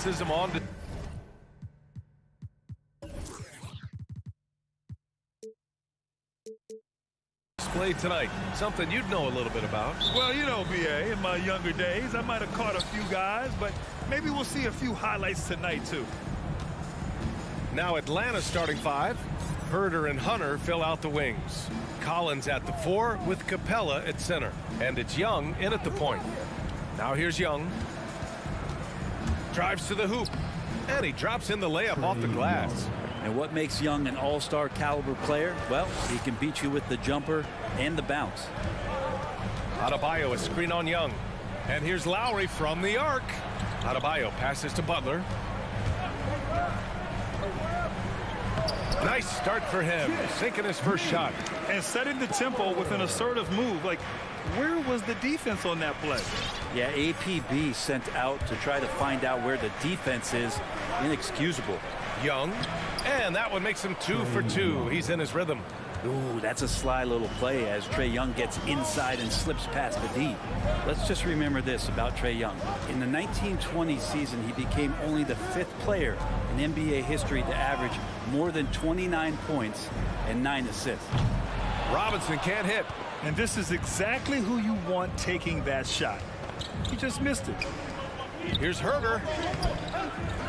athleticism on display tonight. Something you'd know a little bit about. Well, you know, BA, in my younger days, I might have caught a few guys, but maybe we'll see a few highlights tonight, too. Now Atlanta's starting five. Herder and Hunter fill out the wings. Collins at the 4 with Capella at center. And it's Young in at the point. Now here's Young. Drives to the hoop. And he drops in the layup off the glass. And what makes Young an all-star caliber player? Well, he can beat you with the jumper and the bounce. Adebayo, a screen on Young. And here's Lowry from the arc. Adebayo passes to Butler. Nice start for him, sinking his first shot. And setting the tempo with an assertive move. Like, where was the defense on that play? Yeah, APB sent out to try to find out where the defense is. Inexcusable. Young, and that one makes him 2 for 2. He's in his rhythm. Ooh, that's a sly little play as Trae Young gets inside and slips past the D. Let's just remember this about Trae Young. In the 1920 season, he became only the 5th player in NBA history to average more than 29 points and 9 assists. Robinson can't hit. And this is exactly who you want taking that shot. He just missed it. Here's Herder.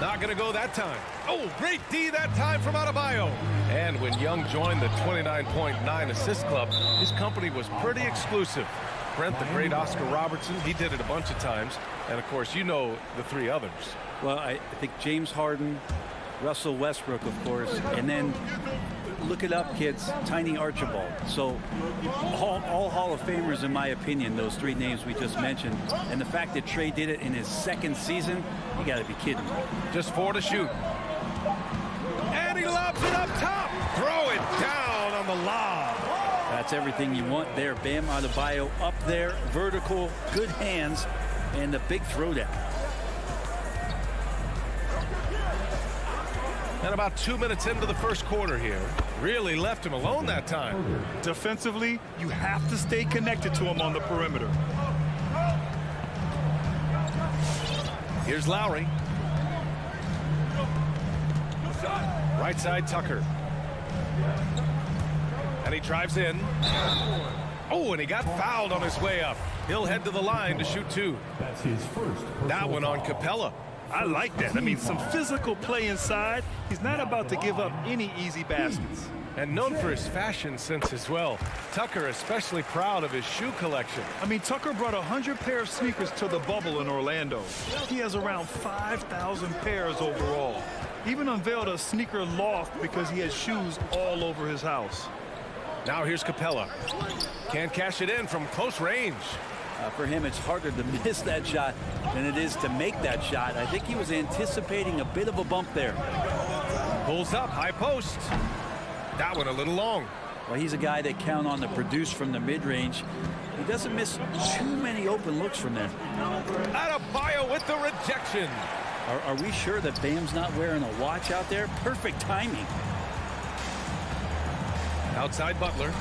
Not going to go that time. Oh, great D that time from Adebayo. And when Young joined the 29.9 assist club, his company was pretty exclusive. Brent, the great Oscar Robertson, he did it a bunch of times. And, of course, you know the 3 others. Well, I think James Harden, Russell Westbrook, of course, and then look it up, kids, Tiny Archibald. So all Hall of Famers, in my opinion, those 3 names we just mentioned. And the fact that Trae did it in his 2nd season, you got to be kidding me. Just 4 to shoot. And he lobs it up top. Throw it down on the lob. That's everything you want there. Bam Adebayo up there, vertical, good hands, and a big throwdown. And about 2 minutes into the first quarter here. Really left him alone that time. Defensively, you have to stay connected to him on the perimeter. Here's Lowry. Right side, Tucker. And he drives in. Oh, and he got fouled on his way up. He'll head to the line to shoot 2. That's his first. That one on Capella. I like that. I mean, some physical play inside. He's not about to give up any easy baskets. And known for his fashion sense as well. Tucker especially proud of his shoe collection. I mean, Tucker brought 100 pair of sneakers to the bubble in Orlando. He has around 5,000 pairs overall. Even unveiled a sneaker loft because he has shoes all over his house. Now here's Capella. Can't cash it in from close range. For him, it's harder to miss that shot than it is to make that shot. I think he was anticipating a bit of a bump there. Pulls up, high post. That one a little long. Well, he's a guy that count on to produce from the mid-range. He doesn't miss too many open looks from there. Adebayo with the rejection. Are we sure that Bam's not wearing a watch out there? Perfect timing. Outside Butler.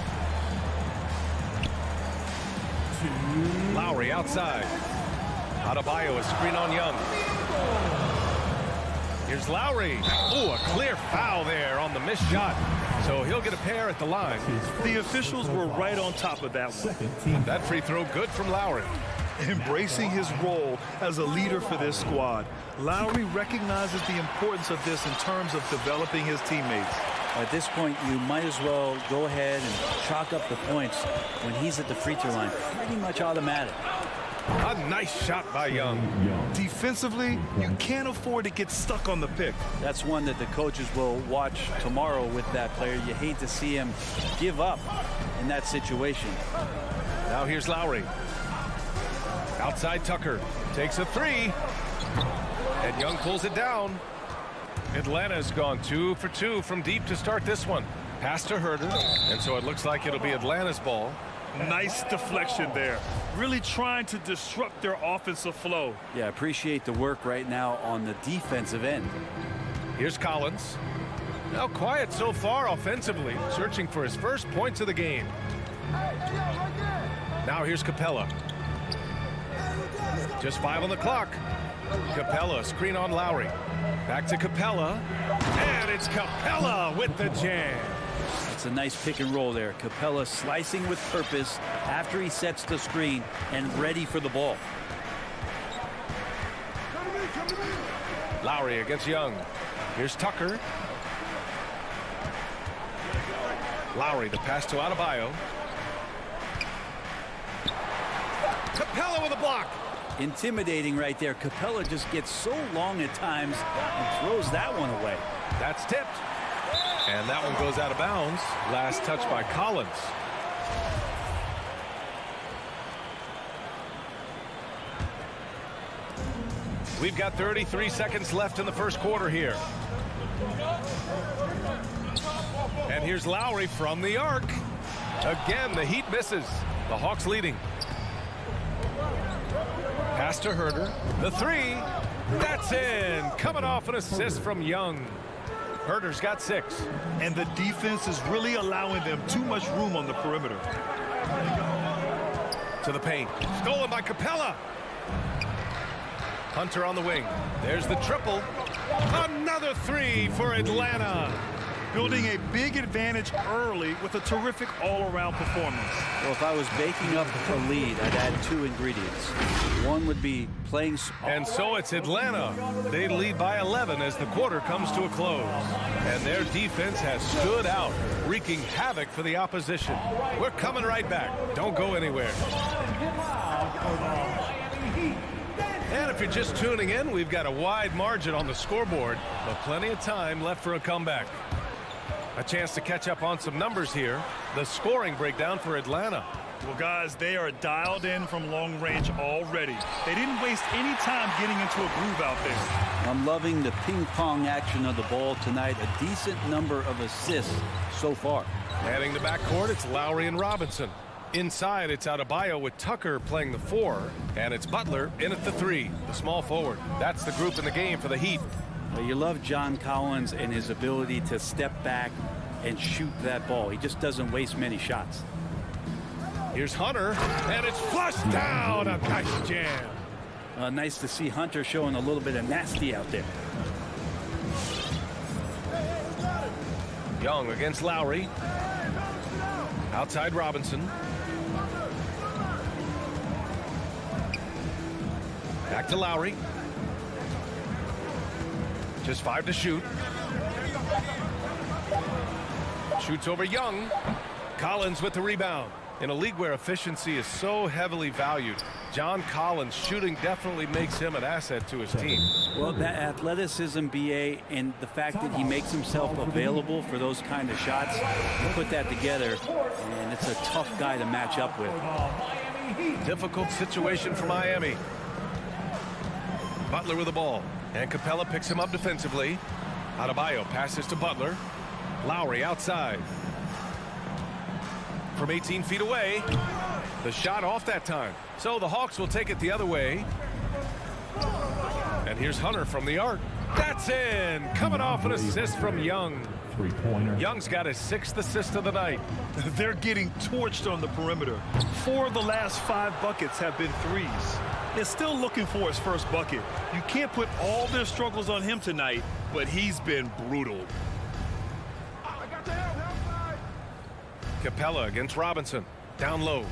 Lowry outside. Adebayo, a screen on Young. Here's Lowry. Oh, a clear foul there on the missed shot. So he'll get a pair at the line. The officials were right on top of that one. That free throw good from Lowry. Embracing his role as a leader for this squad, Lowry recognizes the importance of this in terms of developing his teammates. At this point, you might as well go ahead and chalk up the points when he's at the free throw line. Pretty much automatic. A nice shot by Young. Defensively, you can't afford to get stuck on the pick. That's one that the coaches will watch tomorrow with that player. You hate to see him give up in that situation. Now here's Lowry. Outside Tucker. Takes a 3. And Young pulls it down. Atlanta's gone 2 for 2 from deep to start this one. Pass to Herder, and so it looks like it'll be Atlanta's ball. Nice deflection there. Really trying to disrupt their offensive flow. Yeah, appreciate the work right now on the defensive end. Here's Collins. Now quiet so far offensively, searching for his first points of the game. Now here's Capella. Just 5 on the clock. Capella, screen on Lowry. Back to Capella. And it's Capella with the jam. It's a nice pick and roll there. Capella slicing with purpose after he sets the screen and ready for the ball. Lowry against Young. Here's Tucker. Lowry, the pass to Adebayo. Capella with a block. Intimidating right there. Capella just gets so long at times and throws that one away. That's tipped. And that one goes out of bounds. Last touch by Collins. We've got 33 seconds left in the first quarter here. And here's Lowry from the arc. Again, the Heat misses. The Hawks leading. Pass to Herter. The three. That's in. Coming off an assist from Young. Herter's got 6. And the defense is really allowing them too much room on the perimeter. To the paint. Stolen by Capella. Hunter on the wing. There's the triple. Another 3 for Atlanta. Building a big advantage early with a terrific all-around performance. Well, if I was baking up a lead, I'd add 2 ingredients. One would be playing. And so it's Atlanta. They lead by 11 as the quarter comes to a close. And their defense has stood out, wreaking havoc for the opposition. We're coming right back. Don't go anywhere. And if you're just tuning in, we've got a wide margin on the scoreboard, but plenty of time left for a comeback. A chance to catch up on some numbers here. The scoring breakdown for Atlanta. Well, guys, they are dialed in from long range already. They didn't waste any time getting into a groove out there. I'm loving the ping pong action of the ball tonight. A decent number of assists so far. Heading the backcourt, it's Lowry and Robinson. Inside, it's Adebayo with Tucker playing the 4, and it's Butler in at the 3, the small forward. That's the group in the game for the Heat. Well, you love John Collins and his ability to step back and shoot that ball. He just doesn't waste many shots. Here's Hunter, and it's flushed down. A nice jam. Nice to see Hunter showing a little bit of nasty out there. Young against Lowry. Outside Robinson. Back to Lowry. Just 5 to shoot. Shoots over Young. Collins with the rebound. In a league where efficiency is so heavily valued, John Collins shooting definitely makes him an asset to his team. Well, that athleticism, BA, and the fact that he makes himself available for those kind of shots, you put that together, and it's a tough guy to match up with. Difficult situation for Miami. Butler with the ball, and Capella picks him up defensively. Adebayo passes to Butler. Lowry outside. From 18 feet away. The shot off that time. So the Hawks will take it the other way. And here's Hunter from the arc. That's in. Coming off an assist from Young. Three-pointer. Young's got his 6th assist of the night. They're getting torched on the perimeter. 4 of the last 5 buckets have been threes. They're still looking for his first bucket. You can't put all their struggles on him tonight, but he's been brutal. Capella against Robinson. Down low.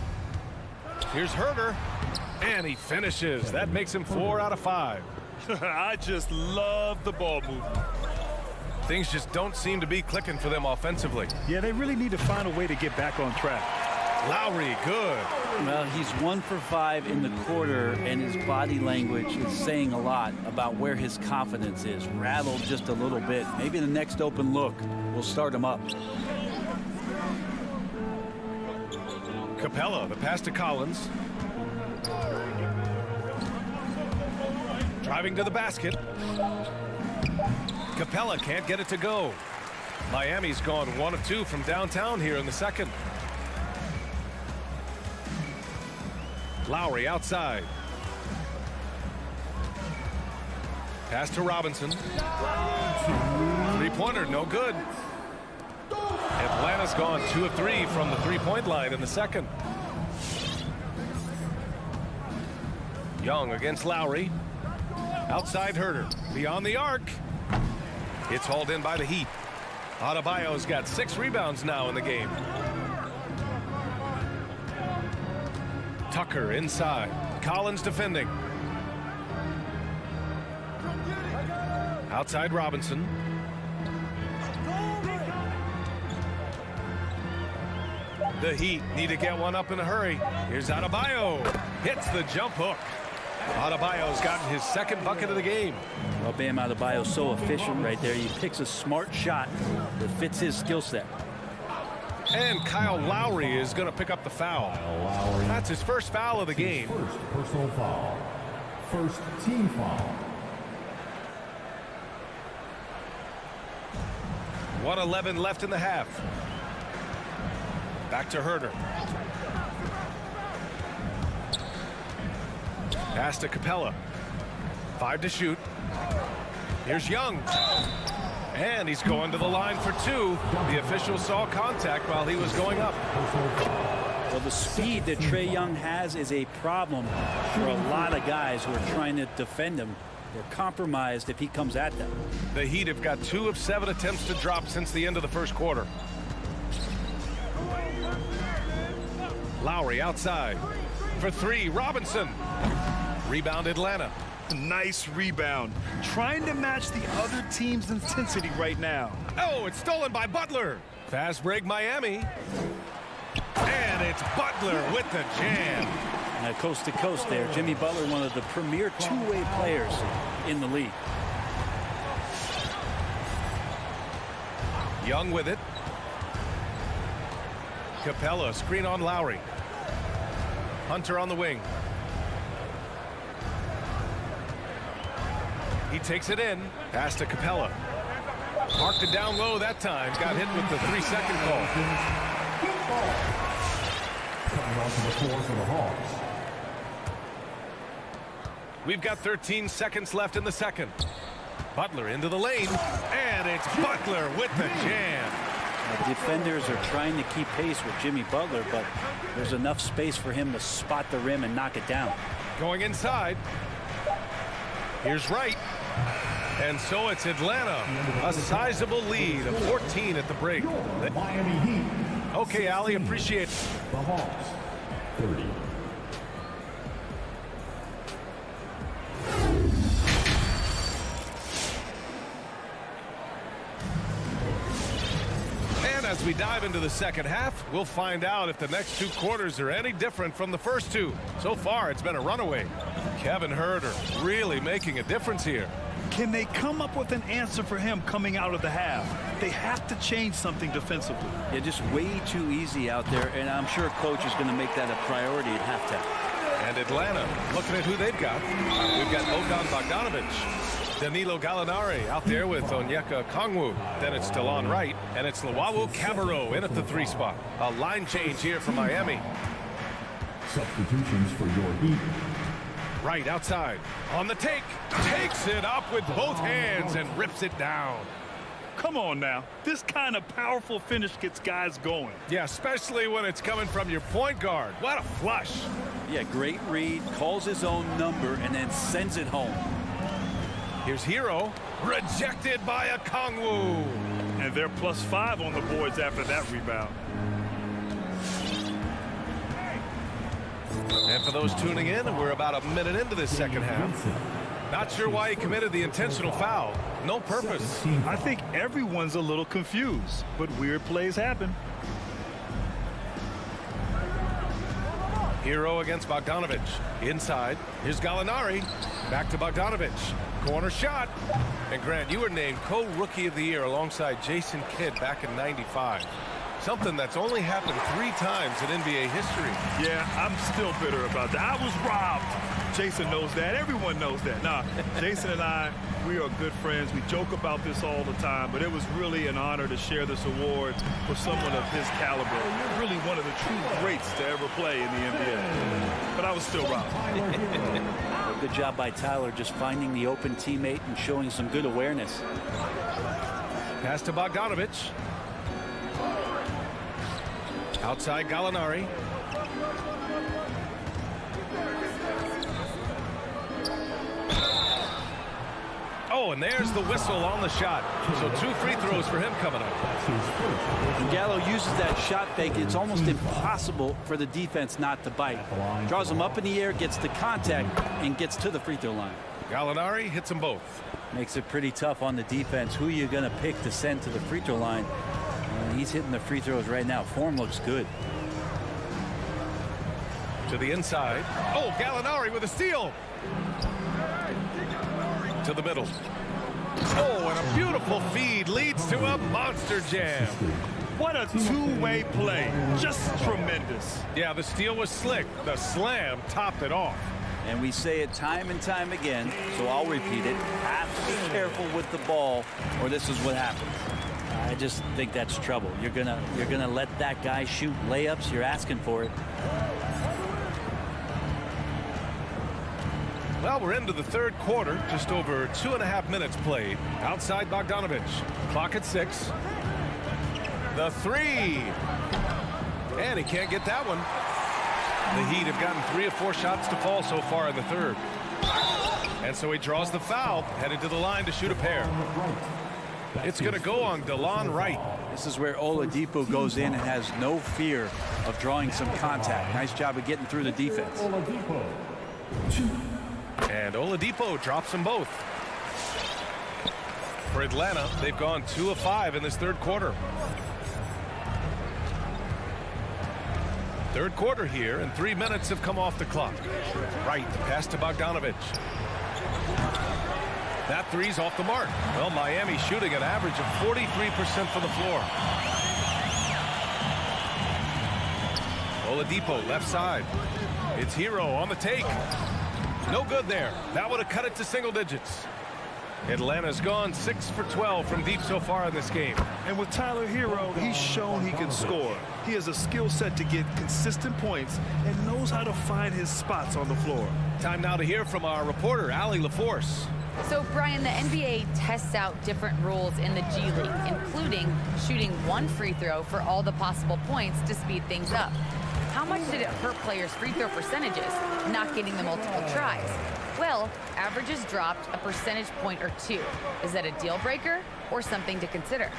Here's Herter. And he finishes. That makes him 4 out of 5. I just love the ball movement. Things just don't seem to be clicking for them offensively. Yeah, they really need to find a way to get back on track. Lowry, good. Well, he's 1 for 5 in the quarter, and his body language is saying a lot about where his confidence is. Rattled just a little bit. Maybe the next open look will start him up. Capella, the pass to Collins. Driving to the basket. Capella can't get it to go. Miami's gone 1 of 2 from downtown here in the second. Lowry outside. Pass to Robinson. Three-pointer, no good. Atlanta's gone 2 of 3 from the three-point line in the second. Young against Lowry. Outside Herder. Beyond the arc. It's hauled in by the Heat. Adebayo's got 6 rebounds now in the game. Tucker inside. Collins defending. Outside Robinson. The Heat need to get one up in a hurry. Here's Adebayo. Hits the jump hook. Adebayo's gotten his 2nd bucket of the game. Well, Bam Adebayo's so efficient right there. He picks a smart shot that fits his skill set. And Kyle Lowry is going to pick up the foul. That's his first foul of the game. First personal foul. First team foul. 1:11 left in the half. Back to Herder. Pass to Capella. 5 to shoot. Here's Young. And he's going to the line for 2. The official saw contact while he was going up. Well, the speed that Trae Young has is a problem for a lot of guys who are trying to defend him. They're compromised if he comes at them. The Heat have got 2 of 7 attempts to drop since the end of the first quarter. Lowry outside. For 3, Robinson. Rebound Atlanta. Nice rebound. Trying to match the other team's intensity right now. Oh, it's stolen by Butler. Fast break Miami. And it's Butler with the jam. Now, coast to coast there, Jimmy Butler, one of the premier two-way players in the league. Young with it. Capella, screen on Lowry. Hunter on the wing. He takes it in. Pass to Capella. Marked it down low that time. Got hit with the 3-second call. Coming onto the floor for the Hawks. We've got 13 seconds left in the second. Butler into the lane. And it's Butler with the jam. The defenders are trying to keep pace with Jimmy Butler, but there's enough space for him to spot the rim and knock it down. Going inside. Here's Wright. And so it's Atlanta. A sizable lead of 14 at the break. Miami Heat. Okay, Ali, appreciate it. The Hawks. 30. And as we dive into the second half, we'll find out if the next 2 quarters are any different from the first 2. So far, it's been a runaway. Kevin Herder really making a difference here. Can they come up with an answer for him coming out of the half? They have to change something defensively. They're just way too easy out there, and I'm sure coach is going to make that a priority at halftime. And Atlanta, looking at who they've got. We've got Bogdan Bogdanovic, Danilo Gallinari out there with Onyeka Okongwu. Then it's Delon Wright, and it's Luwawu Cabarrot in at the 3 spot. A line change here for Miami. Substitutions for your Heat. Wright outside. On the take. Takes it up with both hands and rips it down. Come on now. This kind of powerful finish gets guys going. Yeah, especially when it's coming from your point guard. What a flush. Yeah, great read, calls his own number, and then sends it home. Here's Hero. Rejected by Okongwu. And they're +5 on the boards after that rebound. And for those tuning in, we're about a minute into this second half. Not sure why he committed the intentional foul. No purpose. I think everyone's a little confused, but weird plays happen. Hero against Bogdanovic. Inside. Here's Gallinari. Back to Bogdanovic. Corner shot. And Grant, you were named co-rookie of the year alongside Jason Kidd back in '95. Something that's only happened 3 times in NBA history. Yeah, I'm still bitter about that. I was robbed. Jason knows that. Everyone knows that. Nah, Jason and I, we are good friends. We joke about this all the time, but it was really an honor to share this award with someone of his caliber. Really one of the true greats to ever play in the NBA. But I was still robbed. Good job by Tyler just finding the open teammate and showing some good awareness. Pass to Bogdanovic. Outside Gallinari. Oh, and there's the whistle on the shot. So 2 free throws for him coming up. When Gallo uses that shot fake, it's almost impossible for the defense not to bite. Draws them up in the air, gets the contact, and gets to the free throw line. Gallinari hits them both. Makes it pretty tough on the defense. Who are you going to pick to send to the free throw line? He's hitting the free throws right now. Form looks good. To the inside. Oh, Gallinari with a steal. To the middle. Oh, and a beautiful feed leads to a monster jam. What a two-way play. Just tremendous. Yeah, the steal was slick. The slam topped it off. And we say it time and time again, so I'll repeat it. Have to be careful with the ball, or this is what happens. I just think that's trouble. You're gonna let that guy shoot layups. You're asking for it. Well, we're into the third quarter. Just over 2.5 minutes played. Outside Bogdanovich. Clock at 6. The 3. And he can't get that one. The Heat have gotten 3 or 4 shots to fall so far in the third. And so he draws the foul, headed to the line to shoot a pair. It's going to go on DeLon Wright. This is where Oladipo goes in and has no fear of drawing some contact. Nice job of getting through the defense. And Oladipo drops them both. For Atlanta, they've gone 2 of 5 in this third quarter. Third quarter here, and 3 minutes have come off the clock. Right, pass to Bogdanovich. That three's off the mark. Well, Miami shooting an average of 43% from the floor. Oladipo, left side. It's Hero on the take. No good there. That would have cut it to single digits. Atlanta's gone 6 for 12 from deep so far in this game. And with Tyler Hero, he's shown he can score. He has a skill set to get consistent points and knows how to find his spots on the floor. Time now to hear from our reporter, Allie LaForce. So, Brian, the NBA tests out different rules in the G League, including shooting 1 free throw for all the possible points to speed things up. How much did it hurt players' free throw percentages, not getting the multiple tries? Well, averages dropped a percentage point or 2. Is that a deal breaker or something to consider?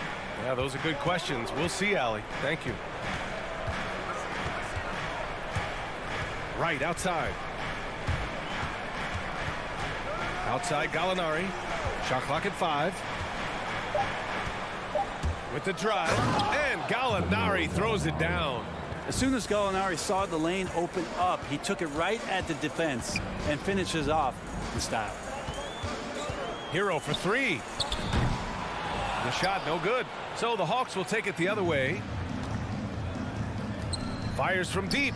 Yeah, those are good questions. We'll see, Allie. Thank you. Right, outside. Outside Gallinari. Shot clock at 5. With the drive. And Gallinari throws it down. As soon as Gallinari saw the lane open up, he took it right at the defense and finishes off in style. Hero for 3. The shot no good. So the Hawks will take it the other way. Fires from deep.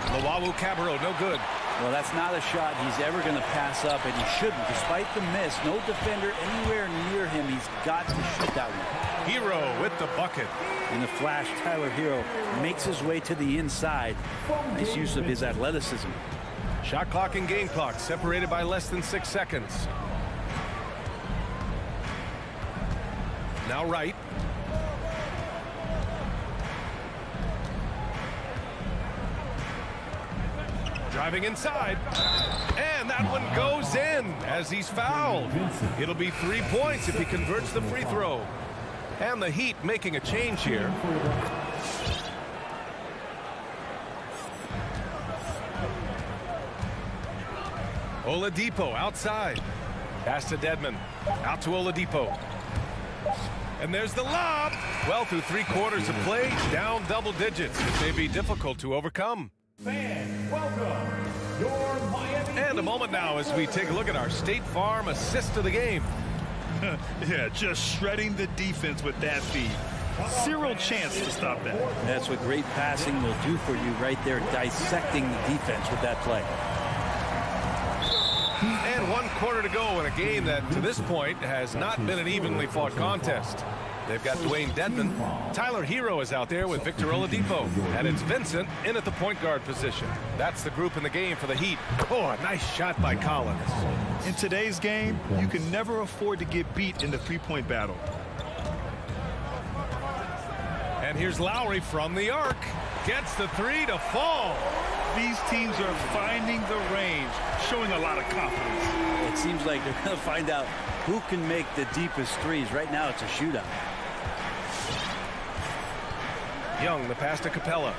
Lawawu Cabarro, no good. Well, that's not a shot he's ever going to pass up, and he shouldn't. Despite the miss, no defender anywhere near him. He's got to shoot that one. Hero with the bucket. In the flash, Tyler Hero makes his way to the inside. Nice use of his athleticism. Shot clock and game clock separated by less than 6 seconds. Now Wright. Driving inside. And that one goes in as he's fouled. It'll be 3 points if he converts the free throw. And the Heat making a change here. Oladipo outside. Pass to Dedmon. Out to Oladipo. And there's the lob. Well, through 3 quarters of play, down double digits. It may be difficult to overcome. Fans, welcome your Miami. And a moment now as we take a look at our State Farm assist of the game. Yeah, just shredding the defense with that feed. Zero chance to stop that. That's what great passing will do for you right there, dissecting the defense with that play. And 1 quarter to go in a game that, to this point, has not been an evenly fought contest. They've got Dwayne Dedmon. Tyler Hero is out there with Victor Oladipo. And it's Vincent in at the point guard position. That's the group in the game for the Heat. Oh, a nice shot by Collins. In today's game, you can never afford to get beat in the three-point battle. And here's Lowry from the arc. Gets the 3 to fall. These teams are finding the range, showing a lot of confidence. It seems like they're going to find out who can make the deepest threes. Right now, it's a shootout. Young, the pass to Capella.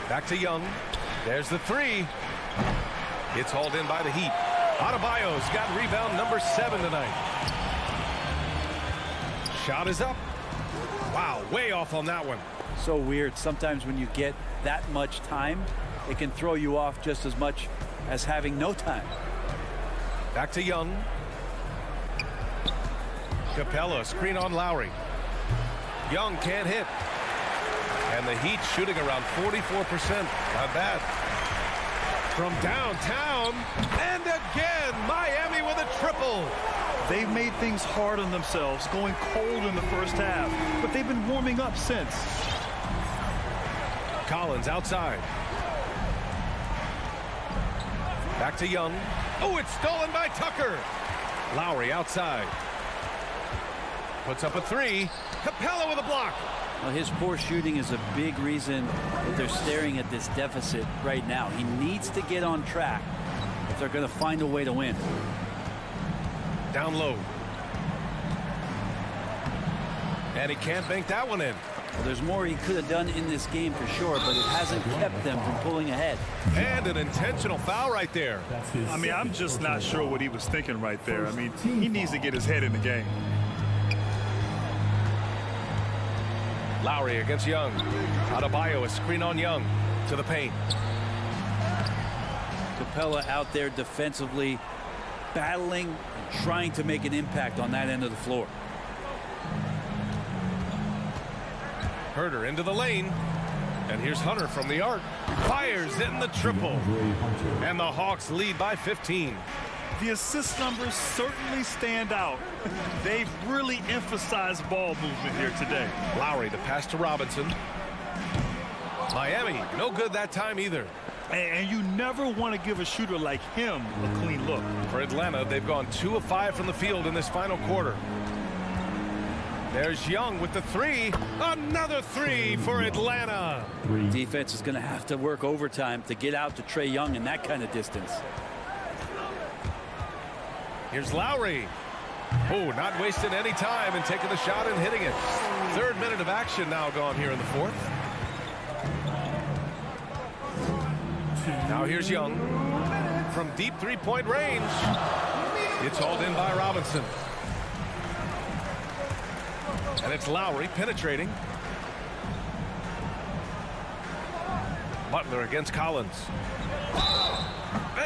Back to Young. There's the three. It's hauled in by the Heat. Adebayo's got rebound number 7 tonight. Shot is up. Wow, way off on that one. So weird. Sometimes when you get that much time, it can throw you off just as much as having no time. Back to Young. Capella, screen on Lowry. Young can't hit. And the Heat shooting around 44%. Not bad. From downtown, and again, Miami with a triple. They've made things hard on themselves, going cold in the first half, but they've been warming up since. Collins outside. Back to Young. Oh, it's stolen by Tucker. Lowry outside. Puts up a three. Capella with a block. Well, his poor shooting is a big reason that they're staring at this deficit right now. He needs to get on track if they're going to find a way to win. Down low. And he can't bank that one in. Well, there's more he could have done in this game for sure, but it hasn't kept them from pulling ahead. And an intentional foul right there. I mean, I'm just not sure what he was thinking right there. I mean, he needs to get his head in the game. Lowry against Young. Adebayo, a screen on Young to the paint. Capella out there defensively, battling and trying to make an impact on that end of the floor. Herter into the lane. And here's Hunter from the arc. Fires in the triple. And the Hawks lead by 15. The assist numbers certainly stand out. They've really emphasized ball movement here today. Lowry to pass to Robinson. Miami, no good that time either. And you never want to give a shooter like him a clean look. For Atlanta, they've gone 2 of 5 from the field in this final quarter. There's Young with the three. Another three for Atlanta. Defense is going to have to work overtime to get out to Trae Young in that kind of distance. Here's Lowry. Oh, not wasting any time and taking the shot and hitting it. 3rd minute of action now gone here in the 4th. Now here's Young from deep 3-point range. It's hauled in by Robinson. And it's Lowry penetrating. Butler against Collins.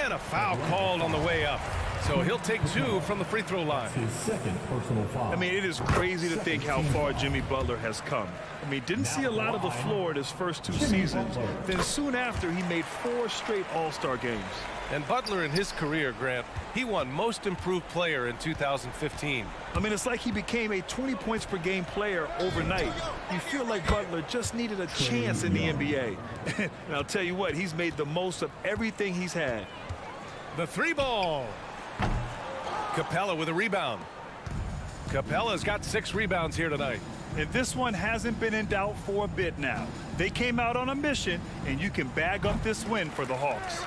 And a foul called on the way up. So he'll take 2 from the free throw line. His second personal foul. I mean, it is crazy to think how far Jimmy Butler has come. I mean, didn't see a lot of the floor in his first 2 seasons. Then soon after, he made 4 straight All-Star games. And Butler in his career, Grant, he won Most Improved Player in 2015. I mean, it's like he became a 20 points per game player overnight. You feel like Butler just needed a chance in the NBA. And I'll tell you what, he's made the most of everything he's had. The 3 ball. Capella with a rebound. Capella's got 6 rebounds here tonight. And this one hasn't been in doubt for a bit now. They came out on a mission, and you can bag up this win for the Hawks.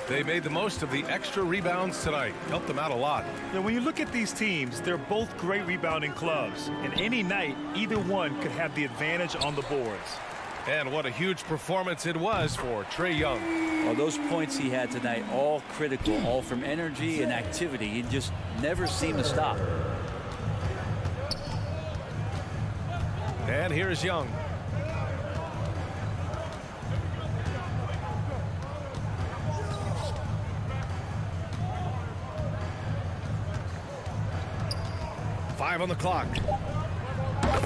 They made the most of the extra rebounds tonight. Helped them out a lot. Now, when you look at these teams, they're both great rebounding clubs. And any night, either one could have the advantage on the boards. And what a huge performance it was for Trae Young. Well, those points he had tonight, all critical, all from energy and activity. He just never seemed to stop. And here's Young. Five on the clock.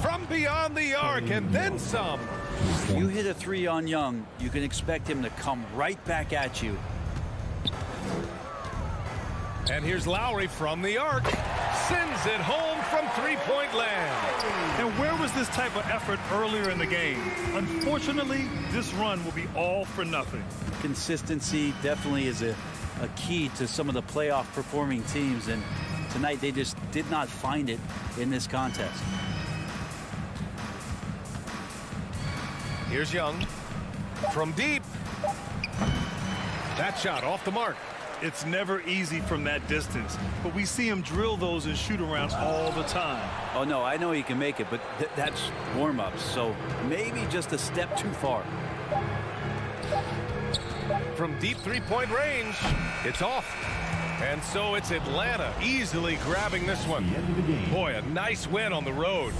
From beyond the arc and then some. You hit a 3 on Young, you can expect him to come right back at you. And here's Lowry from the arc. Sends it home from 3-point land. And where was this type of effort earlier in the game? Unfortunately, this run will be all for nothing. Consistency definitely is a key to some of the playoff performing teams, and tonight they just did not find it in this contest. Here's Young from deep. That shot off the mark. It's never easy from that distance, but we see him drill those in shoot-arounds all the time. Oh, no, I know he can make it, but that's warm-ups, so maybe just a step too far. From deep three-point range, it's off. And so it's Atlanta easily grabbing this one. The end of the game. Boy, a nice win on the road.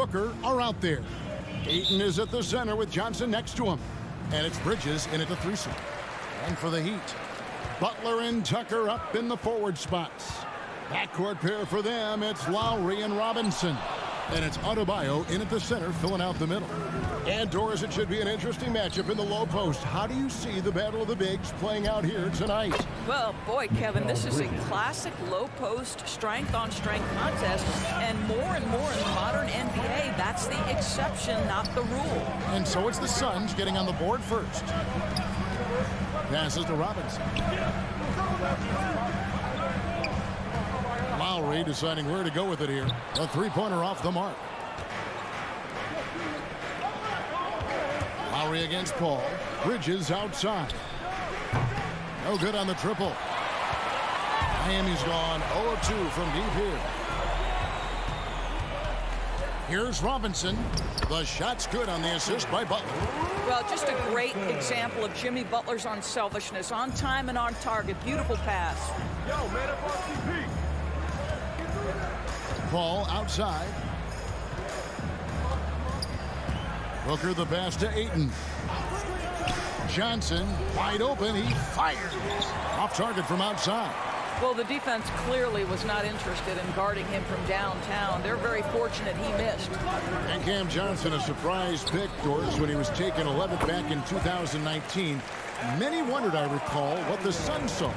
Booker are out there. Ayton is at the center with Johnson next to him. And it's Bridges in at the threesome. And for the Heat, Butler and Tucker up in the forward spots. Backcourt pair for them, it's Lowry and Robinson. And it's Adebayo in at the center, filling out the middle. And Doris, it should be an interesting matchup in the low post. How do you see the battle of the bigs playing out here tonight? Well, boy, Kevin, this is a classic low post strength-on-strength contest. And more in the modern NBA, that's the exception, not the rule. And so it's the Suns getting on the board first. Passes to Robinson. Lowry deciding where to go with it here. A three-pointer off the mark. Lowry against Paul. Bridges outside. No good on the triple. Miami's gone 0 of 2 from deep here. Here's Robinson. The shot's good on the assist by Butler. Well, just a great example of Jimmy Butler's unselfishness. On time and on target. Beautiful pass. Yo, man, up on CP. Paul outside. Booker the pass to Ayton. Johnson wide open. He fires. Off target from outside. Well, the defense clearly was not interested in guarding him from downtown. They're very fortunate he missed. And Cam Johnson, a surprise pick, Doris, when he was taken 11th back in 2019. Many wondered, I recall, what the Suns saw.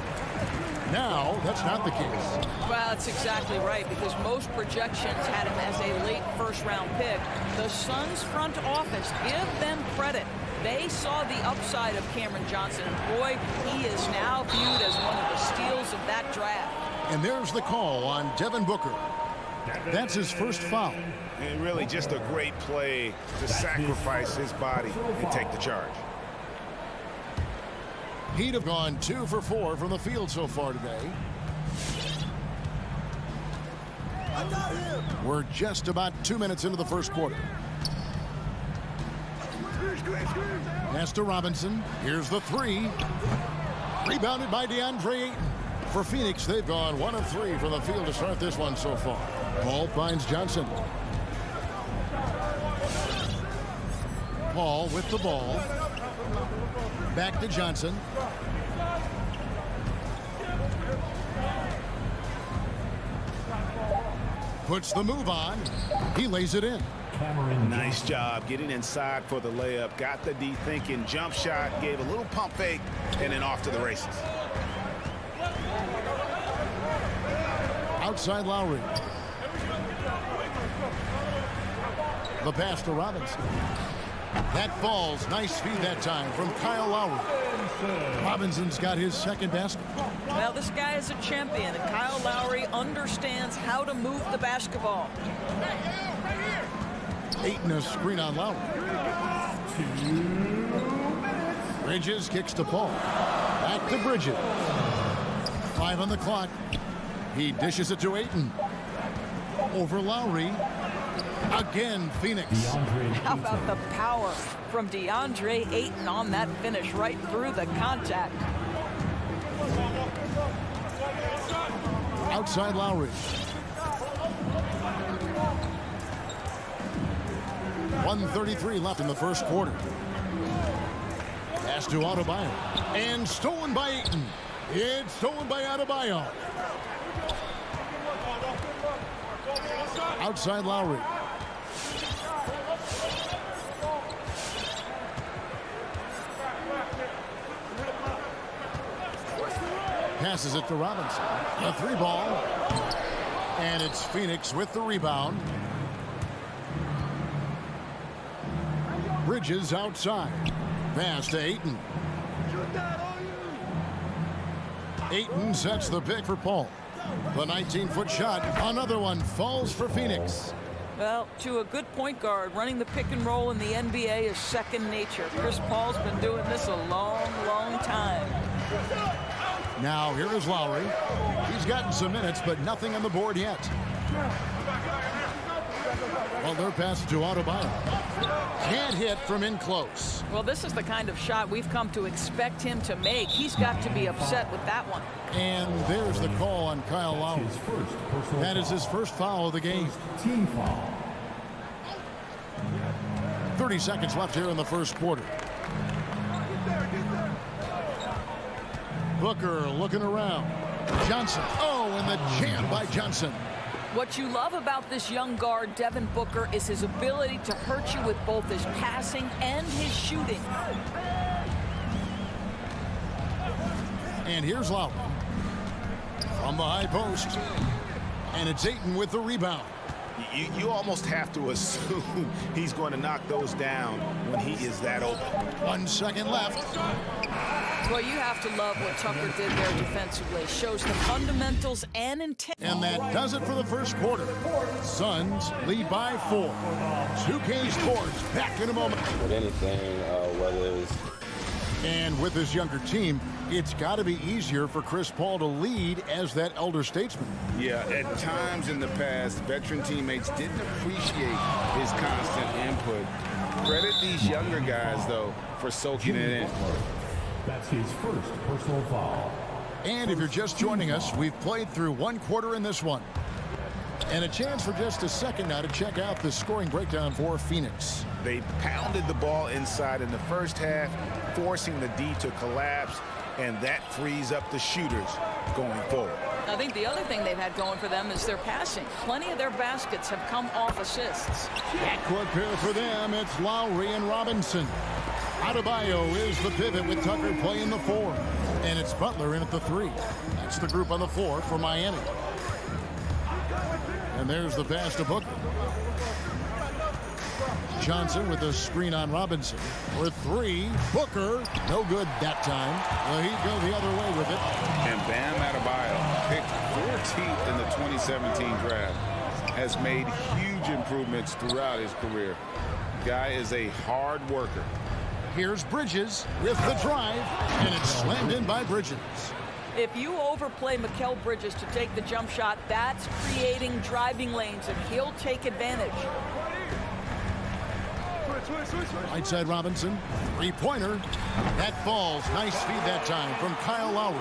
Now, that's not the case. Well, that's exactly right, because most projections had him as a late first-round pick. The Suns front office, give them credit. They saw the upside of Cameron Johnson, and boy, he is now viewed as one of the steals of that draft. And there's the call on Devin Booker. That's his first foul. And really just a great play to sacrifice his body and take the charge. He'd have gone 2 for 4 from the field so far today. We're just about 2 minutes into the first quarter. Pass to Robinson. Here's the three. Rebounded by DeAndre Ayton. For Phoenix, they've gone 1 of 3 from the field to start this one so far. Paul finds Johnson. Paul with the ball. Back to Johnson. Puts the move on. He lays it in. Nice job getting inside for the layup. Got the D thinking. Jump shot. Gave a little pump fake. And then off to the races. Outside Lowry. The pass to Robinson. That falls. Nice feed that time from Kyle Lowry. Robinson's got his second basket. Well, this guy is a champion, and Kyle Lowry understands how to move the basketball. Ayton a screen on Lowry. Bridges kicks to Paul. Back to Bridges. 5 on the clock. He dishes it to Ayton. Over Lowry. Again, Phoenix. How about the power from DeAndre Ayton on that finish right through the contact? Outside Lowry. 1:33 left in the first quarter. Pass to Adebayo. And stolen by Ayton. It's stolen by Adebayo. Outside Lowry. Passes it to Robinson. A 3-ball. And it's Phoenix with the rebound. Bridges outside. Pass to Ayton. Ayton sets the pick for Paul. The 19-foot shot. Another one falls for Phoenix. Well, to a good point guard, running the pick and roll in the NBA is second nature. Chris Paul's been doing this a long, long time. Now here is Lowry. He's gotten some minutes, but nothing on the board yet. Well, their pass to Adebayo. Can't hit from in close. Well, this is the kind of shot we've come to expect him to make. He's got to be upset with that one. And there's the call on Kyle Lowry. That is his first foul of the game. Team foul. 30 seconds left here in the first quarter. Booker looking around. Johnson. Oh, and the jam by Johnson. What you love about this young guard, Devin Booker, is his ability to hurt you with both his passing and his shooting. And here's Lowry from the high post. And it's Ayton with the rebound. You almost have to assume he's going to knock those down when he is that open. 1 second left. Well, you have to love what Tucker did there defensively. Shows the fundamentals and intent. And that does it for the first quarter. Suns lead by 4. 2K Sports back in a moment. With anything, whether it's... And with this younger team, it's got to be easier for Chris Paul to lead as that elder statesman. Yeah, at times in the past, veteran teammates didn't appreciate his constant input. Credit these younger guys, though, for soaking it in. That's his first personal foul. And if you're just joining us, we've played through 1 quarter in this one. And a chance for just a second now to check out the scoring breakdown for Phoenix. They pounded the ball inside in the first half, forcing the D to collapse, and that frees up the shooters going forward. I think the other thing they've had going for them is their passing. Plenty of their baskets have come off assists. Backcourt pair for them, it's Lowry and Robinson. Adebayo is the pivot with Tucker playing the 4. And it's Butler in at the 3. That's the group on the floor for Miami. And there's the pass to Booker. Johnson with the screen on Robinson. For 3, Booker, no good that time. He'd go the other way with it. And Bam Adebayo, picked 14th in the 2017 draft, has made huge improvements throughout his career. Guy is a hard worker. Here's Bridges with the drive, and it's slammed in by Bridges. If you overplay Mikal Bridges to take the jump shot, that's creating driving lanes, and he'll take advantage. Right side Robinson, 3-pointer. That falls. Nice feed that time from Kyle Lowry.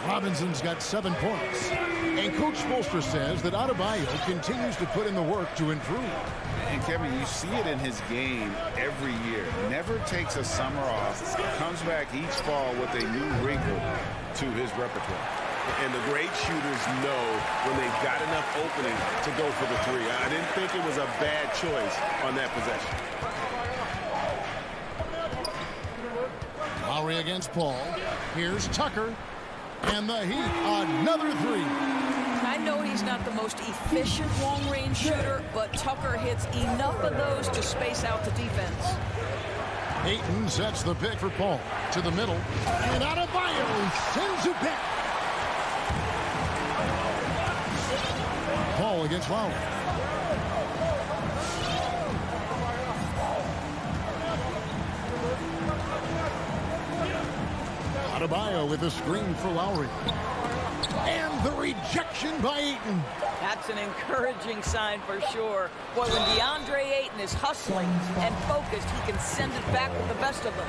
Robinson's got 7 points. And Coach Spoelstra says that Adebayo continues to put in the work to improve. And Kevin, you see it in his game every year. Never takes a summer off, comes back each fall with a new wrinkle to his repertoire. And the great shooters know when they've got enough opening to go for the 3. I didn't think it was a bad choice on that possession. Lowry against Paul. Here's Tucker. And the Heat, another 3. I know he's not the most efficient long-range shooter, but Tucker hits enough of those to space out the defense. Ayton sets the pick for Paul. To the middle. And Adebayo sends it back. Paul against Lowry. Adebayo with a screen for Lowry. And the rejection by Ayton. That's an encouraging sign for sure. Boy, when DeAndre Ayton is hustling and focused, he can send it back with the best of them.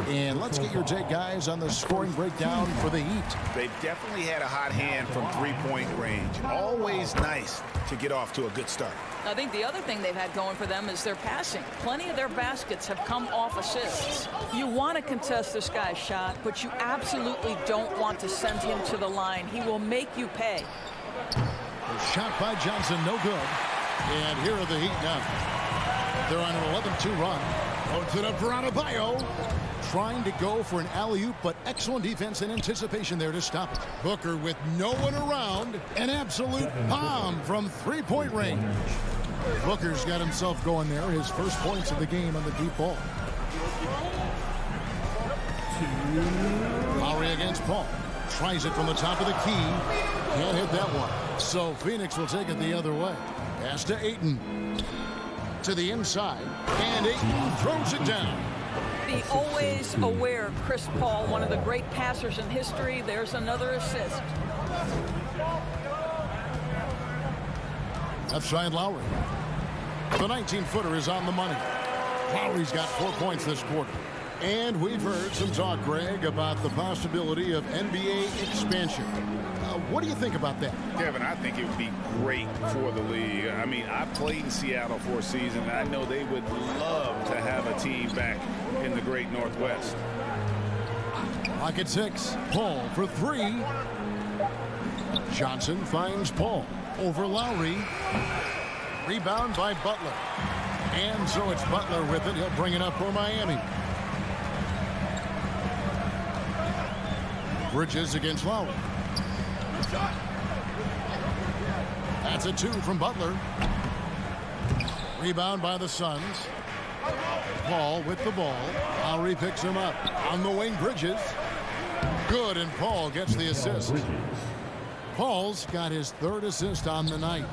And let's get your take, guys, on the scoring breakdown for the Heat. They've definitely had a hot hand from 3-point range. Always nice to get off to a good start. I think the other thing they've had going for them is their passing. Plenty of their baskets have come off assists. You want to contest this guy's shot, but you absolutely don't want to send him to the line. He will make you pay. A shot by Johnson, no good. And here are the Heat now. They're on an 11-2 run. Puts it up for Adebayo. Trying to go for an alley-oop, but excellent defense and anticipation there to stop it. Booker with no one around. An absolute bomb from 3-point range. Booker's got himself going there. His first points of the game on the deep ball. Lowry against Paul. Tries it from the top of the key. Can't hit that one. So Phoenix will take it the other way. Pass to Ayton. To the inside. And Ayton throws it down. The always aware Chris Paul, one of the great passers in history. There's another assist. Left side Lowry. The 19-footer is on the money. Lowry's got 4 points this quarter. And we've heard some talk, Greg, about the possibility of NBA expansion. What do you think about that? Kevin, I think it would be great for the league. I mean, I played in Seattle for a season. And I know they would love to have a team back in the great Northwest. Clock at 6. Paul for 3. Johnson finds Paul over Lowry. Rebound by Butler. And so it's Butler with it. He'll bring it up for Miami. Bridges against Lowry. That's a 2 from Butler. Rebound by the Suns. Paul with the ball. Lowry picks him up. On the wing, Bridges. Good, and Paul gets the assist. Paul's got his 3rd assist on the night.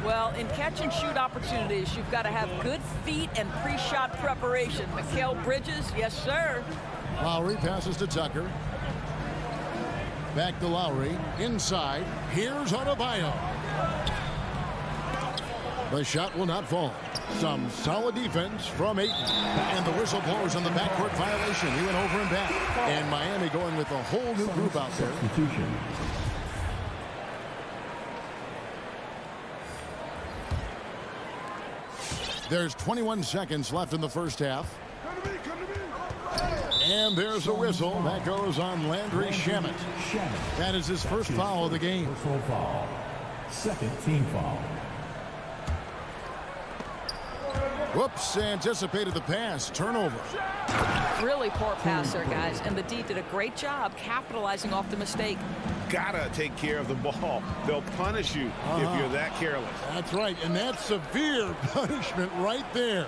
Well, in catch-and-shoot opportunities, you've got to have good feet and pre-shot preparation. Mikal Bridges, yes, sir. Lowry passes to Tucker. Back to Lowry. Inside. Here's Adebayo. The shot will not fall. Some solid defense from Ayton. And the whistle blows on the backcourt violation. He went over and back. And Miami going with a whole new group out there. There's 21 seconds left in the first half. And there's a whistle. That goes on Landry Shamet. That is his first foul of the game. Personal foul. Second team foul. Whoops, anticipated the pass. Turnover. Really poor pass there, guys. And the D did a great job capitalizing off the mistake. Gotta take care of the ball. They'll punish you if you're that careless. That's right, and that's severe punishment right there.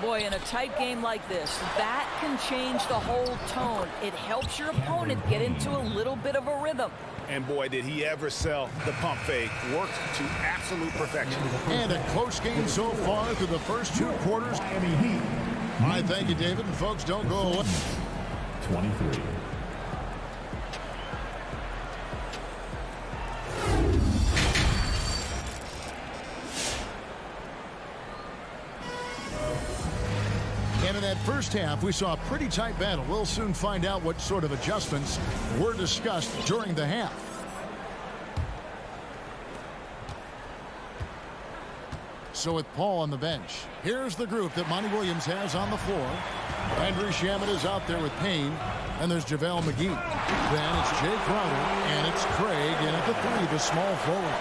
Boy, in a tight game like this, that can change the whole tone. It helps your opponent get into a little bit of a rhythm. And boy, did he ever sell the pump fake. Worked to absolute perfection. And a close game so far through the first 2 quarters. Miami Heat. I thank you, David. And folks, don't go away. 23. And in that first half, we saw a pretty tight battle. We'll soon find out what sort of adjustments were discussed during the half. So with Paul on the bench, here's the group that Monty Williams has on the floor. Landry Shamet is out there with Payne, and there's JaVale McGee. Then it's Jay Crowder, and it's Craig, and at the 3, the small forward.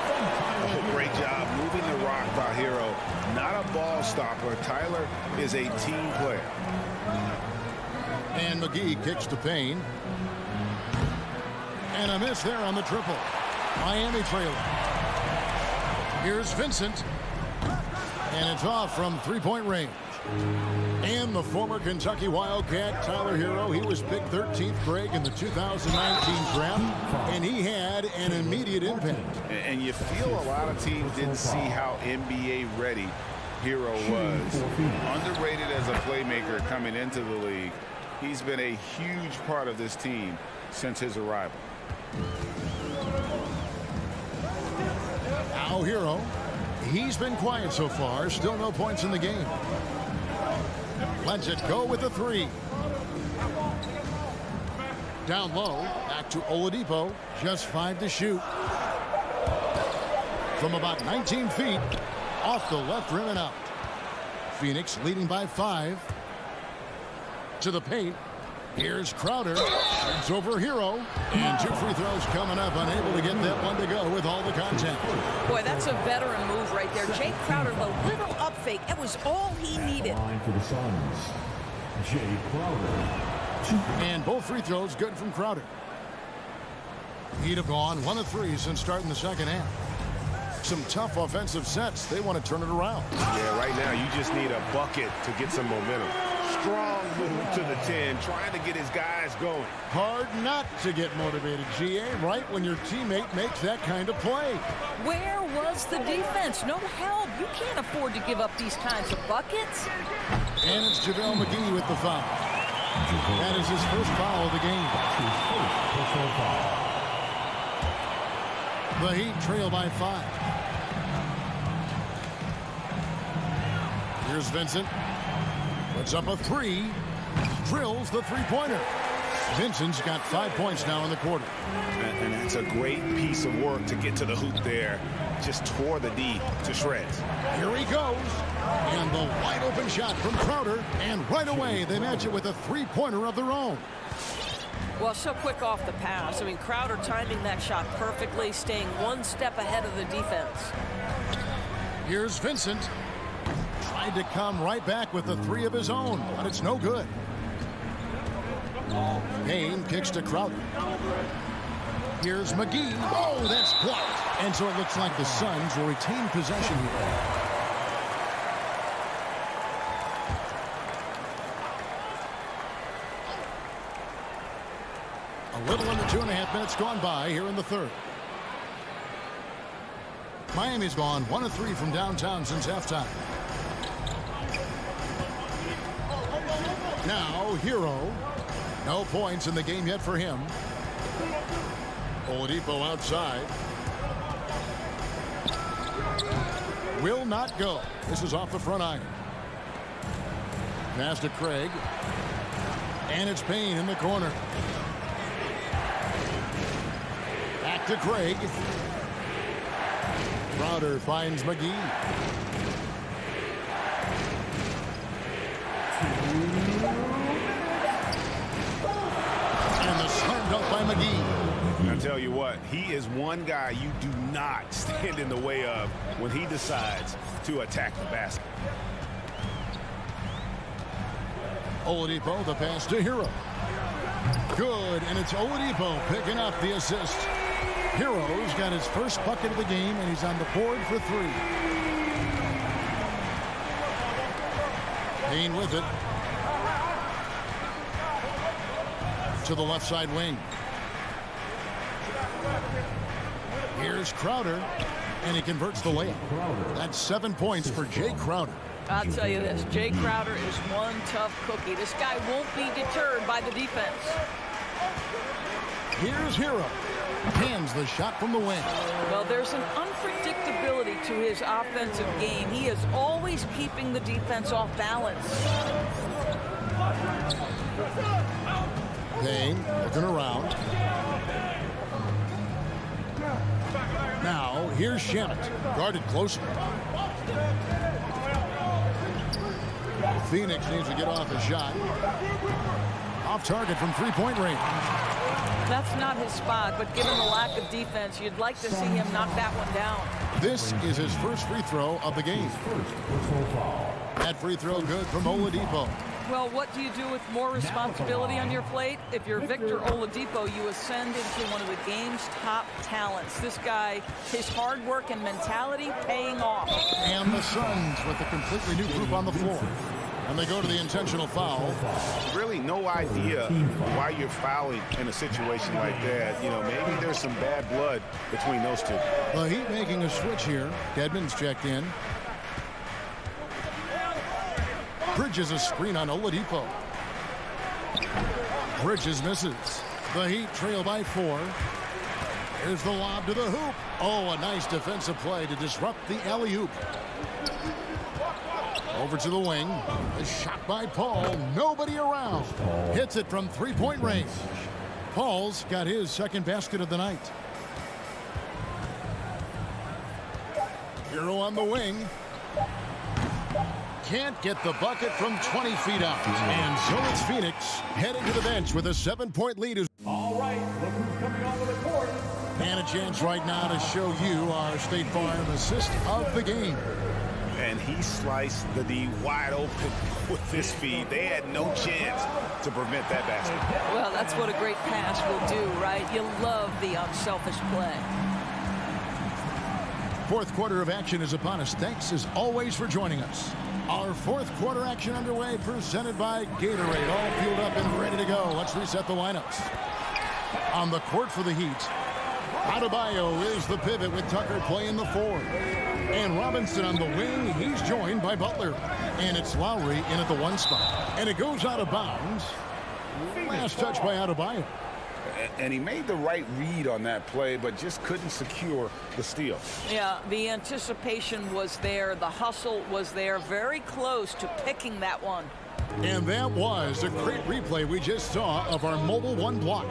Oh, great job moving the rock by Hero. Not a ball stopper. Tyler is a team player. And McGee kicks to Payne. And a miss there on the triple. Miami trailing. Here's Vincent. And it's off from 3-point range. And the former Kentucky Wildcat, Tyler Hero, he was picked 13th, Greg, in the 2019 draft, and he had an immediate impact. And you feel a lot of teams didn't see how NBA ready Hero was. Underrated as a playmaker coming into the league. He's been a huge part of this team since his arrival. Now Hero, he's been quiet so far, still no points in the game. Lets it go with the 3. Down low, back to Oladipo, just 5 to shoot. From about 19 feet, off the left rim and out. Phoenix leading by 5. To the paint. Here's Crowder. It's over Hero. And 2 free throws coming up. Unable to get that one to go with all the contact. Boy, that's a veteran move right there. Jay Crowder, the little up fake. It was all he needed. Line for the Suns. Jay Crowder. And both free throws good from Crowder. He'd have gone 1 of 3 since starting the second half. Some tough offensive sets. They want to turn it around. Yeah, right now you just need a bucket to get some momentum. Strong move to the 10, trying to get his guys going. Hard not to get motivated, GA, right when your teammate makes that kind of play. Where was the defense? No help. You can't afford to give up these kinds of buckets. And it's JaVale Mcgee with the foul. That is his first foul of the game. The Heat trail by 5. Here's Vincent. Puts up a 3. drills the three-pointer. Vincent's got 5 points now in the quarter. And it's a great piece of work to get to the hoop there. Just tore the D to shreds. Here he goes. And the wide open shot from Crowder. And right away, they match it with a three-pointer of their own. Well, so quick off the pass. I mean, Crowder timing that shot perfectly, staying one step ahead of the defense. Here's Vincent. Tried to come right back with the three of his own, but it's no good. Payne kicks to Crowder. Here's McGee. Oh, that's blocked. And so it looks like the Suns will retain possession here. A little under 2.5 minutes gone by here in the third. Miami's gone 1 of 3 from downtown since halftime. Now, Hero. No points in the game yet for him. Oladipo outside. Will not go. This is off the front iron. Pass to Craig. And it's Payne in the corner. Back to Craig. Crowder finds McGee. And the slam dunk by McGee. I tell you what, he is one guy you do not stand in the way of when he decides to attack the basket. Oladipo, the pass to Hero. Good, and it's Oladipo picking up the assist. Hero's got his first bucket of the game, and he's on the board for 3. Payne with it. To the left side wing. Here's Crowder, and he converts the layup. That's 7 points for Jay Crowder. I'll tell you this, Jay Crowder is one tough cookie. This guy won't be deterred by the defense. Here's Hero. Hands the shot from the wing. Well, there's an unpredictability to his offensive game. He is always keeping the defense off balance. Payne looking around. Now, here's Shamet, guarded closely. Phoenix needs to get off a shot. Off target from three-point range. That's not his spot, but given the lack of defense, you'd like to see him knock that one down. This is his first free throw of the game. That free throw good from Oladipo. Well, what do you do with more responsibility on your plate? If you're Victor Oladipo, you ascend into one of the game's top talents. This guy, his hard work and mentality paying off. And the Suns with a completely new group on the floor. And they go to the intentional foul. Really no idea why you're fouling in a situation like that. You know, maybe there's some bad blood between those two. The Heat making a switch here. Dedmon's checked in. Bridges a screen on Oladipo. Bridges misses. The Heat trail by 4. Here's the lob to the hoop. Oh, a nice defensive play to disrupt the alley-oop. Over to the wing. A shot by Paul. Nobody around. Hits it from three-point range. Paul's got his second basket of the night. Hero on the wing. Can't get the bucket from 20 feet out. And so it's Phoenix heading to the bench with a 7-point lead. All right, look who's coming onto the court. And a chance right now to show you our State Farm assist of the game. And he sliced the D wide open with his feed. They had no chance to prevent that basket. Well, that's what a great pass will do, right? You love the unselfish play. Fourth quarter of action is upon us. Thanks as always for joining us. Our fourth quarter action underway, presented by Gatorade. All fueled up and ready to go. Let's reset the lineups. On the court for the Heat, Adebayo is the pivot with Tucker playing the 4. And Robinson on the wing. He's joined by Butler. And it's Lowry in at the 1 spot. And it goes out of bounds. Last touch by Adebayo. And he made the right read on that play, but just couldn't secure the steal. Yeah, the anticipation was there. The hustle was there. Very close to picking that one. And that was a great replay we just saw of our Mobile One block.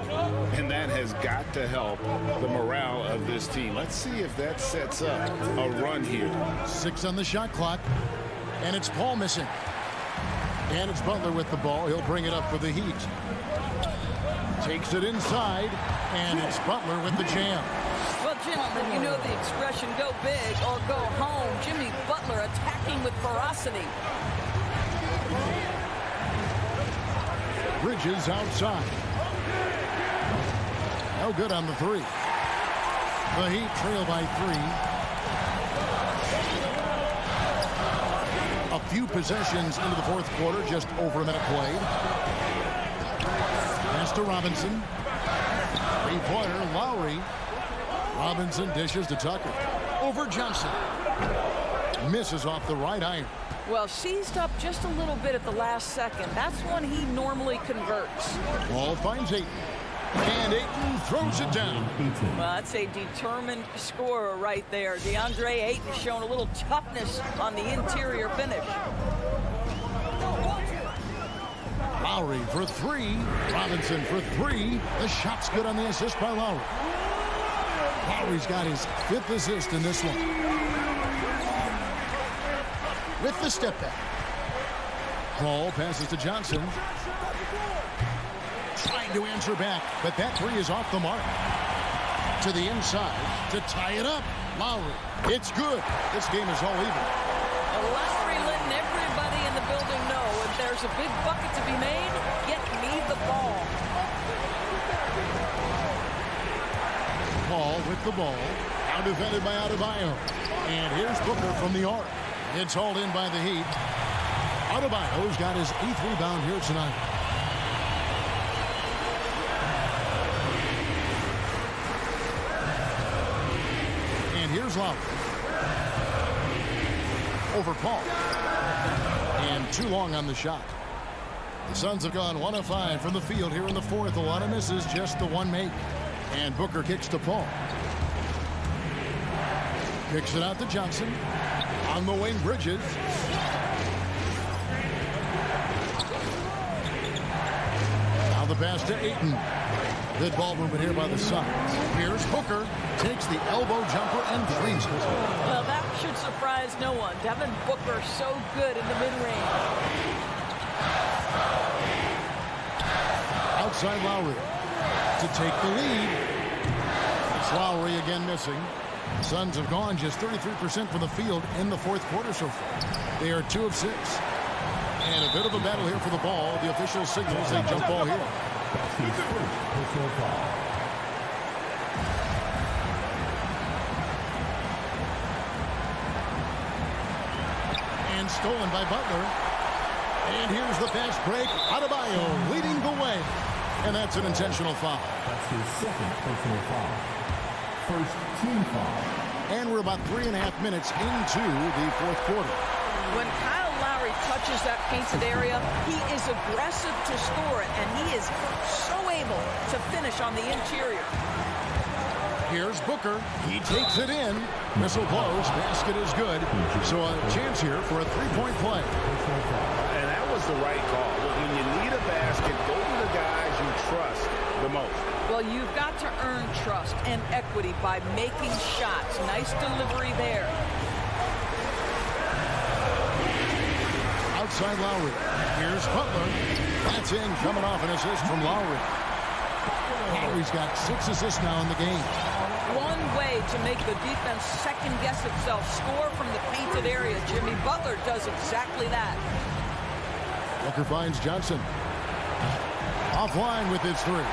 And that has got to help the morale of this team. Let's see if that sets up a run here. 6 on the shot clock. And it's Paul missing. And it's Butler with the ball. He'll bring it up for the Heat. Takes it inside. And it's Butler with the jam. Well, gentlemen, you know the expression, go big or go home. Jimmy Butler attacking with ferocity. Bridges outside. No good on the 3. The Heat trail by 3. A few possessions into the fourth quarter, just over a minute played. Pass to Robinson. 3-pointer, Lowry. Robinson dishes to Tucker. Over Johnson. Misses off the right iron. Well, seized up just a little bit at the last second. That's when he normally converts. Ball finds Ayton. And Ayton throws it down. Well, that's a determined scorer right there. DeAndre Ayton showing a little toughness on the interior finish. Lowry for 3. Robinson for 3. The shot's good on the assist by Lowry. Lowry's got his 5th assist in this one. With the step back. Paul passes to Johnson. Trying to answer back, but that 3 is off the mark. To the inside to tie it up. Lowry. It's good. This game is all even. Lowry letting everybody in the building know if there's a big bucket to be made, get me the ball. Paul with the ball. Now defended by Adebayo. And here's Booker from the arc. It's hauled in by the Heat. Adebayo's got his 8th rebound here tonight. And here's Lowry. Over Paul. And too long on the shot. The Suns have gone 1 of 5 from the field here in the fourth. A lot of misses, just the 1 make. And Booker kicks to Paul. Kicks it out to Johnson. On the wing, Bridges. Now the pass to Ayton. Good ball movement here by the Suns. Here's Booker. Takes the elbow jumper and cleans it. Well, that should surprise no one. Devin Booker so good in the mid-range. Outside Lowry to take the lead. It's Lowry again missing. Suns have gone just 33% from the field in the fourth quarter so far. They are 2 of 6. And a bit of a battle here for the ball. The official signals a jump ball here. And stolen by Butler. And here's the fast break. Adebayo leading the way. And that's an intentional foul. That's his 2nd personal foul. First team foul. And we're about 3.5 minutes into the fourth quarter. When Kyle Lowry touches that painted area, he is aggressive to score it, and he is so able to finish on the interior. Here's Booker. He takes it in. Missile blows. Basket is good. So a chance here for a 3-point play. And that was the right call. When you need a basket, go to the guys you trust the most. Well, you've got to earn trust and equity by making shots. Nice delivery there. Outside Lowry. Here's Butler. That's in, coming off an assist from Lowry. Lowry's got 6 assists now in the game. One way to make the defense second-guess itself, score from the painted area. Jimmy Butler does exactly that. Booker finds Johnson. Offline with his 3.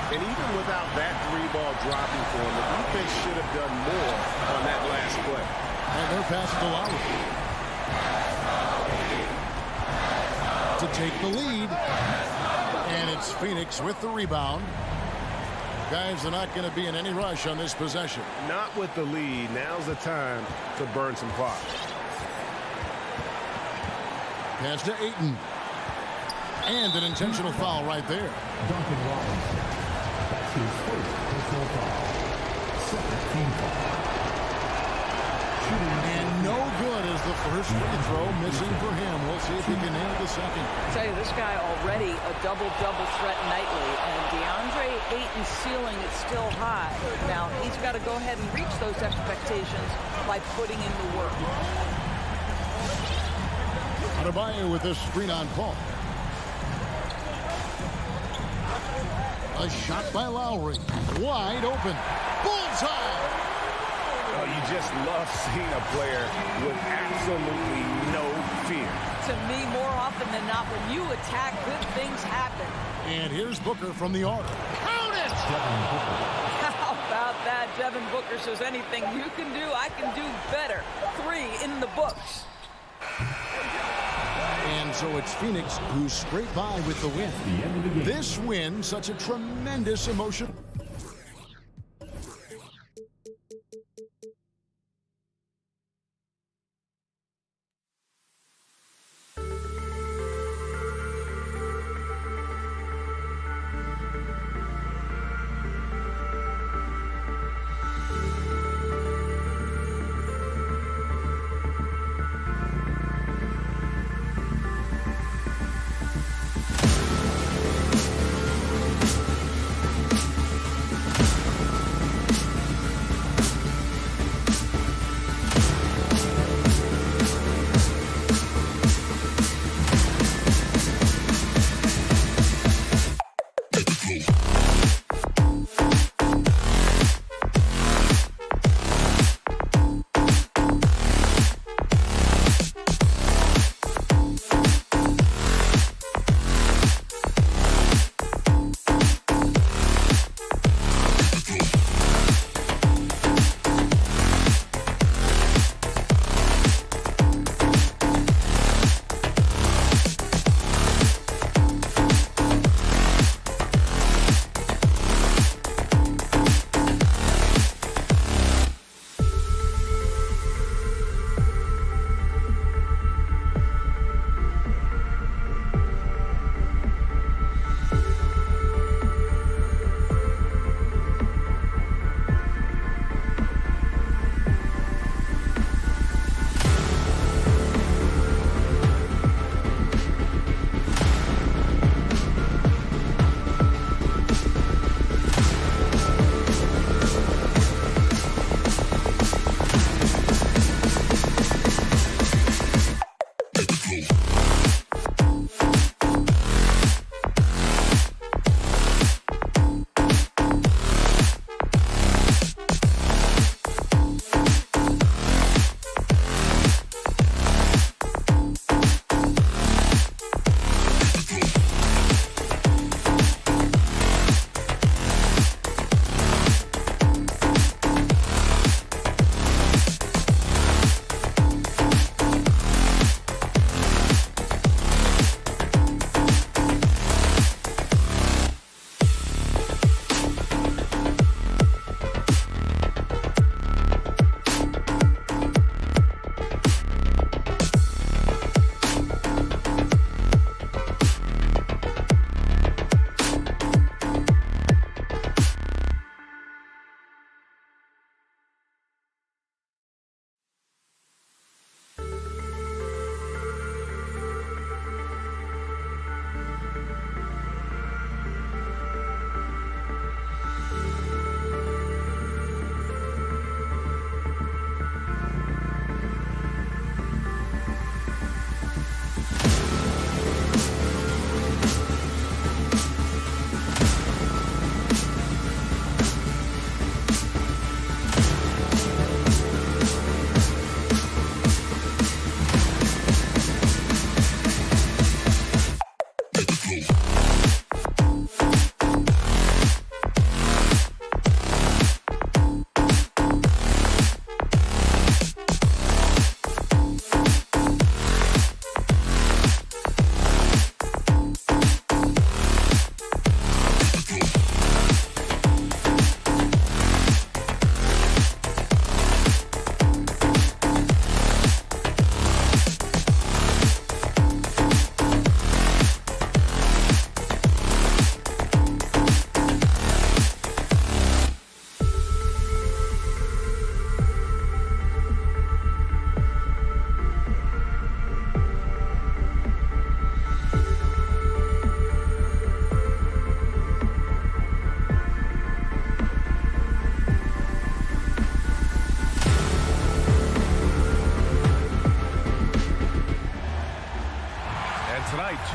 And even without that 3-ball dropping for him, the defense should have done more on that last play. And they're passing to Lowry. To take the lead. And it's Phoenix with the rebound. Guys are not going to be in any rush on this possession. Not with the lead. Now's the time to burn some clock. Pass to Ayton. And an intentional foul right there. Duncan Robinson. That's his 1st personal foul. 2nd team foul. shooting. And no good as the first free throw missing for him. We'll see if he can nail the second. I tell you, this guy already a double-double threat nightly, and DeAndre Ayton's ceiling is still high. Now, he's got to go ahead and reach those expectations by putting in the work. Adebayo with this screen on Paul. A shot by Lowry. Wide open. Bullseye! Oh, you just love seeing a player with absolutely no fear. To me, more often than not, when you attack, good things happen. And here's Booker from the arc. Count it! How about that? Devin Booker says anything you can do, I can do better. 3 in the books. And so it's Phoenix who scraped by with the win. This win, such a tremendous emotion.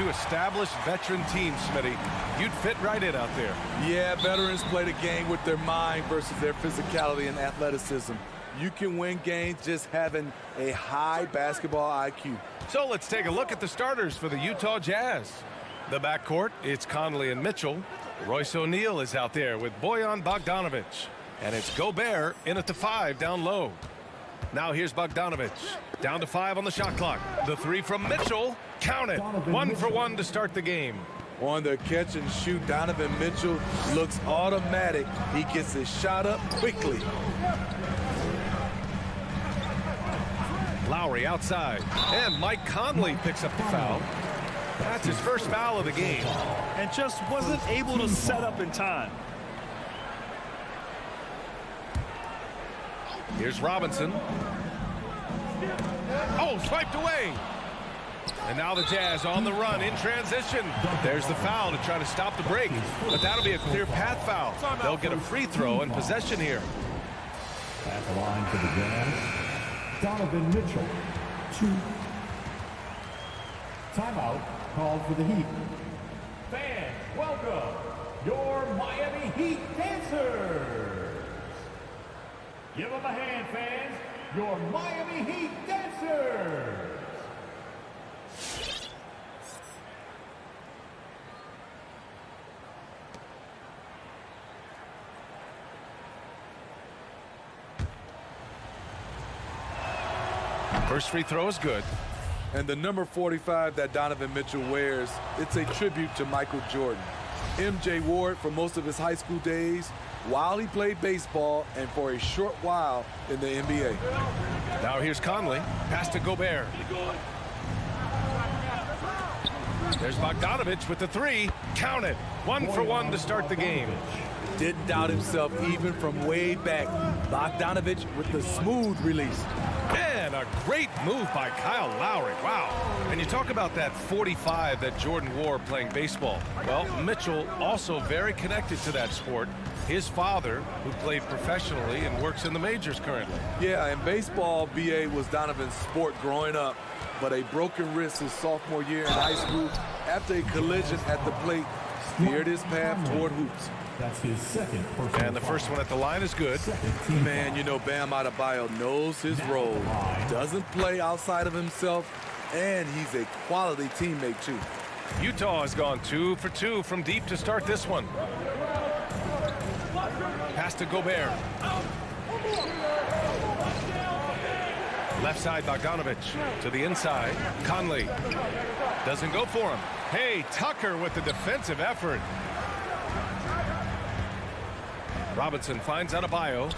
two established veteran teams, Smitty. You'd fit right in out there. Yeah, veterans play the game with their mind versus their physicality and athleticism. You can win games just having a high basketball IQ. So let's take a look at the starters for the Utah Jazz. The backcourt, it's Conley and Mitchell. Royce O'Neal is out there with Bojan Bogdanovic. And it's Gobert in at the 5 down low. Now here's Bogdanovic. Down to 5 on the shot clock. The 3 from Mitchell. Count it. 1 for 1 to start the game. On the catch and shoot, Donovan Mitchell looks automatic. He gets his shot up quickly. Lowry outside. And Mike Conley picks up the foul. That's his first foul of the game. And just wasn't able to set up in time. Here's Robinson. Oh, swiped away. And now the Jazz on the run in transition. There's the foul to try to stop the break. But that'll be a clear path foul. They'll get a free throw and possession here. At the line for the Jazz, Donovan Mitchell, 2. Timeout called for the Heat. Fans, welcome your Miami Heat dancers. Give them a hand, fans. Your Miami Heat dancers. First free throw is good. And the number 45 that Donovan Mitchell wears, it's a tribute to Michael Jordan. MJ wore it for most of his high school days while he played baseball and for a short while in the NBA. Now here's Conley. Pass to Gobert. There's Bogdanovic with the 3. Count it. 1 for 1 to start the game. Didn't doubt himself even from way back. Bogdanovic with the smooth release. And a great move by Kyle Lowry. Wow. And you talk about that 45 that Jordan wore playing baseball. Well, Mitchell also very connected to that sport. His father, who played professionally and works in the majors currently. Yeah, and baseball, BA, was Donovan's sport growing up, but a broken wrist his sophomore year in high school after a collision at the plate steered his path toward hoops. That's his second personal And the first one at the line is good. Man, you know, Bam Adebayo knows his role. Doesn't play outside of himself, and he's a quality teammate, too. Utah has gone 2 for 2 from deep to start this one. Pass to Gobert. Left side, Bogdanovic to the inside. Conley doesn't go for him. Hey, Tucker with the defensive effort. Robinson finds Adebayo.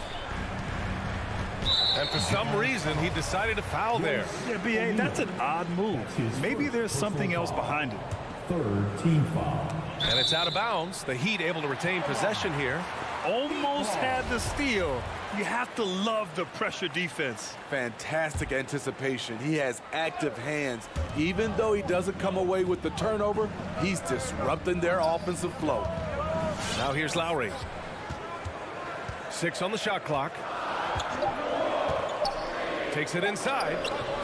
And for some reason, he decided to foul there. Yeah, B.A., that's an odd move. Maybe there's something else behind it. Third team foul. And it's out of bounds. The Heat able to retain possession here. Almost had the steal. You have to love the pressure defense. Fantastic anticipation. He has active hands. Even though he doesn't come away with the turnover, he's disrupting their offensive flow. Now here's Lowry. 6 on the shot clock. Takes it inside.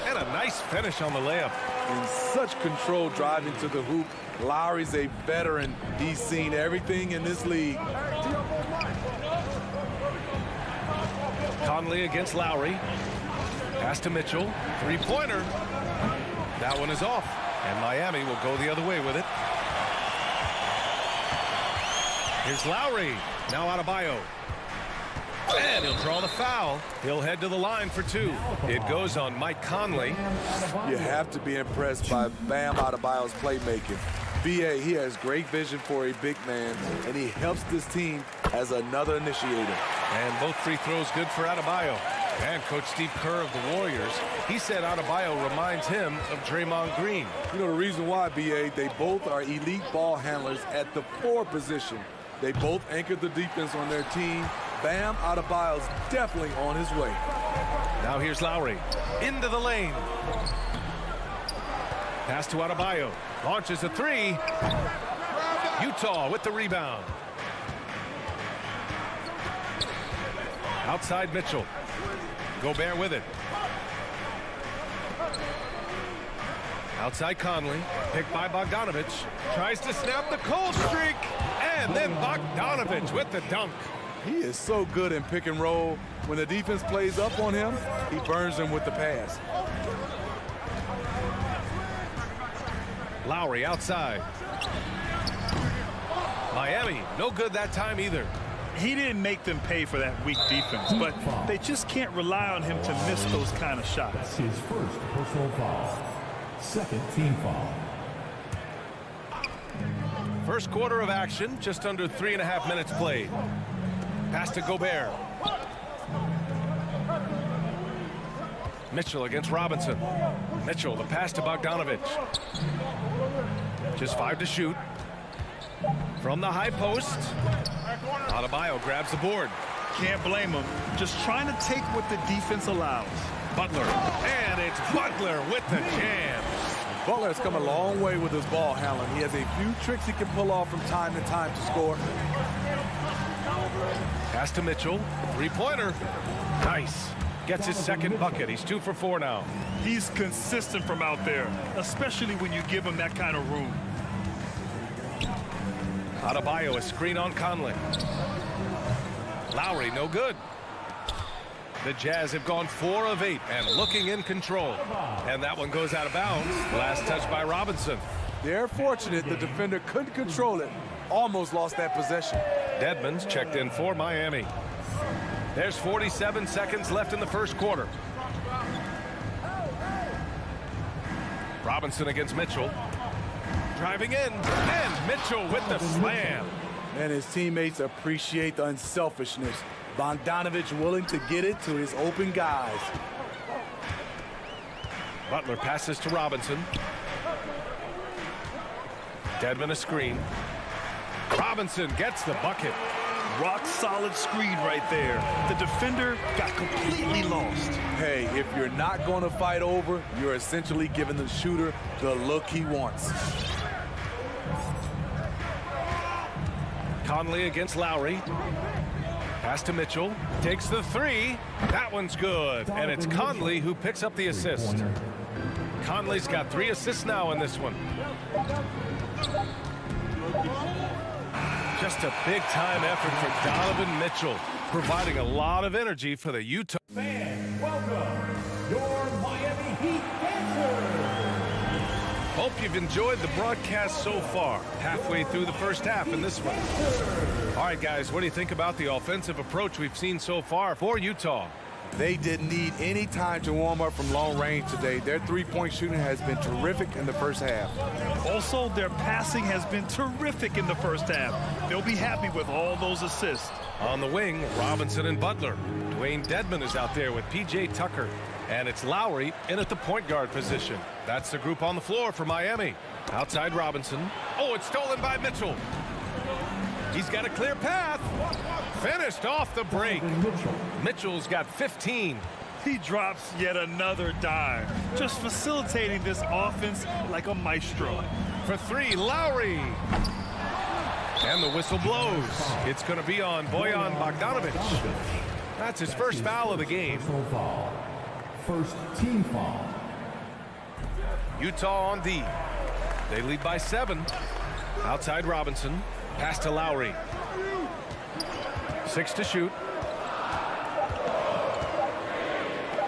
And a nice finish on the layup. In such control driving to the hoop. Lowry's a veteran. He's seen everything in this league. Conley against Lowry. Pass to Mitchell. 3-pointer. That one is off. And Miami will go the other way with it. Here's Lowry. Now Adebayo. And he'll draw the foul. He'll head to the line for 2. It goes on Mike Conley. You have to be impressed by Bam Adebayo's playmaking. B.A., he has great vision for a big man, and he helps this team as another initiator. And both free throws good for Adebayo. And Coach Steve Kerr of the Warriors, he said Adebayo reminds him of Draymond Green. You know the reason why, B.A., they both are elite ball handlers at the 4 position. They both anchor the defense on their team. Bam Adebayo's definitely on his way. Now here's Lowry. Into the lane. Pass to Adebayo. Launches a 3. Utah with the rebound. Outside Mitchell. Gobert with it. Outside Conley, picked by Bogdanovich. Tries to snap the cold streak. And then Bogdanovich with the dunk. He is so good in pick and roll. When the defense plays up on him, he burns them with the pass. Lowry outside. Miami, no good that time either. He didn't make them pay for that weak defense, but they just can't rely on him to miss those kind of shots. That's his first personal foul. Second team foul. First quarter of action, just under 3.5 minutes played. Pass to Gobert. Mitchell against Robinson. Mitchell, the pass to Bogdanovich. Just 5 to shoot. From the high post, Adebayo grabs the board. Can't blame him. Just trying to take what the defense allows. Butler, and it's Butler with the jam. Butler has come a long way with his ball handling. He has a few tricks he can pull off from time to time to score. Pass to Mitchell, three-pointer. Nice. Gets his second bucket. He's 2 for 4 now. He's consistent from out there, especially when you give him that kind of room. Adebayo, a screen on Conley. Lowry, no good. The Jazz have gone 4 of 8 and looking in control. And that one goes out of bounds. Last touch by Robinson. They're fortunate the defender couldn't control it. Almost lost that possession. Dedmon's checked in for Miami. There's 47 seconds left in the first quarter. Robinson against Mitchell. Driving in, and Mitchell with the slam. And his teammates appreciate the unselfishness. Bogdanovich willing to get it to his open guys. Butler passes to Robinson. Dedmon a screen. Robinson gets the bucket. Rock solid screen right there. The defender got completely lost. Hey, if you're not going to fight over, you're essentially giving the shooter the look he wants. Conley against Lowry. Pass to Mitchell. Takes the 3. That one's good. And it's Conley who picks up the assist. Conley's got 3 assists now in this one. Just a big-time effort for Donovan Mitchell, providing a lot of energy for the Utah. Fans, welcome your Miami Heat dancers. Hope you've enjoyed the broadcast so far. Halfway through the first half in this one. All right, guys, what do you think about the offensive approach we've seen so far for Utah? They didn't need any time to warm up from long range today. Their three-point shooting has been terrific in the first half. Also, their passing has been terrific in the first half. They'll be happy with all those assists. On the wing, Robinson and Butler. Dwayne Dedmon is out there with P.J. Tucker. And it's Lowry in at the point guard position. That's the group on the floor for Miami. Outside Robinson. Oh, it's stolen by Mitchell. He's got a clear path. Finished off the break. Mitchell's got 15. He drops yet another dime, just facilitating this offense like a maestro. For 3, Lowry. And the whistle blows. It's going to be on Bojan Bogdanovich. That's his first foul of the game. First team foul. Utah on D. They lead by 7. Outside Robinson. Pass to Lowry. 6 to shoot.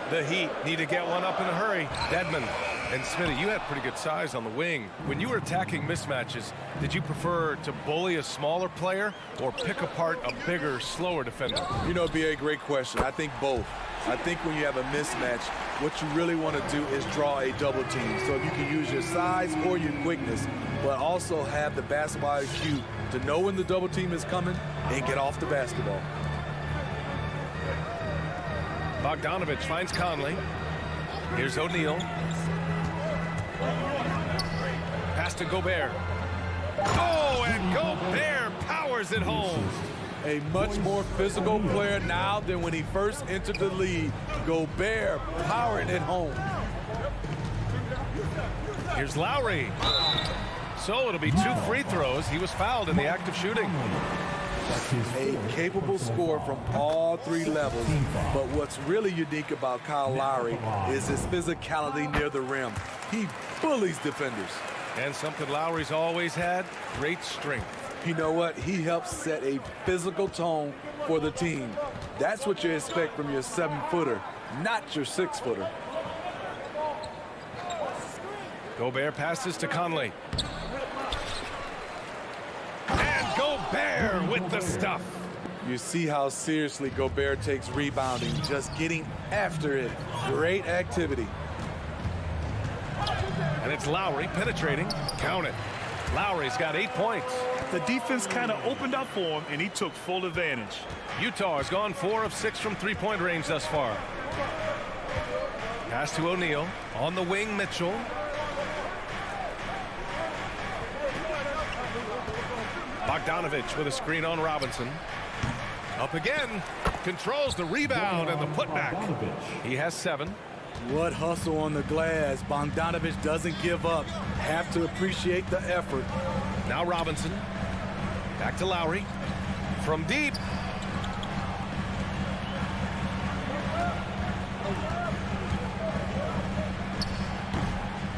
The Heat need to get one up in a hurry. Dedmon and Smitty, you had pretty good size on the wing. When you were attacking mismatches, did you prefer to bully a smaller player or pick apart a bigger, slower defender? You know, B.A., great question. I think both. I think when you have a mismatch, what you really want to do is draw a double team. So if you can use your size or your quickness, but also have the basketball IQ to know when the double team is coming and get off the basketball. Bogdanovich finds Conley. Here's O'Neal. Pass to Gobert. Oh, and Gobert powers it home. A much more physical player now than when he first entered the league. Gobert powering it home. Here's Lowry. So it'll be 2 free throws. He was fouled in the act of shooting. A capable scorer from all three levels. But what's really unique about Kyle Lowry is his physicality near the rim. He bullies defenders. And something Lowry's always had, great strength. You know what? He helps set a physical tone for the team. That's what you expect from your 7-footer, not your 6-footer. Gobert passes to Conley. And Gobert with the stuff. You see how seriously Gobert takes rebounding, just getting after it. Great activity. And it's Lowry penetrating. Count it. Lowry's got 8 points. The defense kind of opened up for him, and he took full advantage. Utah has gone 4 of 6 from three-point range thus far. Pass to O'Neal. On the wing, Mitchell. Bogdanovich with a screen on Robinson. Up again. Controls the rebound and the putback. He has 7. What hustle on the glass. Bogdanovich doesn't give up. Have to appreciate the effort. Now Robinson. Back to Lowry. From deep.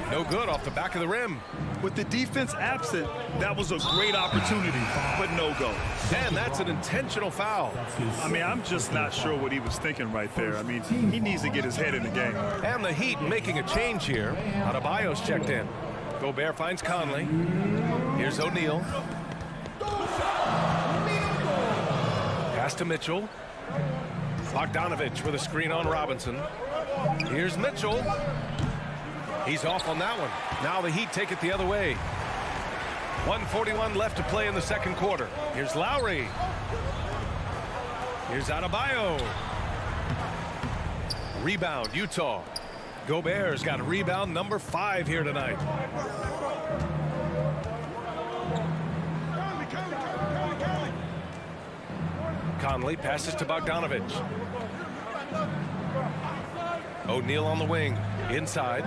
No good off the back of the rim. With the defense absent, that was a great opportunity, but no go. And that's an intentional foul. I mean, I'm just not sure what he was thinking right there. I mean, he needs to get his head in the game. And the Heat making a change here. Adebayo's checked in. Gobert finds Conley. Here's O'Neal. Pass to Mitchell. Bogdanovich with a screen on Robinson. Here's Mitchell. He's off on that one. Now the Heat take it the other way. 1:41 left to play in the second quarter. Here's Lowry. Here's Adebayo. Rebound, Utah. Gobert's got a rebound number 5 here tonight. Conley passes to Bogdanovich. O'Neal on the wing. Inside.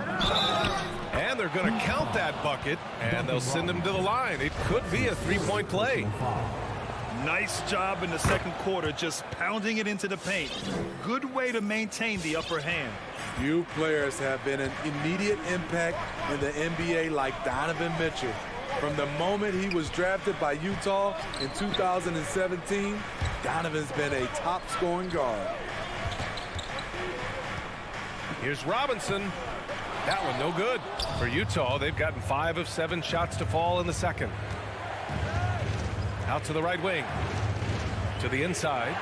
And they're going to count that bucket, and they'll send him to the line. It could be a three-point play. Nice job in the second quarter, just pounding it into the paint. Good way to maintain the upper hand. Few players have been an immediate impact in the NBA like Donovan Mitchell. From the moment he was drafted by Utah in 2017, Donovan's been a top-scoring guard. Here's Robinson. That one no good. For Utah, they've gotten 5 of 7 shots to fall in the second. Out to the right wing. To the inside.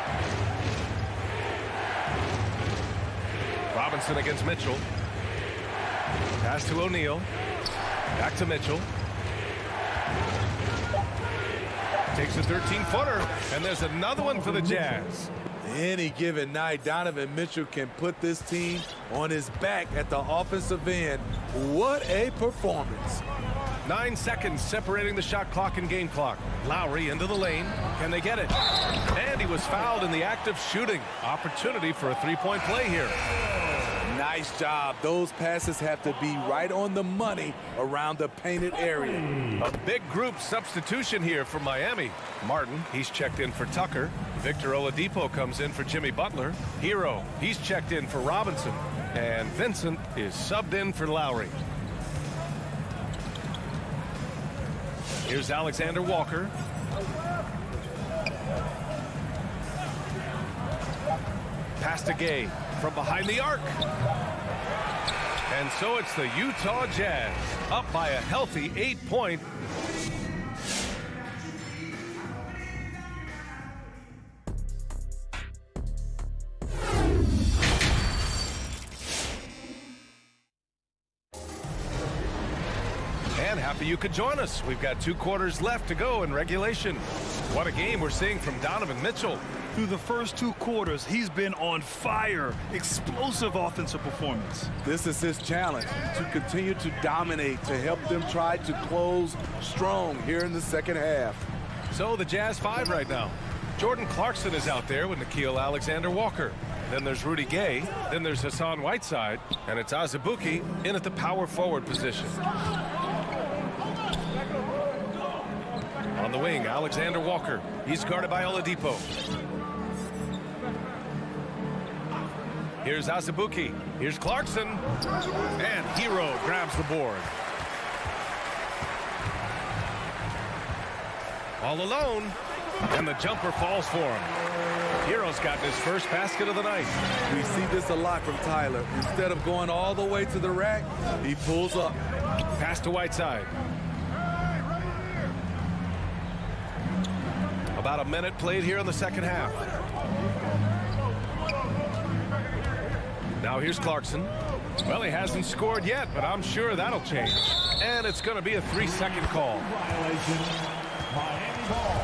Robinson against Mitchell. Pass to O'Neal. Back to Mitchell. Takes a 13-footer, and there's another one for the Jazz. Any given night, Donovan Mitchell can put this team on his back at the offensive end. What a performance. 9 seconds separating the shot clock and game clock. Lowry into the lane. Can they get it? And he was fouled in the act of shooting. Opportunity for a three-point play here. Nice job. Those passes have to be right on the money around the painted area. A big group substitution here for Miami. Martin, he's checked in for Tucker. Victor Oladipo comes in for Jimmy Butler. Hero, he's checked in for Robinson. And Vincent is subbed in for Lowry. Here's Alexander Walker. Pass to Gay from behind the arc. And so it's the Utah Jazz up by a healthy 8-point. And happy you could join us. We've got 2 quarters left to go in regulation. What a game we're seeing from Donovan Mitchell. Through the first 2 quarters, he's been on fire. Explosive offensive performance. This is his challenge, to continue to dominate, to help them try to close strong here in the second half. So the Jazz 5 right now. Jordan Clarkson is out there with Nickeil Alexander-Walker. Then there's Rudy Gay. Then there's Hassan Whiteside. And it's Azubuike in at the power forward position. On the wing, Alexander Walker. He's guarded by Oladipo. Here's Azubuike. Here's Clarkson. And Hero grabs the board. All alone. And the jumper falls for him. Hero's gotten his first basket of the night. We see this a lot from Tyler. Instead of going all the way to the rack, he pulls up. Pass to Whiteside. About a minute played here in the second half. Now here's Clarkson. Well, he hasn't scored yet, but I'm sure that'll change. And it's going to be a 3-second call. Violation. Miami ball.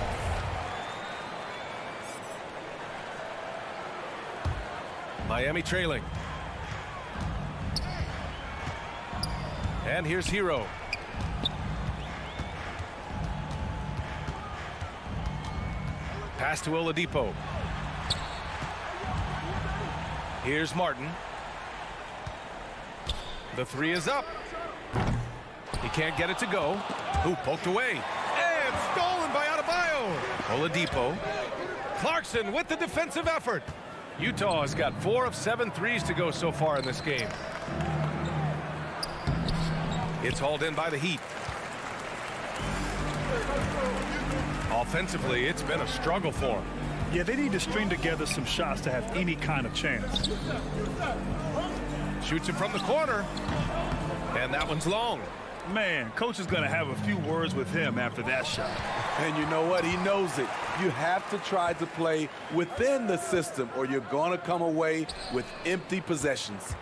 Miami trailing. And here's Hero. Pass to Oladipo. Here's Martin. The three is up. He can't get it to go. Who poked away? And stolen by Adebayo. Oladipo. Clarkson with the defensive effort. Utah has got 4 of 7 threes to go so far in this game. It's hauled in by the Heat. Offensively, it's been a struggle for them. Yeah, they need to string together some shots to have any kind of chance. Shoots it from the corner. And that one's long. Man, coach is going to have a few words with him after that shot. And you know what? He knows it. You have to try to play within the system or you're going to come away with empty possessions.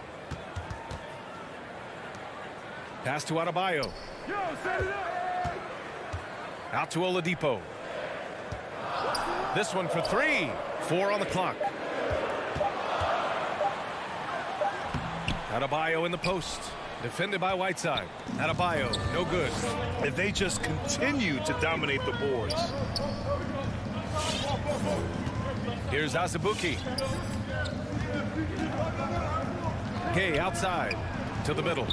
Pass to Adebayo. Out to Oladipo. This one for 3. 4 on the clock. Adebayo in the post. Defended by Whiteside. Adebayo, no good. If they just continue to dominate the boards. Here's Azubuike. Gay outside to the middle.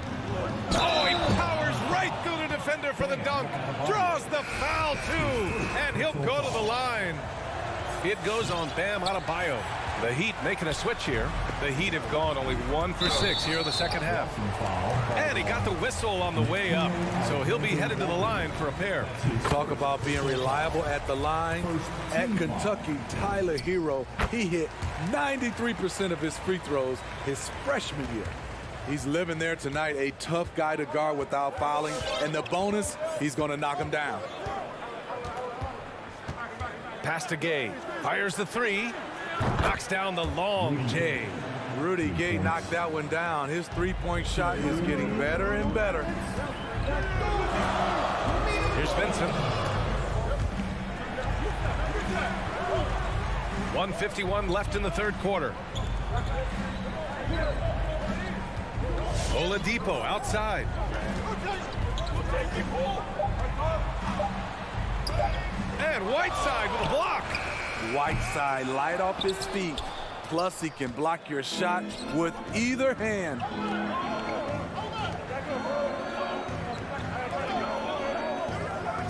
Oh, he powers right through the defender for the dunk. Draws the foul, too. And he'll go to the line. It goes on Bam Adebayo. The Heat making a switch here. The Heat have gone only 1 for 6 here in the second half. And he got the whistle on the way up. So he'll be headed to the line for a pair. Talk about being reliable at the line. At Kentucky, Tyler Hero, he hit 93% of his free throws his freshman year. He's living there tonight, a tough guy to guard without fouling. And the bonus, he's going to knock him down. Pass to Gay. Fires the 3. Knocks down the long J. Rudy Gay knocked that one down. His three-point shot is getting better and better. Here's Vincent. 1:51 left in the third quarter. Oladipo outside. And Whiteside with a block. Whiteside light off his feet. Plus, he can block your shot with either hand.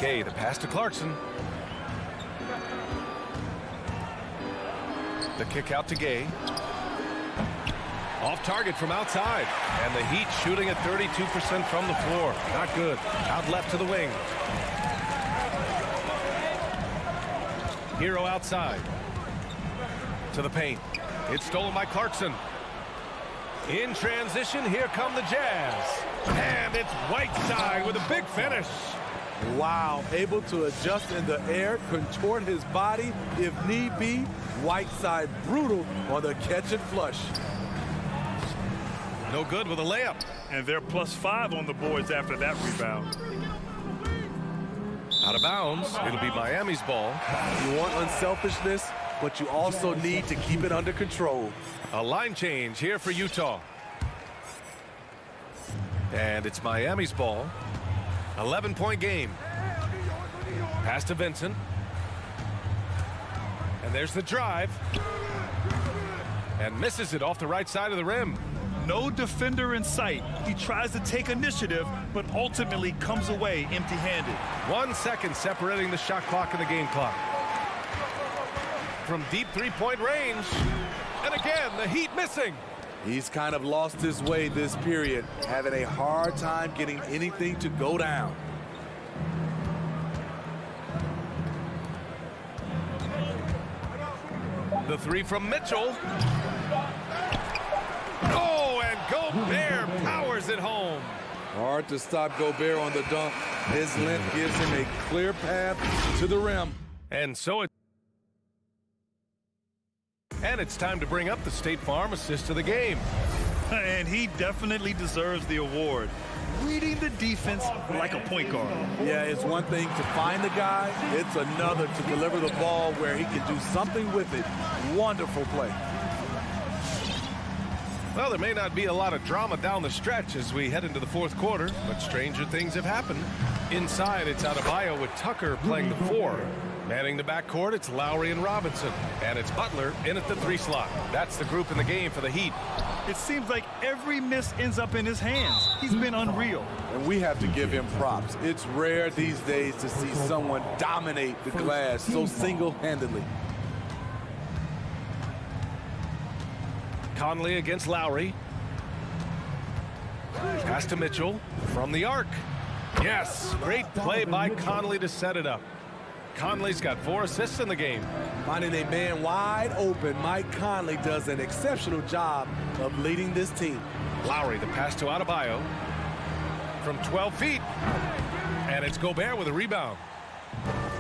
Gay, the pass to Clarkson. The kick out to Gay. Off target from outside. And the Heat shooting at 32% from the floor. Not good. Out left to the wing. Hero outside. To the paint. It's stolen by Clarkson. In transition, here come the Jazz. And it's Whiteside with a big finish. Wow, able to adjust in the air, contort his body if need be. Whiteside brutal on the catch and flush. No good with a layup. And they're +5 on the boards after that rebound. Out of bounds. It'll be Miami's ball. You want unselfishness, but you also need to keep it under control. A line change here for Utah. And it's Miami's ball. 11-point game. Pass to Vincent. And there's the drive. And misses it off the right side of the rim. No defender in sight. He tries to take initiative, but ultimately comes away empty-handed. 1 second separating the shot clock and the game clock. From deep three-point range. And again, the Heat missing. He's kind of lost his way this period, having a hard time getting anything to go down. The three from Mitchell. Oh, and Gobert powers it home. Hard to stop Gobert on the dunk. His length gives him a clear path to the rim. And it's time to bring up the State Farm assist of the game. And he definitely deserves the award. Reading the defense like a point guard. Yeah, it's one thing to find the guy. It's another to deliver the ball where he can do something with it. Wonderful play. Well, there may not be a lot of drama down the stretch as we head into the fourth quarter, but stranger things have happened. Inside, it's Adebayo with Tucker playing the 4. Manning the backcourt, it's Lowry and Robinson. And it's Butler in at the 3 slot. That's the group in the game for the Heat. It seems like every miss ends up in his hands. He's been unreal. And we have to give him props. It's rare these days to see someone dominate the glass so single-handedly. Conley against Lowry. Pass to Mitchell from the arc. Yes, great play by Conley to set it up. Conley's got 4 assists in the game. Finding a man wide open, Mike Conley does an exceptional job of leading this team. Lowry, the pass to Adebayo from 12 feet. And it's Gobert with a rebound.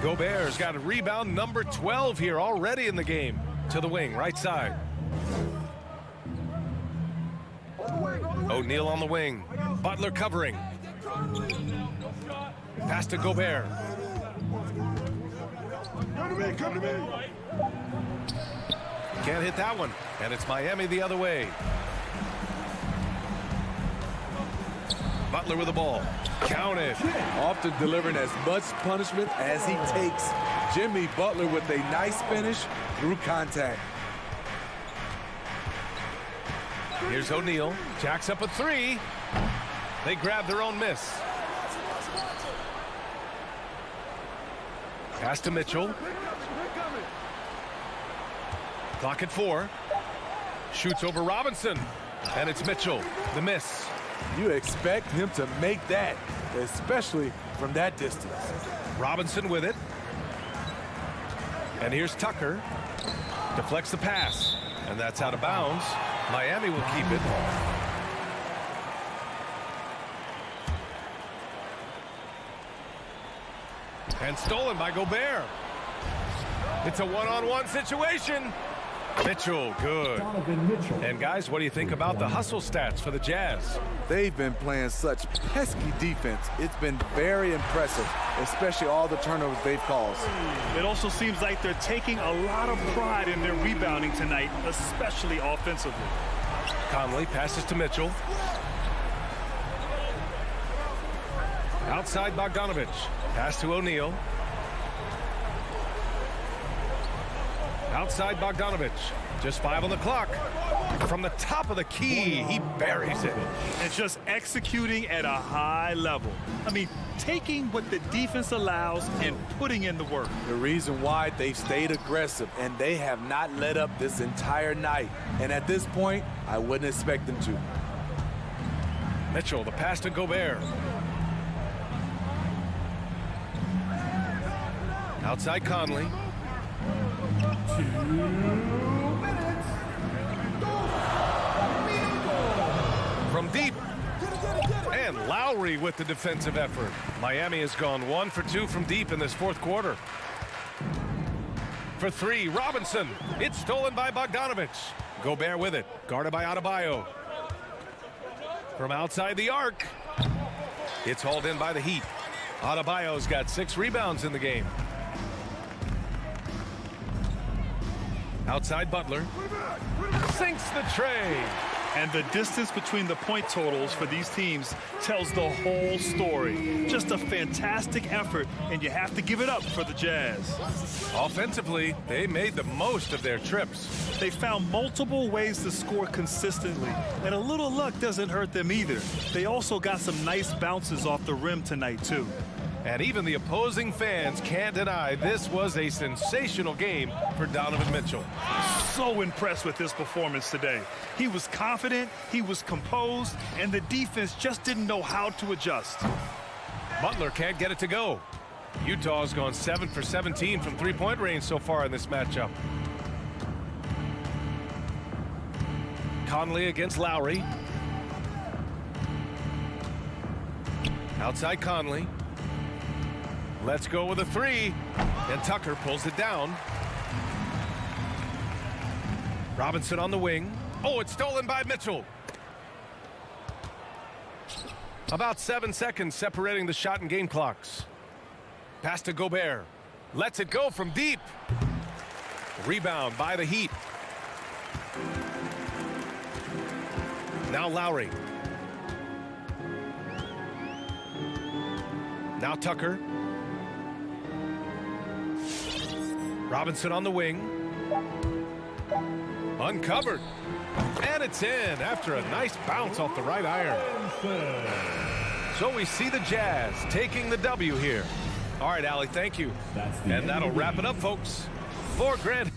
Gobert's got a rebound number 12 here already in the game. To the wing, right side. O'Neal on the wing. Butler covering. Pass to Gobert. Can't hit that one. And it's Miami the other way. Butler with the ball. Count it. Often delivering as much punishment as he takes. Jimmy Butler with a nice finish through contact. Here's O'Neal. Jacks up a 3. They grab their own miss. Pass to Mitchell. Clock at 4. Shoots over Robinson. And it's Mitchell. The miss. You expect him to make that, especially from that distance. Robinson with it. And here's Tucker. Deflects the pass. And that's out of bounds. Miami will keep it. And stolen by Gobert. It's a one-on-one situation. Mitchell, good. Donovan Mitchell. And guys, what do you think about the hustle stats for the Jazz? They've been playing such pesky defense. It's been very impressive, especially all the turnovers they've caused. It also seems like they're taking a lot of pride in their rebounding tonight, especially offensively. Conley passes to Mitchell. Outside Bogdanovich. Pass to O'Neal. Outside Bogdanovich. Just 5 on the clock. From the top of the key, he buries it. And just executing at a high level. I mean, taking what the defense allows and putting in the work. The reason why they've stayed aggressive, and they have not let up this entire night. And at this point, I wouldn't expect them to. Mitchell, the pass to Gobert. Outside Conley. 2 minutes. From deep. And Lowry with the defensive effort. Miami has gone 1 for 2 from deep in this fourth quarter. For 3, Robinson. It's stolen by Bogdanovich. Gobert with it. Guarded by Adebayo. From outside the arc. It's hauled in by the Heat. Adebayo's got 6 rebounds in the game. Outside Butler. Sinks the tray. And the distance between the point totals for these teams tells the whole story. Just a fantastic effort, and you have to give it up for the Jazz. Offensively, they made the most of their trips. They found multiple ways to score consistently, and a little luck doesn't hurt them either. They also got some nice bounces off the rim tonight, too. And even the opposing fans can't deny this was a sensational game for Donovan Mitchell. So impressed with his performance today. He was confident, he was composed, and the defense just didn't know how to adjust. Butler can't get it to go. Utah's gone 7 for 17 from three-point range so far in this matchup. Conley against Lowry. Outside Conley. Let's go with a three. And Tucker pulls it down. Robinson on the wing. Oh, it's stolen by Mitchell. About 7 seconds separating the shot and game clocks. Pass to Gobert. Lets it go from deep. Rebound by the Heat. Now Lowry. Now Tucker. Robinson on the wing. Uncovered. And it's in after a nice bounce off the right iron. So we see the Jazz taking the W here. All right, Allie, thank you. And that'll wrap it up, folks. For Grant.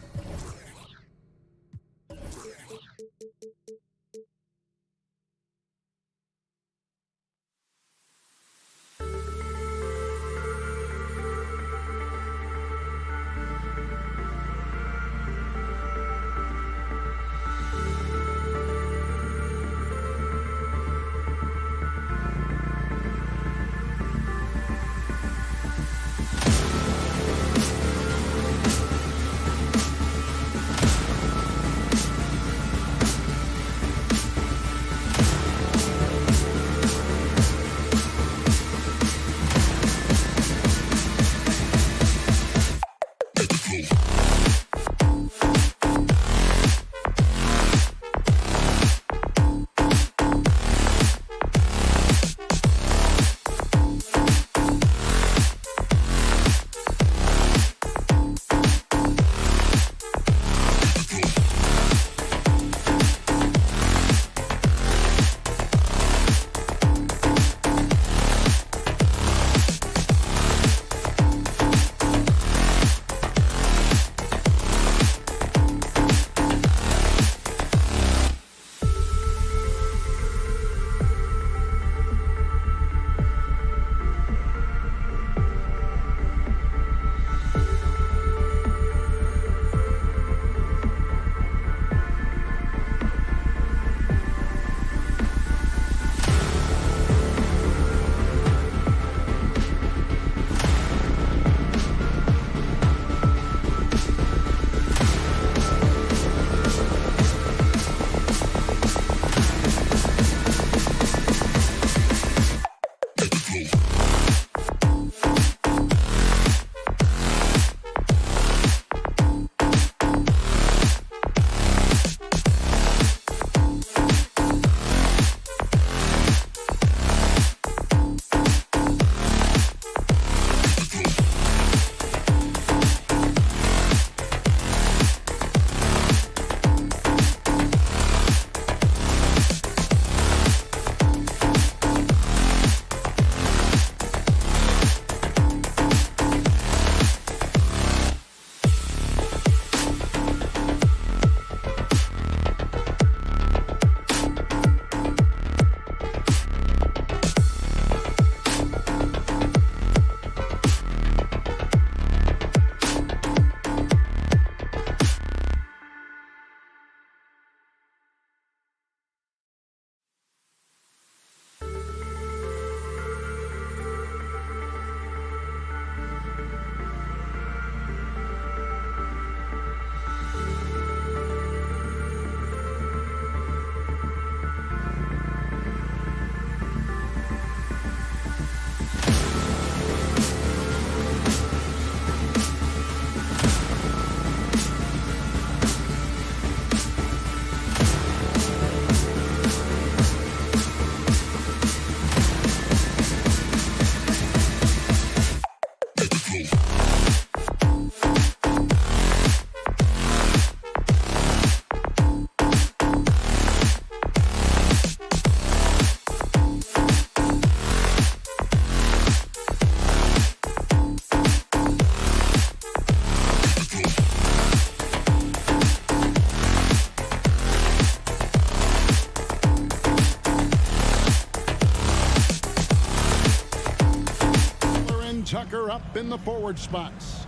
Tucker up in the forward spots.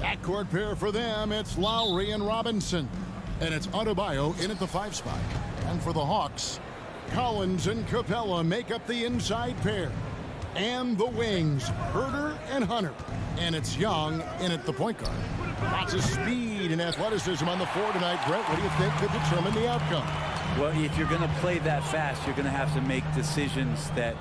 Backcourt pair for them, it's Lowry and Robinson. And it's Adebayo in at the 5 spot. And for the Hawks, Collins and Capella make up the inside pair. And the wings, Herder and Hunter. And it's Young in at the point guard. Lots of speed and athleticism on the floor tonight. Brett, what do you think could determine the outcome? Well, if you're going to play that fast, you're going to have to make decisions that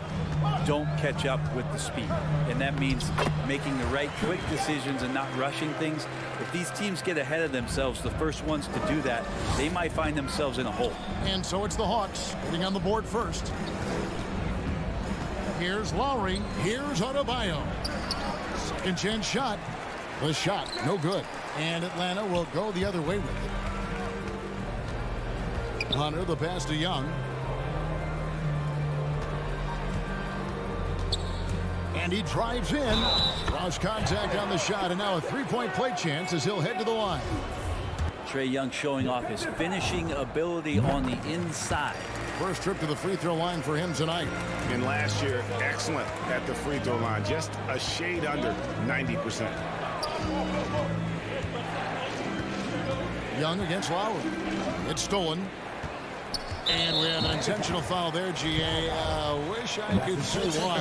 don't catch up with the speed. And that means making the right quick decisions and not rushing things. If these teams get ahead of themselves, the first ones to do that, they might find themselves in a hole. And so it's the Hawks getting on the board first. Here's Lowry. Here's Adebayo. Second chance shot. The shot, no good. And Atlanta will go the other way with it. Hunter, the pass to Young. And he drives in. Draws contact on the shot, and now a three-point play chance as he'll head to the line. Trae Young showing off his finishing ability on the inside. First trip to the free throw line for him tonight. And last year, excellent at the free throw line. Just a shade under 90%. Young against Lowry. It's stolen. And we have an intentional foul there, GA. Wish I could say why.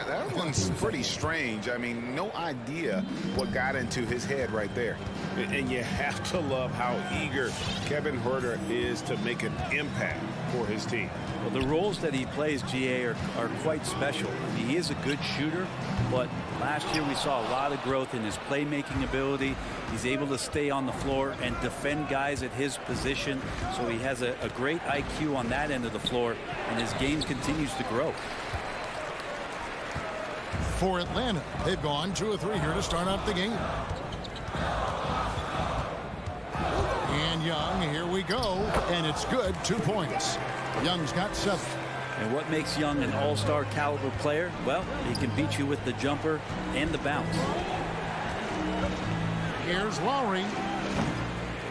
That one's pretty strange. I mean, no idea what got into his head right there. And you have to love how eager Kevin Huerter is to make an impact for his team. Well, the roles that he plays, GA, are quite special. I mean, he is a good shooter, but last year we saw a lot of growth in his playmaking ability. He's able to stay on the floor and defend guys at his position. So he has a great IQ on that end of the floor, and his game continues to grow. For Atlanta, they've gone 2 of 3 here to start out the game. And Young, here we go. And it's good, 2 points. Young's got 7. And what makes Young an all-star caliber player? Well, he can beat you with the jumper and the bounce. Here's Lowry.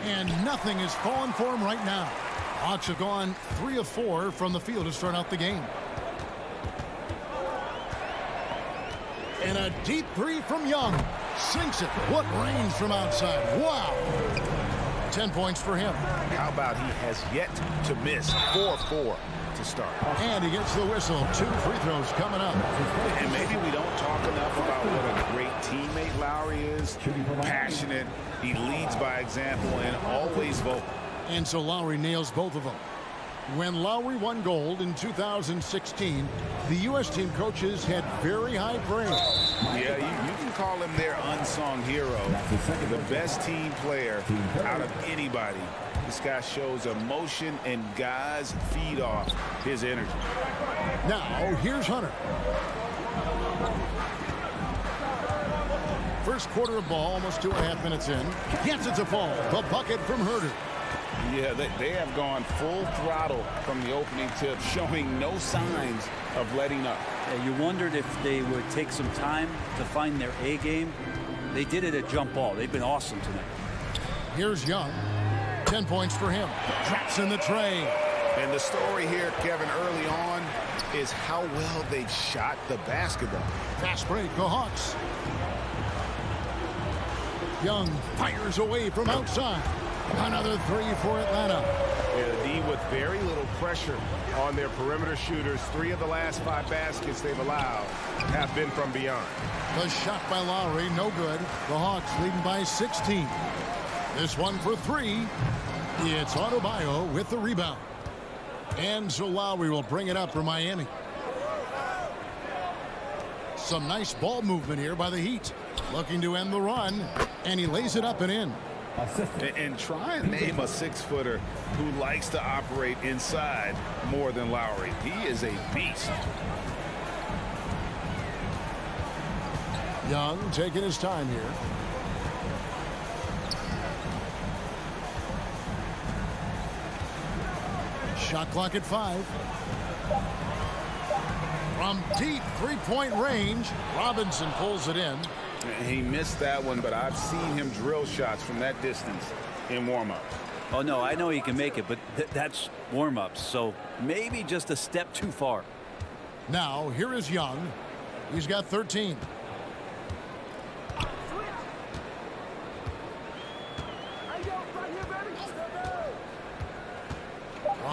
And nothing is falling for him right now. Hawks have gone 3 of 4 from the field to start out the game. And a deep 3 from Young. Sinks it. What range from outside. Wow. 10 points for him. How about he has yet to miss 4-4 to start. And he gets the whistle. 2 free throws coming up. And maybe we don't talk enough about what a great teammate Lowry is. Passionate. He leads by example and always vocal. And so Lowry nails both of them. When Lowry won gold in 2016, the U.S. team coaches had very high praise. Yeah, you can call him their unsung hero. The best team player out of anybody. This guy shows emotion, and guys feed off his energy. Now, here's Hunter. First quarter of ball, almost 2.5 minutes in. Gets it to fall. The bucket from Huerter. Yeah, they have gone full throttle from the opening tip, showing no signs of letting up. Yeah, you wondered if they would take some time to find their A game. They did it at jump ball. They've been awesome tonight. Here's Young. 10 points for him. Drops in the tray. And the story here, Kevin, early on is how well they've shot the basketball. Fast break, the Hawks. Young fires away from outside. Another 3 for Atlanta. Yeah, the D with very little pressure on their perimeter shooters. 3 of the last 5 baskets they've allowed have been from beyond. The shot by Lowry, no good. The Hawks leading by 16. This one for 3. It's Adebayo with the rebound. And so Lowry will bring it up for Miami. Some nice ball movement here by the Heat. Looking to end the run. And he lays it up and in. And try and name a 6-footer who likes to operate inside more than Lowry. He is a beast. Young taking his time here. Shot clock at 5. From deep 3-point range, Robinson pulls it in. He missed that one, but I've seen him drill shots from that distance in warm-up. Oh, no, I know he can make it, but that's warm-ups, so maybe just a step too far. Now, here is Young. He's got 13.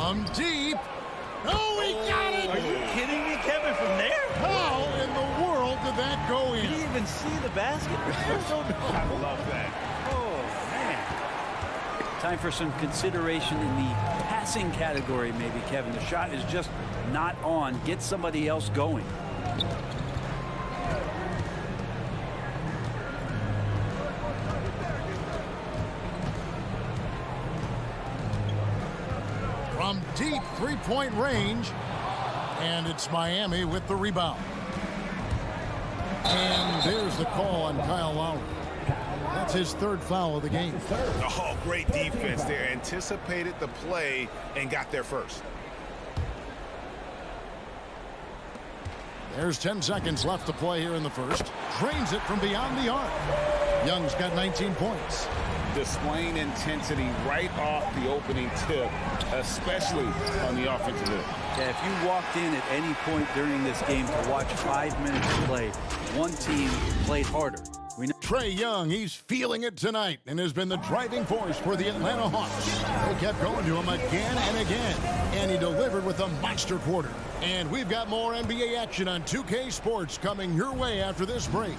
From deep. Oh, he got it! Are you kidding me, Kevin, from there? How in the world did that go in? Did he even see the basket? I love that. Oh, man. Time for some consideration in the passing category, maybe, Kevin. The shot is just not on. Get somebody else going. From deep three-point range. And it's Miami with the rebound. And there's the call on Kyle Lowry. That's his third foul of the game. Oh, great defense there. Anticipated the play and got there first. There's 10 seconds left to play here in the first. Drains it from beyond the arc. Young's got 19 points. Displaying intensity right off the opening tip, especially on the offensive end. Yeah, if you walked in at any point during this game to watch 5 minutes of play, one team played harder. We know Trae Young, he's feeling it tonight and has been the driving force for the Atlanta Hawks. They kept going to him again and again, and he delivered with a monster quarter. And we've got more NBA action on 2K Sports coming your way after this break.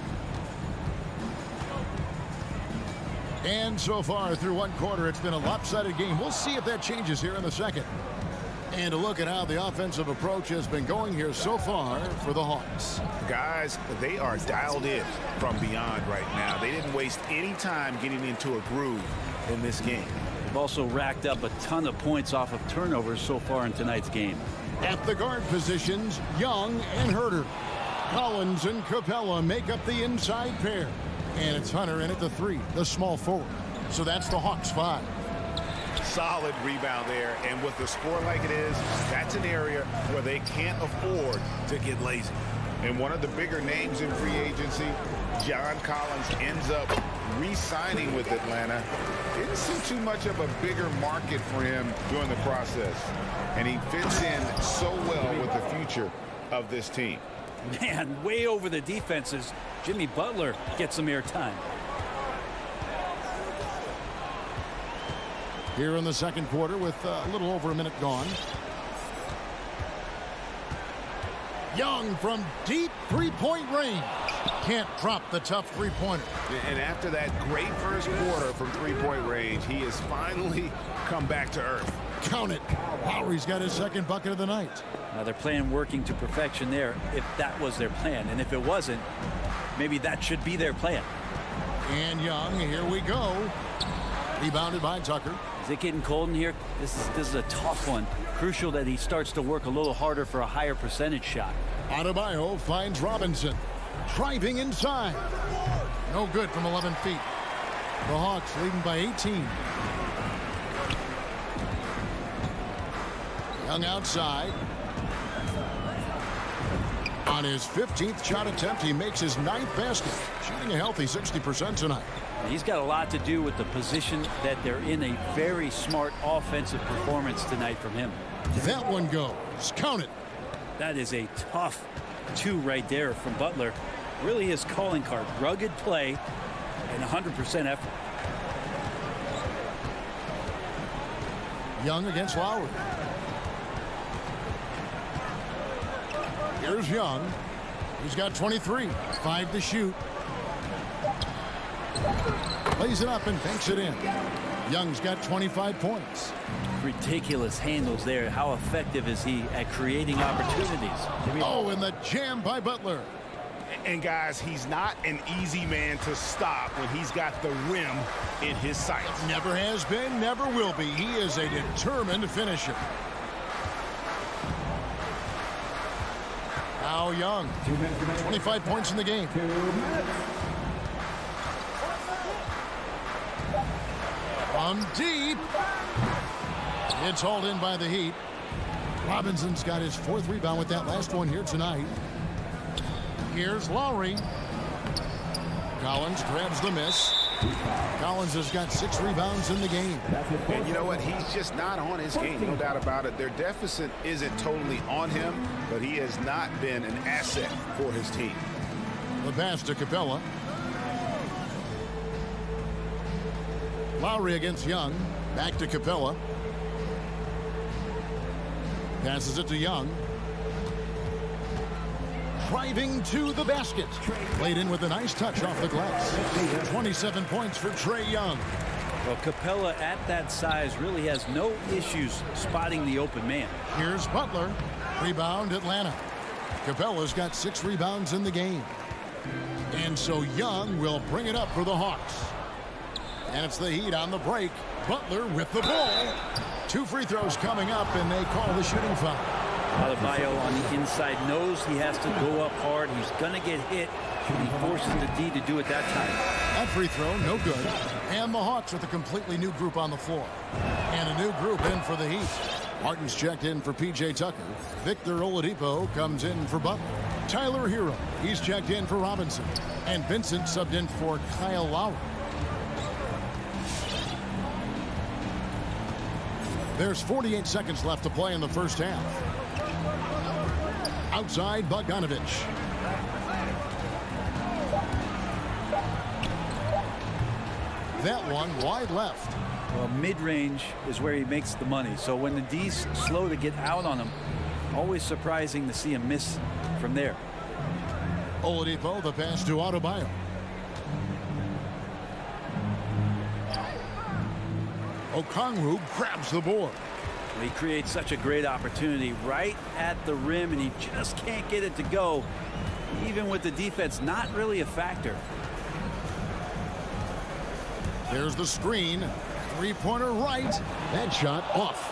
And so far through one quarter, it's been a lopsided game. We'll see if that changes here in the second. And a look at how the offensive approach has been going here so far for the Hawks. Guys, they are dialed in from beyond right now. They didn't waste any time getting into a groove in this game. they've also racked up a ton of points off of turnovers so far in tonight's game. At the guard positions, Young and Herter. Collins and Capella make up the inside pair. And it's Hunter in at the three, the small forward. So that's the Hawks 5. Solid rebound there, and with the score like it is, that's an area where they can't afford to get lazy. And one of the bigger names in free agency, John Collins, ends up re-signing with Atlanta. Didn't see too much of a bigger market for him during the process, and he fits in so well with the future of this team. Man, way over the defenses. Jimmy Butler gets some airtime. Here in the second quarter with a little over a minute gone. Young from deep three-point range. Can't drop the tough three-pointer. And after that great first quarter from three-point range, he has finally come back to earth. Count it. Lowry's got his second bucket of the night. Now they're playing working to perfection there if that was their plan. And if it wasn't, maybe that should be their plan. And Young, here we go. Rebounded by Tucker. Is it getting cold in here? This is a tough one. Crucial that he starts to work a little harder for a higher percentage shot. Adebayo finds Robinson. Driving inside. No good from 11 feet. The Hawks leading by 18. Young outside. On his 15th shot attempt, he makes his 9th basket. Shooting a healthy 60% tonight. He's got a lot to do with the position that they're in. A very smart offensive performance tonight from him. That one goes. Count it. That is a tough 2 right there from Butler. Really his calling card. Rugged play and 100% effort. Young against Lowry. Here's Young. He's got 23. 5 to shoot. Lays it up and banks it in. Young's got 25 points. Ridiculous handles there. How effective is he at creating opportunities? Oh, and the jam by Butler. And guys, he's not an easy man to stop when he's got the rim in his sights. Never has been, never will be. He is a determined finisher. Now Young, 25 points in the game. From deep. It's hauled in by the Heat. Robinson's got his 4th rebound with that last one here tonight. Here's Lowry. Collins grabs the miss. Collins has got 6 rebounds in the game. And you know what? He's just not on his game, no doubt about it. Their deficit isn't totally on him, but he has not been an asset for his team. The pass to Capella. Lowry against Young. Back to Capella. Passes it to Young. Driving to the basket. Played in with a nice touch off the glass. 27 points for Trae Young. Well, Capella at that size really has no issues spotting the open man. Here's Butler. Rebound, Atlanta. Capella's got 6 rebounds in the game. And so Young will bring it up for the Hawks. And it's the Heat on the break. Butler with the ball. 2 free throws coming up, and they call the shooting foul. Adebayo on the inside knows he has to go up hard. He's going to get hit. He forces the D to do it that time. That free throw, no good. And the Hawks with a completely new group on the floor. And a new group in for the Heat. Martin's checked in for P.J. Tucker. Victor Oladipo comes in for Butler. Tyler Hero, he's checked in for Robinson. And Vincent subbed in for Kyle Lowry. There's 48 seconds left to play in the first half. Outside, Bogdanovich. That one wide left. Well, mid-range is where he makes the money. So when the D's slow to get out on him, always surprising to see him miss from there. Oladipo, the pass to Adebayo. Okongwu grabs the board. He creates such a great opportunity right at the rim, and he just can't get it to go. Even with the defense not really a factor. There's the screen. 3-pointer right. That shot off.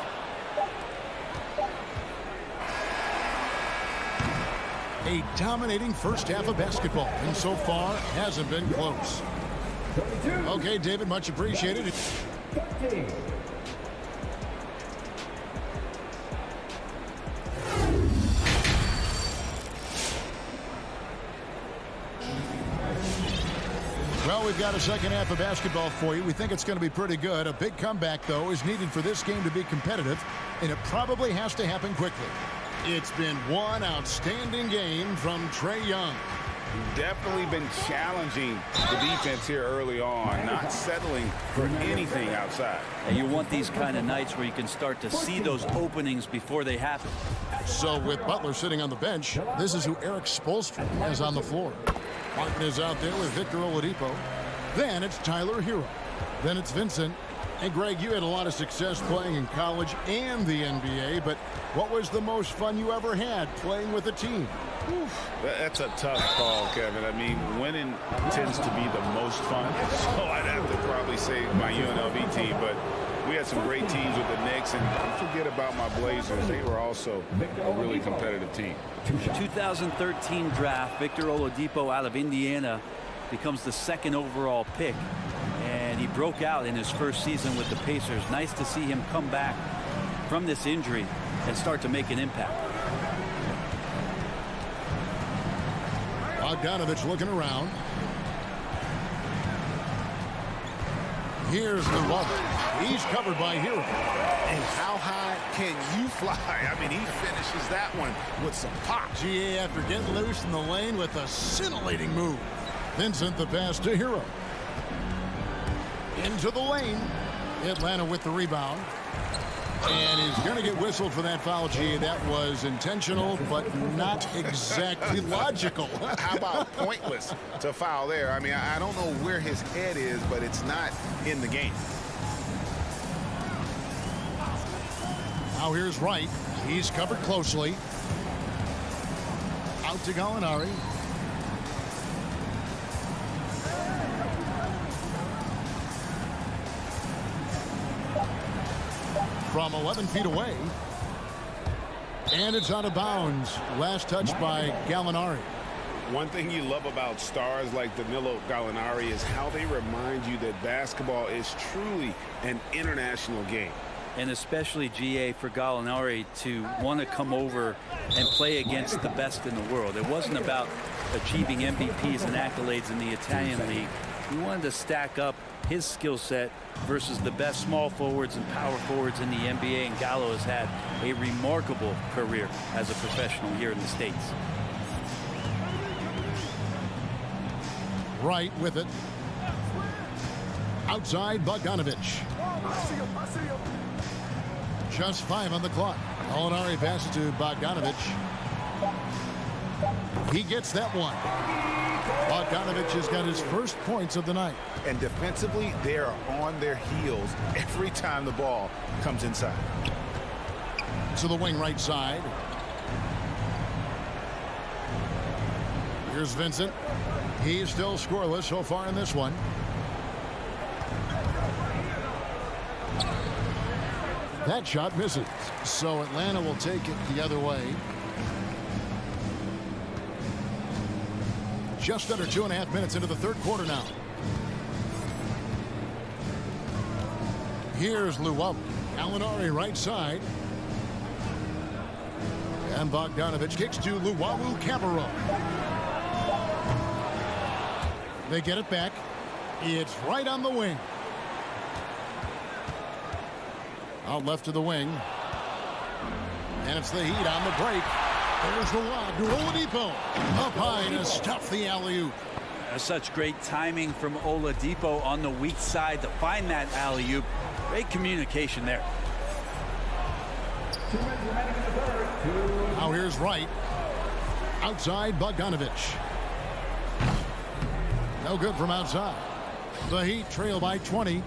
A dominating first half of basketball, and so far hasn't been close. Okay, David, much appreciated. Well, we've got a second half of basketball for you. We think it's going to be pretty good. A big comeback, though, is needed for this game to be competitive, and it probably has to happen quickly. It's been one outstanding game from Trae Young. Definitely been challenging the defense here early on, not settling for anything outside. And you want these kind of nights where you can start to see those openings before they happen. So with Butler sitting on the bench, this is who Eric Spoelstra has on the floor. Martin is out there with Victor Oladipo. Then it's Tyler Hero. Then it's Vincent. And Greg, you had a lot of success playing in college and the NBA, but what was the most fun you ever had playing with a team? That's a tough call, Kevin. I mean, winning tends to be the most fun. So I'd have to probably say my UNLV team, but we had some great teams with the Knicks, and don't forget about my Blazers. They were also a really competitive team. 2013 draft, Victor Oladipo out of Indiana becomes the 2nd overall pick, and he broke out in his first season with the Pacers. Nice to see him come back from this injury and start to make an impact. Bogdanovich looking around. Here's the bubble. He's covered by Hero. And how high can you fly? I mean, he finishes that one with some pop. GA after getting loose in the lane with a scintillating move. Vincent the pass to Hero. Into the lane. Atlanta with the rebound. And he's going to get whistled for that foul, GA. That was intentional, but not exactly logical. How about pointless to foul there? I mean, I don't know where his head is, but it's not in the game. Now here's Wright. He's covered closely. Out to Gallinari. From 11 feet away. And it's out of bounds. Last touch by Gallinari. One thing you love about stars like Danilo Gallinari is how they remind you that basketball is truly an international game. And especially, GA, for Gallinari to want to come over and play against the best in the world. It wasn't about achieving MVPs and accolades in the Italian league. He wanted to stack up his skill set versus the best small forwards and power forwards in the NBA, and Gallo has had a remarkable career as a professional here in the States. Right with it. Outside, Bogdanovich. Just 5 on the clock. Molinari passes to Bogdanovich. He gets that one. Bogdanovich has got his first points of the night. And defensively, they are on their heels every time the ball comes inside. To the wing right side. Here's Vincent. He's still scoreless so far in this one. That shot misses. So Atlanta will take it the other way. Just under 2.5 minutes into the third quarter now. Here's Luwawu. Gallinari right side. And Bogdanovich kicks to Luwawu-Cabarrot. They get it back. It's right on the wing. Out left to the wing. And it's the Heat on the break. There's the lob to Oladipo. Up high to stuff the alley-oop. Such great timing from Oladipo on the weak side to find that alley-oop. Great communication there. Now here's Wright. Outside Bogdanovich. No good from outside. The Heat trail by 20.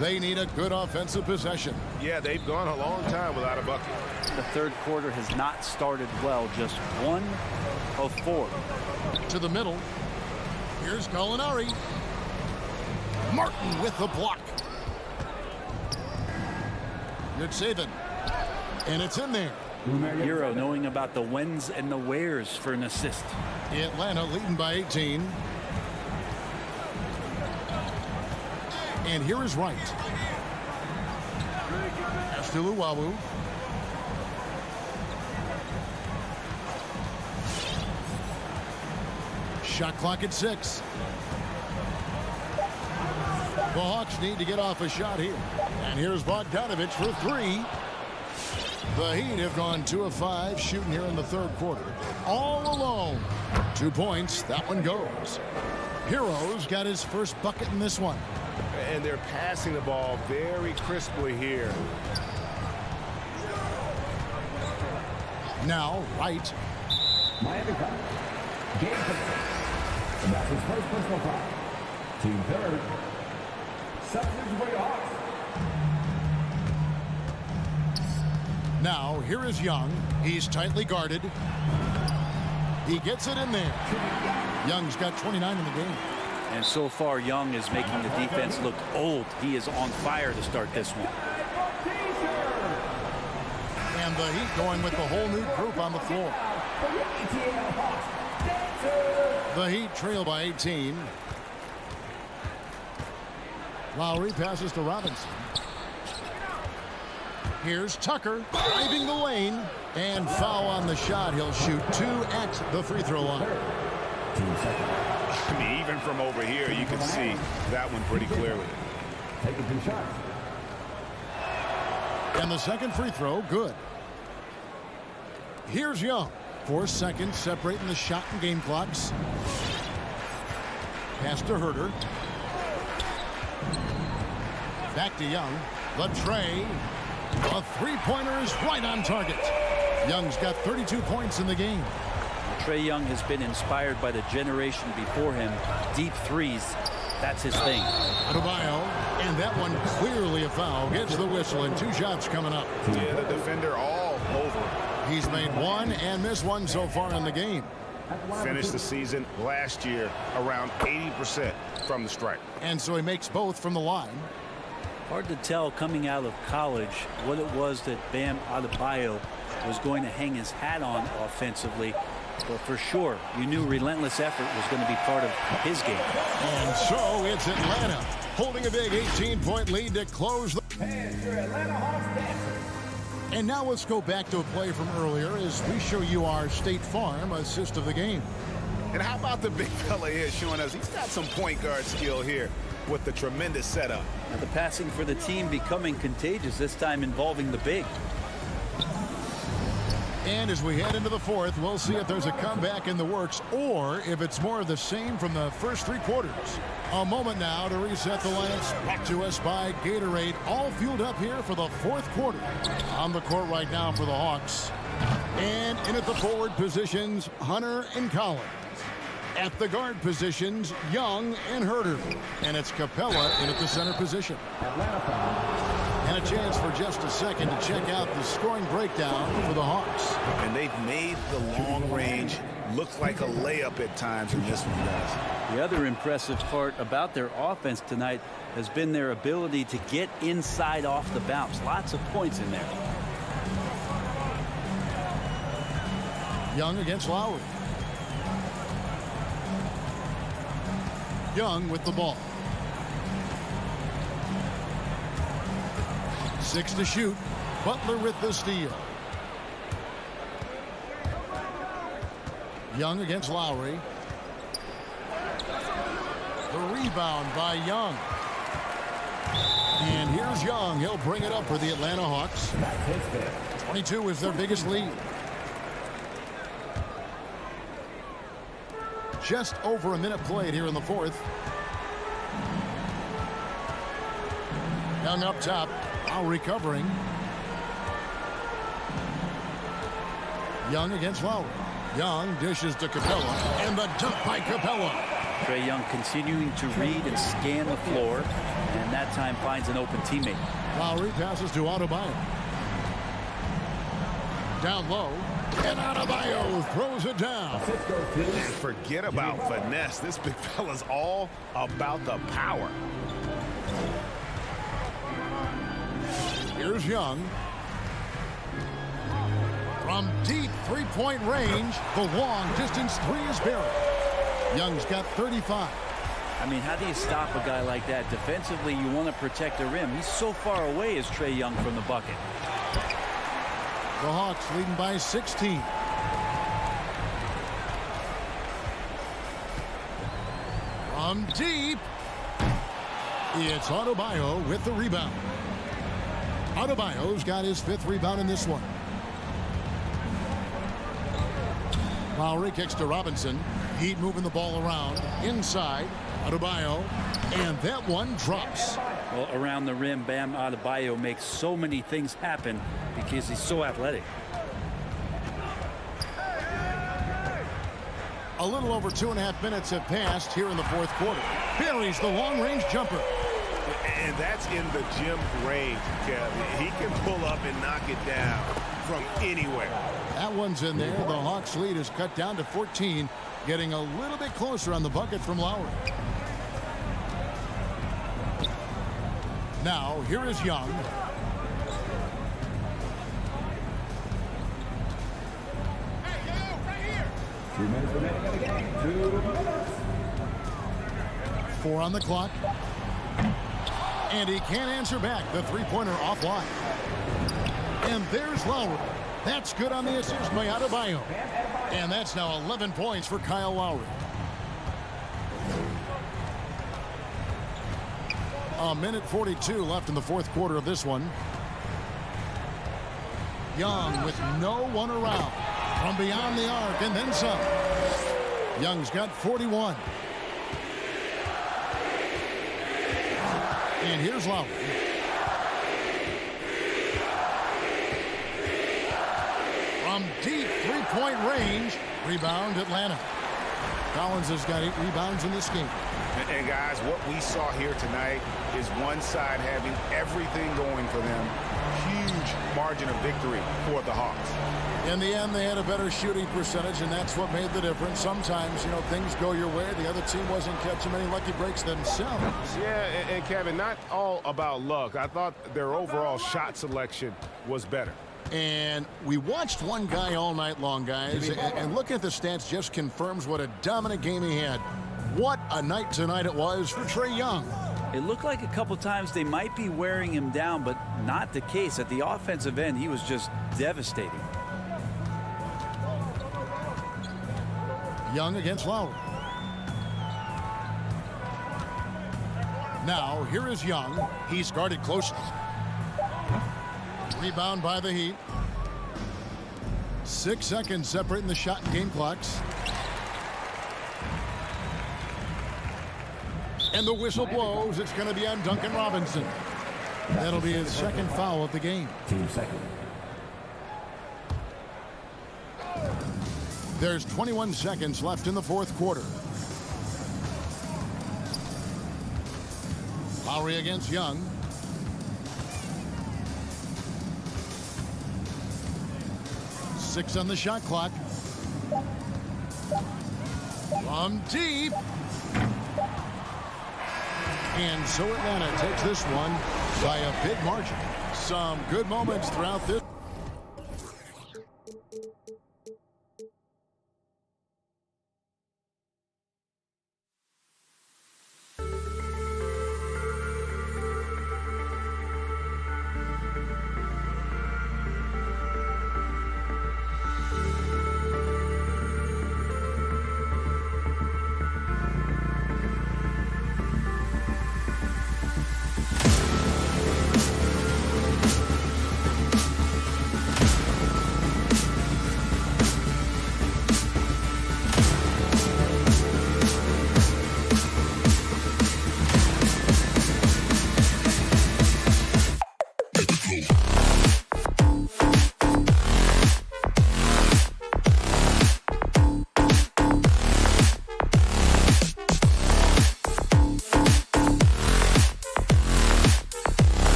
They need a good offensive possession. Yeah, they've gone a long time without a bucket. The third quarter has not started well. Just 1 of 4. To the middle. Here's Gallinari. Martin with the block. Good saving. And it's in there. Euro knowing about the whens and the wheres for an assist. Atlanta leading by 18. And here is Wright. Pass to Luwawu. Shot clock at 6. The Hawks need to get off a shot here. And here's Bogdanovich for 3. The Heat have gone 2 of 5 shooting here in the third quarter. All alone. 2 points. That one goes. Hero's got his first bucket in this one. And they're passing the ball very crisply here. Now, Wright. Miami foul. Game finisher. And that's his first personal foul. Team third. Substitution for the Hawks. Now, here is Young. He's tightly guarded. He gets it in there. Young's got 29 in the game. And so far, Young is making the defense look old. He is on fire to start this one. And the Heat going with the whole new group on the floor. The Heat trail by 18. Lowry passes to Robinson. Here's Tucker driving the lane. And foul on the shot. He'll shoot 2 at the free throw line. I mean, even from over here, you can see that one pretty clearly. Taking 2 shots. And the second free throw, good. Here's Young. 4 seconds separating the shot and game clocks. Pass to Herter. Back to Young. The tray. A three-pointer is right on target. Young's got 32 points in the game. Trae Young has been inspired by the generation before him. Deep threes, that's his thing. Adebayo, and that one clearly a foul. Gets the whistle, and 2 shots coming up. Yeah, the defender all over. He's made 1 and missed 1 so far in the game. Finished the season last year around 80% from the stripe. And so he makes both from the line. Hard to tell coming out of college what it was that Bam Adebayo was going to hang his hat on offensively. But for sure, you knew relentless effort was going to be part of his game. And so it's Atlanta holding a big 18-point lead to close the... And your Atlanta Hawks dancers. And now let's go back to a play from earlier as we show you our State Farm assist of the game. And how about the big fella here showing us he's got some point guard skill here with the tremendous setup. Now the passing for the team becoming contagious, this time involving the big. And as we head into the fourth, we'll see if there's a comeback in the works or if it's more of the same from the first 3 quarters. A moment now to reset the lineups. Brought to us by Gatorade. All fueled up here for the fourth quarter. On the court right now for the Hawks. And in at the forward positions, Hunter and Collins. At the guard positions, Young and Herter. And it's Capella in at the center position. And a chance for just a second to check out the scoring breakdown for the Hawks. And they've made the long range look like a layup at times in this one, guys. The other impressive part about their offense tonight has been their ability to get inside off the bounce. Lots of points in there. Young against Lowry. Young with the ball. 6 to shoot. Butler with the steal. Young against Lowry. The rebound by Young. And here's Young. He'll bring it up for the Atlanta Hawks. 22 is their biggest lead. Just over a minute played here in the fourth. Young up top. Now recovering. Young against Lowry. Young dishes to Capella. And the dunk by Capella. Trae Young continuing to read and scan the floor. And that time finds an open teammate. Lowry passes to Adebayo. Down low. And Adebayo throws it down. Forget about finesse. This big fella's all about the power. Here's Young. From deep three-point range, the long distance three is buried. Young's got 35. I mean, how do you stop a guy like that? Defensively, you want to protect the rim. He's so far away as Trae Young from the bucket. The Hawks leading by 16. From deep, it's Adebayo with the rebound. Adebayo's got his 5th rebound in this one. Lowry kicks to Robinson. Heat moving the ball around. Inside, Adebayo. And that one drops. Well, around the rim, Bam Adebayo makes so many things happen because he's so athletic. A little over 2.5 minutes have passed here in the fourth quarter. Buries the long-range jumper. And that's in the gym range, Kevin. He can pull up and knock it down from anywhere. That one's in there. The Hawks lead is cut down to 14, getting a little bit closer on the bucket from Lowry. Now, here is Young. Four on the clock. And he can't answer back. The three-pointer offline. And there's Lowry. That's good on the assist by Adebayo. And that's now 11 points for Kyle Lowry. A minute 42 left in the fourth quarter of this one. Young with no one around. From beyond the arc and then some. Young's got 41. And here's Lowry. From deep three-point range. Rebound Atlanta. Collins has got 8 rebounds in this game. And guys, what we saw here tonight is one side having everything going for them. Huge margin of victory for the Hawks. In the end, they had a better shooting percentage, and that's what made the difference. Sometimes, you know, things go your way. The other team wasn't catching many lucky breaks themselves. Yeah, and Kevin, not all about luck. I thought their overall shot selection was better. And we watched one guy all night long, guys, and looking at the stats just confirms what a dominant game he had. What a night tonight it was for Trae Young. It looked like a couple times they might be wearing him down, but not the case. At the offensive end, he was just devastating. Young against Lowry. Now, here is Young. He's guarded closely. Rebound by the Heat. 6 seconds separating the shot and game clocks. And the whistle blows. It's going to be on Duncan Robinson. That'll be his second foul of the game. Team second. There's 21 seconds left in the fourth quarter. Lowry against Young. Six on the shot clock. From deep. And so Atlanta takes this one by a big margin. Some good moments throughout this.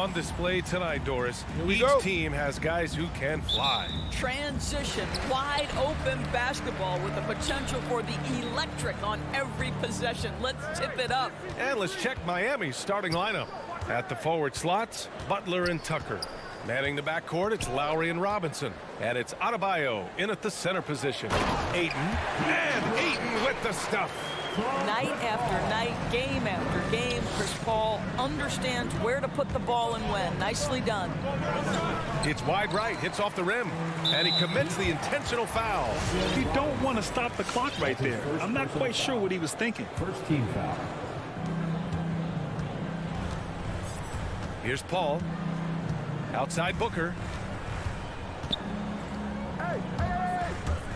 on display tonight, Doris. Each team has guys who can fly. Transition, wide open basketball with the potential for the electric on every possession. Let's tip it up. And let's check Miami's starting lineup. At the forward slots, Butler and Tucker. Manning the backcourt, it's Lowry and Robinson. And it's Adebayo in at the center position. Ayton, and Ayton with the stuff. Night after night, game after game, Chris Paul understands where to put the ball and when. Nicely done. It's wide right, hits off the rim, and he commits the intentional foul. You don't want to stop the clock right there. I'm not quite sure what he was thinking. First team foul. Here's Paul. Outside Booker.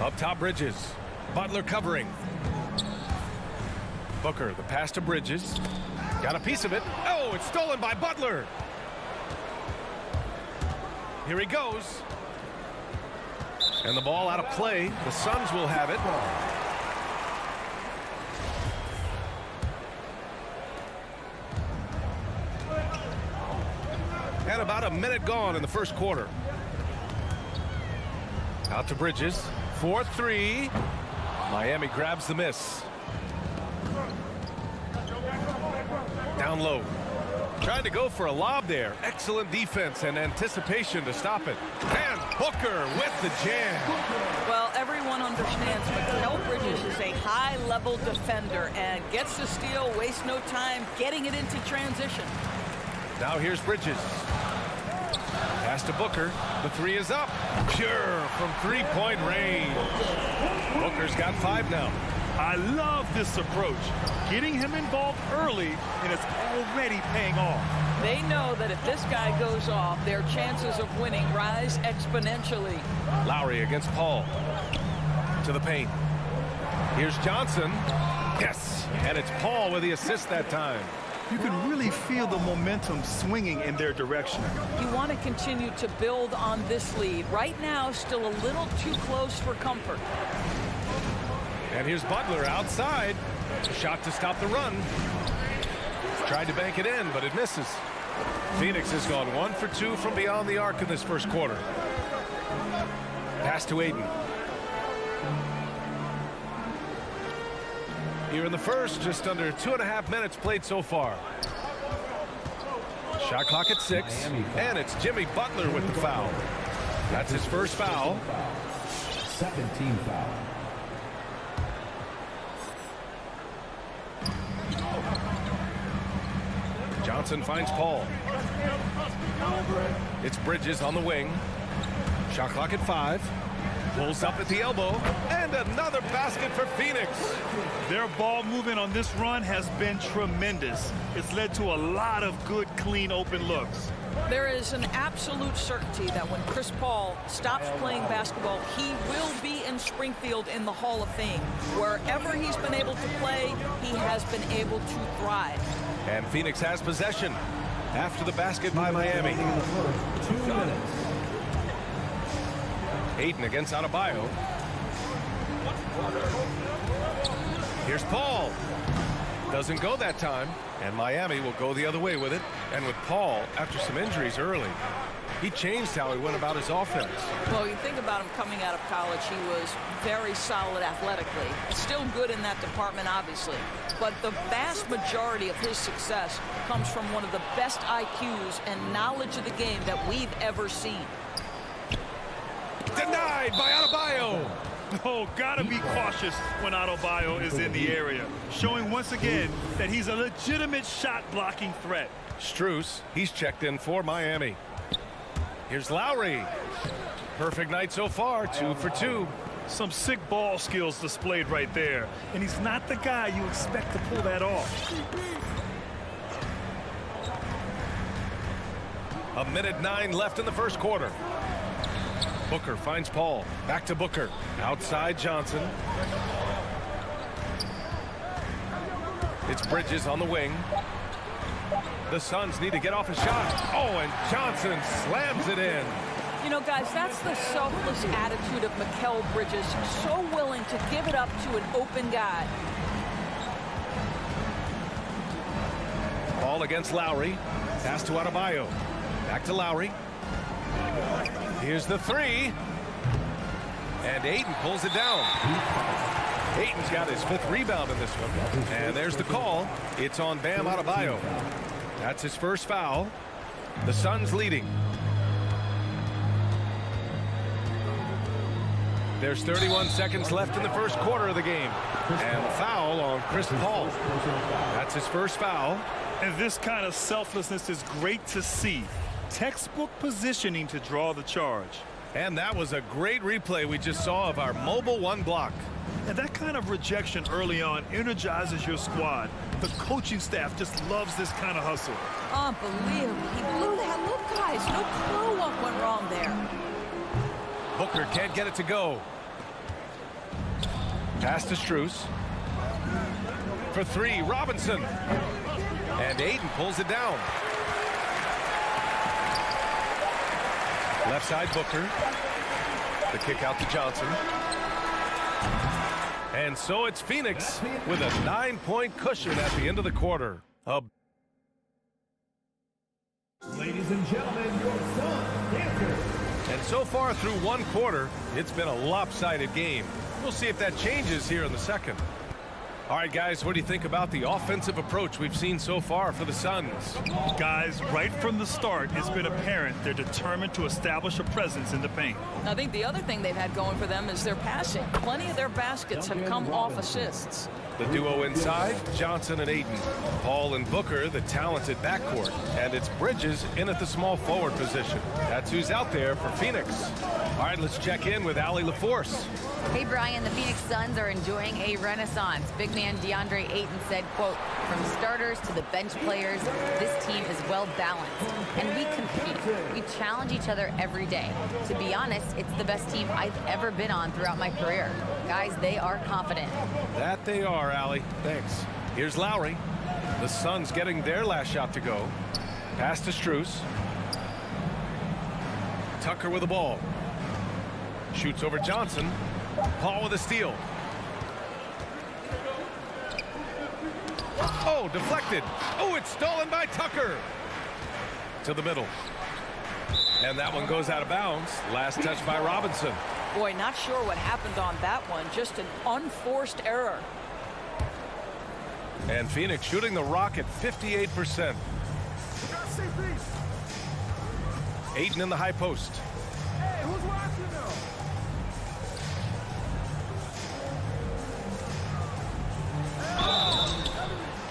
Up top Bridges. Butler covering. Booker, the pass to Bridges. Got a piece of it. Oh, it's stolen by Butler. Here he goes. And the ball out of play. The Suns will have it. And about a minute gone in the first quarter. Out to Bridges. 4-3. Miami grabs the miss. Down low. Trying to go for a lob there. Excellent defense and anticipation to stop it. And Booker with the jam. Well, everyone understands Mikal Bridges is a high-level defender and gets the steal, wastes no time getting it into transition. Now here's Bridges. Pass to Booker. The three is up. Pure from three-point range. Booker's got 5 now. I love this approach. Getting him involved early, and it's already paying off. They know that if this guy goes off, their chances of winning rise exponentially. Lowry against Paul. To the paint. Here's Johnson. Yes, and it's Paul with the assist that time. You can really feel the momentum swinging in their direction. You want to continue to build on this lead. Right now, still a little too close for comfort. And here's Butler outside. Shot to stop the run. Tried to bank it in, but it misses. Phoenix has gone 1 for 2 from beyond the arc in this first quarter. Pass to Ayton. Here in the first, just under 2.5 minutes played so far. Shot clock at 6, and it's Jimmy Butler with the foul. That's his first foul. Second team foul. Johnson finds Paul. It's Bridges on the wing. Shot clock at 5. Pulls up at the elbow. And another basket for Phoenix. Their ball movement on this run has been tremendous. It's led to a lot of good, clean, open looks. There is an absolute certainty that when Chris Paul stops playing basketball, he will be in Springfield in the Hall of Fame. Wherever he's been able to play, he has been able to thrive. And Phoenix has possession after the basket by Miami. 2 minutes. Ayton against Adebayo. Here's Paul. Doesn't go that time. And Miami will go the other way with it. And with Paul, after some injuries early, he changed how he went about his offense. Well, you think about him coming out of college, he was very solid athletically. Still good in that department, obviously. But the vast majority of his success comes from one of the best IQs and knowledge of the game that we've ever seen. Denied by Adebayo. Oh, gotta be cautious when Adebayo is in the area. Showing once again that he's a legitimate shot-blocking threat. Strus, he's checked in for Miami. Here's Lowry. Perfect night so far, 2 for 2. Some sick ball skills displayed right there. And he's not the guy you expect to pull that off. 1:09 left in the first quarter. Booker finds Paul. Back to Booker. Outside Johnson. It's Bridges on the wing. The Suns need to get off a shot. Oh, and Johnson slams it in. You know, guys, that's the selfless attitude of Mikal Bridges. So willing to give it up to an open guy. Ball against Lowry. Pass to Adebayo. Back to Lowry. Here's the three. And Ayton pulls it down. Ayton's got his 5th rebound in this one. And there's the call. It's on Bam Adebayo. That's his first foul. The Suns leading. There's 31 seconds left in the first quarter of the game. And a foul on Chris Paul. That's his first foul. And this kind of selflessness is great to see. Textbook positioning to draw the charge. And that was a great replay we just saw of our mobile 1 block. And that kind of rejection early on energizes your squad. The coaching staff just loves this kind of hustle. Unbelievable. He blew that. Look, guys, no clue what went wrong there. Booker can't get it to go. Pass to Strus. For 3, Robinson. And Ayton pulls it down. Left side, Booker. The kick out to Johnson. And so it's Phoenix with a 9-point cushion at the end of the quarter. Ladies and gentlemen, your Suns dancers. And so far through 1 quarter, it's been a lopsided game. We'll see if that changes here in the second. All right, guys, what do you think about the offensive approach we've seen so far for the Suns? Guys, right from the start, it's been apparent they're determined to establish a presence in the paint. I think the other thing they've had going for them is their passing. Plenty of their baskets have come off assists. The duo inside, Johnson and Ayton. Paul and Booker, the talented backcourt. And it's Bridges in at the small forward position. That's who's out there for Phoenix. All right, let's check in with Allie LaForce. Hey, Brian, the Phoenix Suns are enjoying a renaissance. Big man DeAndre Ayton said, quote, from starters to the bench players, this team is well balanced. And we compete. We challenge each other every day. To be honest, it's the best team I've ever been on throughout my career. Guys, they are confident. That they are, Allie. Thanks. Here's Lowry. The Suns getting their last shot to go. Pass to Strus. Tucker with the ball. Shoots over Johnson. Paul with a steal. Oh, deflected. Oh, it's stolen by Tucker. To the middle. And that one goes out of bounds. Last touch by Robinson. Boy, not sure what happened on that one. Just an unforced error. And Phoenix shooting the rock at 58%. Ayton in the high post. Hey, who's watching though?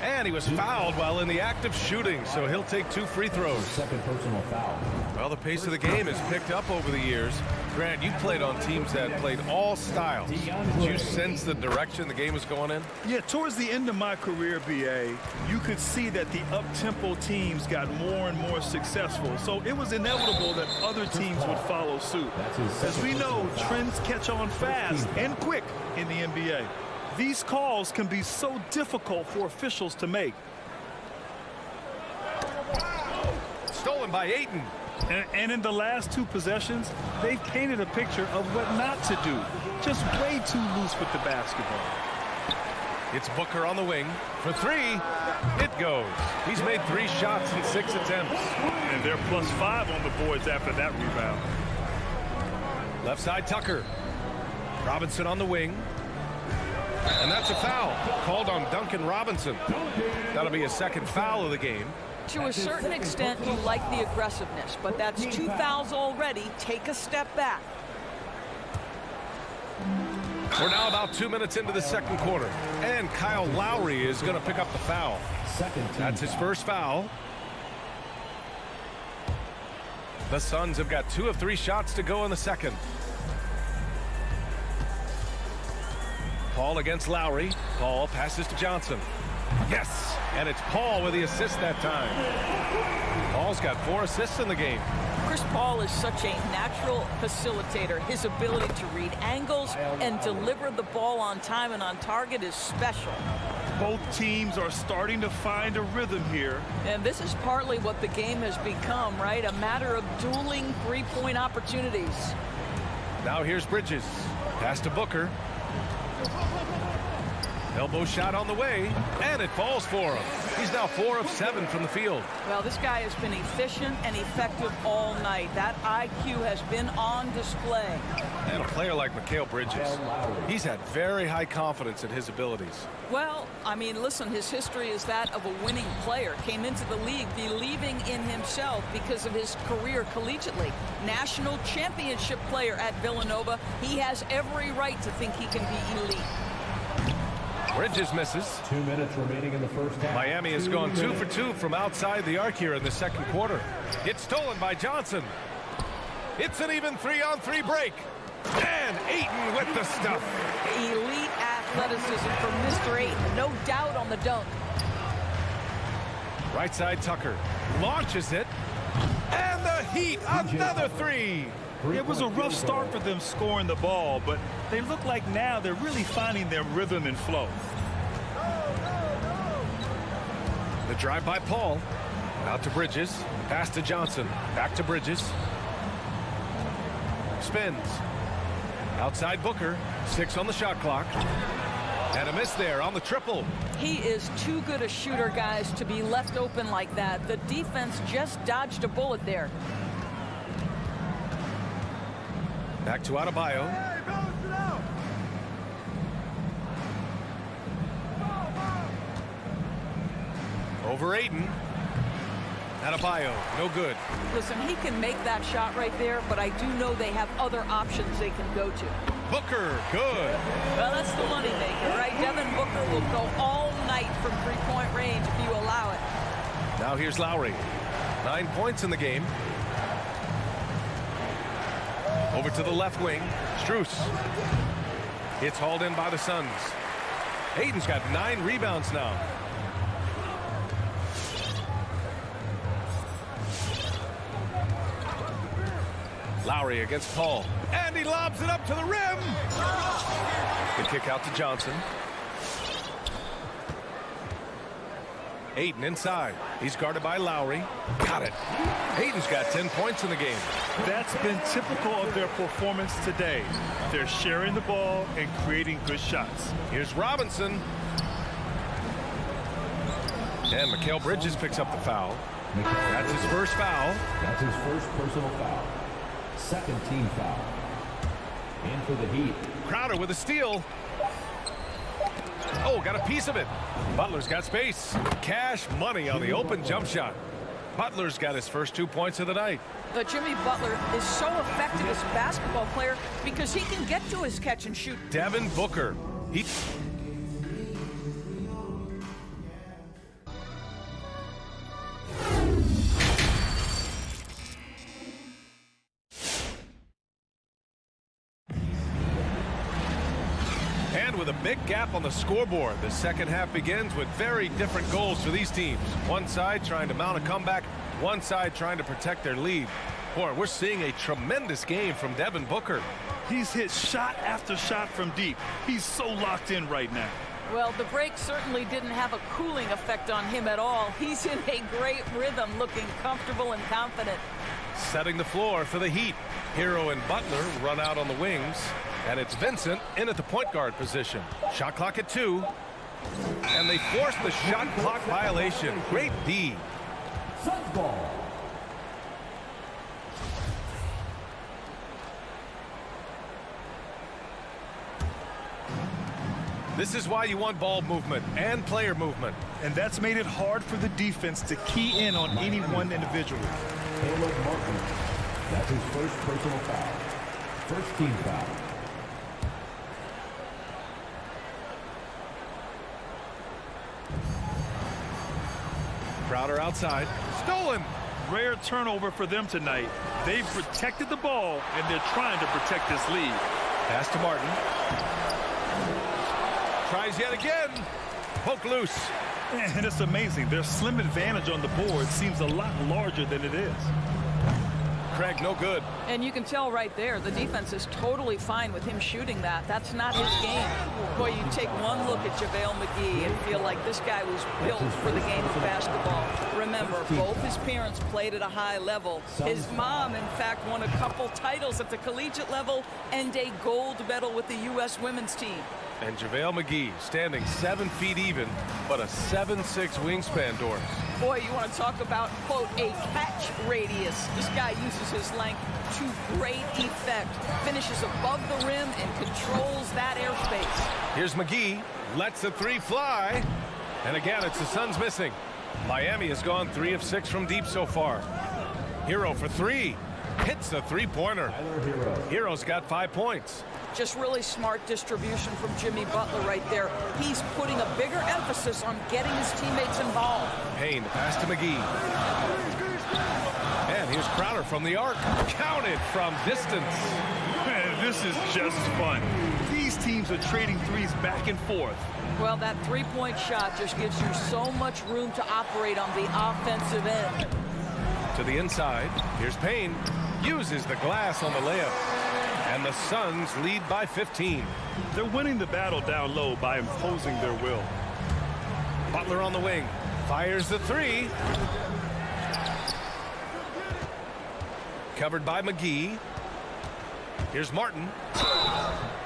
And he was fouled while in the act of shooting, so he'll take 2 free throws. Second personal foul. Well, the pace of the game has picked up over the years. Grant, you played on teams that played all styles. Did you sense the direction the game was going in? Yeah, towards the end of my career, BA, you could see that the up-tempo teams got more and more successful. So it was inevitable that other teams would follow suit. As we know, trends catch on fast and quick in the NBA. These calls can be so difficult for officials to make. Stolen by Ayton. And in the last 2 possessions, they've painted a picture of what not to do. Just way too loose with the basketball. It's Booker on the wing. For 3, it goes. He's made 3 shots in 6 attempts. And they're +5 on the boards after that rebound. Left side, Tucker. Robinson on the wing. And that's a foul called on Duncan Robinson. That'll be a second foul of the game. To a certain extent, you like the aggressiveness, but that's 2 fouls already. Take a step back. We're now about 2 minutes into the second quarter. And Kyle Lowry is going to pick up the foul. That's his first foul. The Suns have got 2 of 3 shots to go in the second. Paul against Lowry. Paul passes to Johnson. Yes, and it's Paul with the assist that time. Paul's got 4 assists in the game. Chris Paul is such a natural facilitator. His ability to read angles and deliver the ball on time and on target is special. Both teams are starting to find a rhythm here. And this is partly what the game has become, right? A matter of dueling 3-point opportunities. Now here's Bridges. Pass to Booker. Elbow shot on the way, and it falls for him. He's now 4 of 7 from the field. Well, this guy has been efficient and effective all night. That IQ has been on display. And a player like Mikal Bridges, he's had very high confidence in his abilities. Well, I mean, listen, his history is that of a winning player. Came into the league believing in himself because of his career collegiately. National championship player at Villanova. He has every right to think he can be elite. Bridges misses. 2 minutes remaining in the first half. Miami has gone 2 for 2 from outside the arc here in the second quarter. It's stolen by Johnson. It's an even 3-on-3 break. And Ayton with the stuff. Elite athleticism from Mr. Ayton. No doubt on the dunk. Right side Tucker launches it. And the Heat, another 3. It was a rough start for them scoring the ball, but they look like now they're really finding their rhythm and flow. The drive by Paul. Out to Bridges. Pass to Johnson. Back to Bridges. Spins. Outside Booker. 6 on the shot clock. And a miss there on the triple. He is too good a shooter, guys, to be left open like that. The defense just dodged a bullet there. Back to Adebayo. Over Ayton. Adebayo, no good. Listen, he can make that shot right there, but I do know they have other options they can go to. Booker, good. Well, that's the money maker, right? Devin Booker will go all night from three-point range if you allow it. Now here's Lowry. 9 points in the game. Over to the left wing. Strus. It's hauled in by the Suns. Ayton's got 9 rebounds now. Lowry against Paul. And he lobs it up to the rim. Good kick out to Johnson. Ayton inside. He's guarded by Lowry. Got it. Ayton's got 10 points in the game. That's been typical of their performance today. They're sharing the ball and creating good shots. Here's Robinson. And Mikal Bridges picks up the foul. That's his first foul. That's his first personal foul. Second team foul. And for the Heat. Crowder with a steal. Oh, got a piece of it. Butler's got space. Cash money on the open jump shot. Butler's got his first 2 points of the night. But Jimmy Butler is so effective as a basketball player because he can get to his catch and shoot. Devin Booker. And with a big gap on the scoreboard, the second half begins with very different goals for these teams. One side trying to mount a comeback, one side trying to protect their lead. Boy, we're seeing a tremendous game from Devin Booker. He's hit shot after shot from deep. He's so locked in right now. Well, the break certainly didn't have a cooling effect on him at all. He's in a great rhythm, looking comfortable and confident. Setting the floor for the Heat. Hero and Butler run out on the wings. And it's Vincent in at the point guard position. Shot clock at 2. And they force the shot clock violation. Great D. Suns ball. This is why you want ball movement and player movement. And that's made it hard for the defense to key in on any one individual. Caleb Martin. That's his first personal foul. First team foul. Crowder outside. Stolen. Rare turnover for them tonight. They've protected the ball, and they're trying to protect this lead. Pass to Martin. Tries yet again. Poke loose. And it's amazing. Their slim advantage on the board seems a lot larger than it is. Craig, no good. And you can tell right there, the defense is totally fine with him shooting that. That's not his game. Boy, you take one look at Javale Mcgee and feel like this guy was built for the game of basketball. Remember, both his parents played at a high level. His mom, in fact, won a couple titles at the collegiate level and a gold medal with the U.S. women's team. And Javale Mcgee standing 7 feet even, but a 7'6" wingspan, Doris. Boy, you want to talk about, quote, a catch radius. This guy uses his length to great effect. Finishes above the rim and controls that airspace. Here's Mcgee. Lets the three fly. And again, it's the Suns missing. Miami has gone 3 of 6 from deep so far. Hero for 3. Hits the three-pointer. Hero's got 5 points. Just really smart distribution from Jimmy Butler right there. He's putting a bigger emphasis on getting his teammates involved. Payne, pass to Mcgee. And here's Crowder from the arc. Counted from distance. Man, this is just fun. These teams are trading threes back and forth. Well, that three-point shot just gives you so much room to operate on the offensive end. To the inside. Here's Payne. Uses the glass on the layup. And the Suns lead by 15. They're winning the battle down low by imposing their will. Butler on the wing. Fires the 3. Covered by Mcgee. Here's Martin.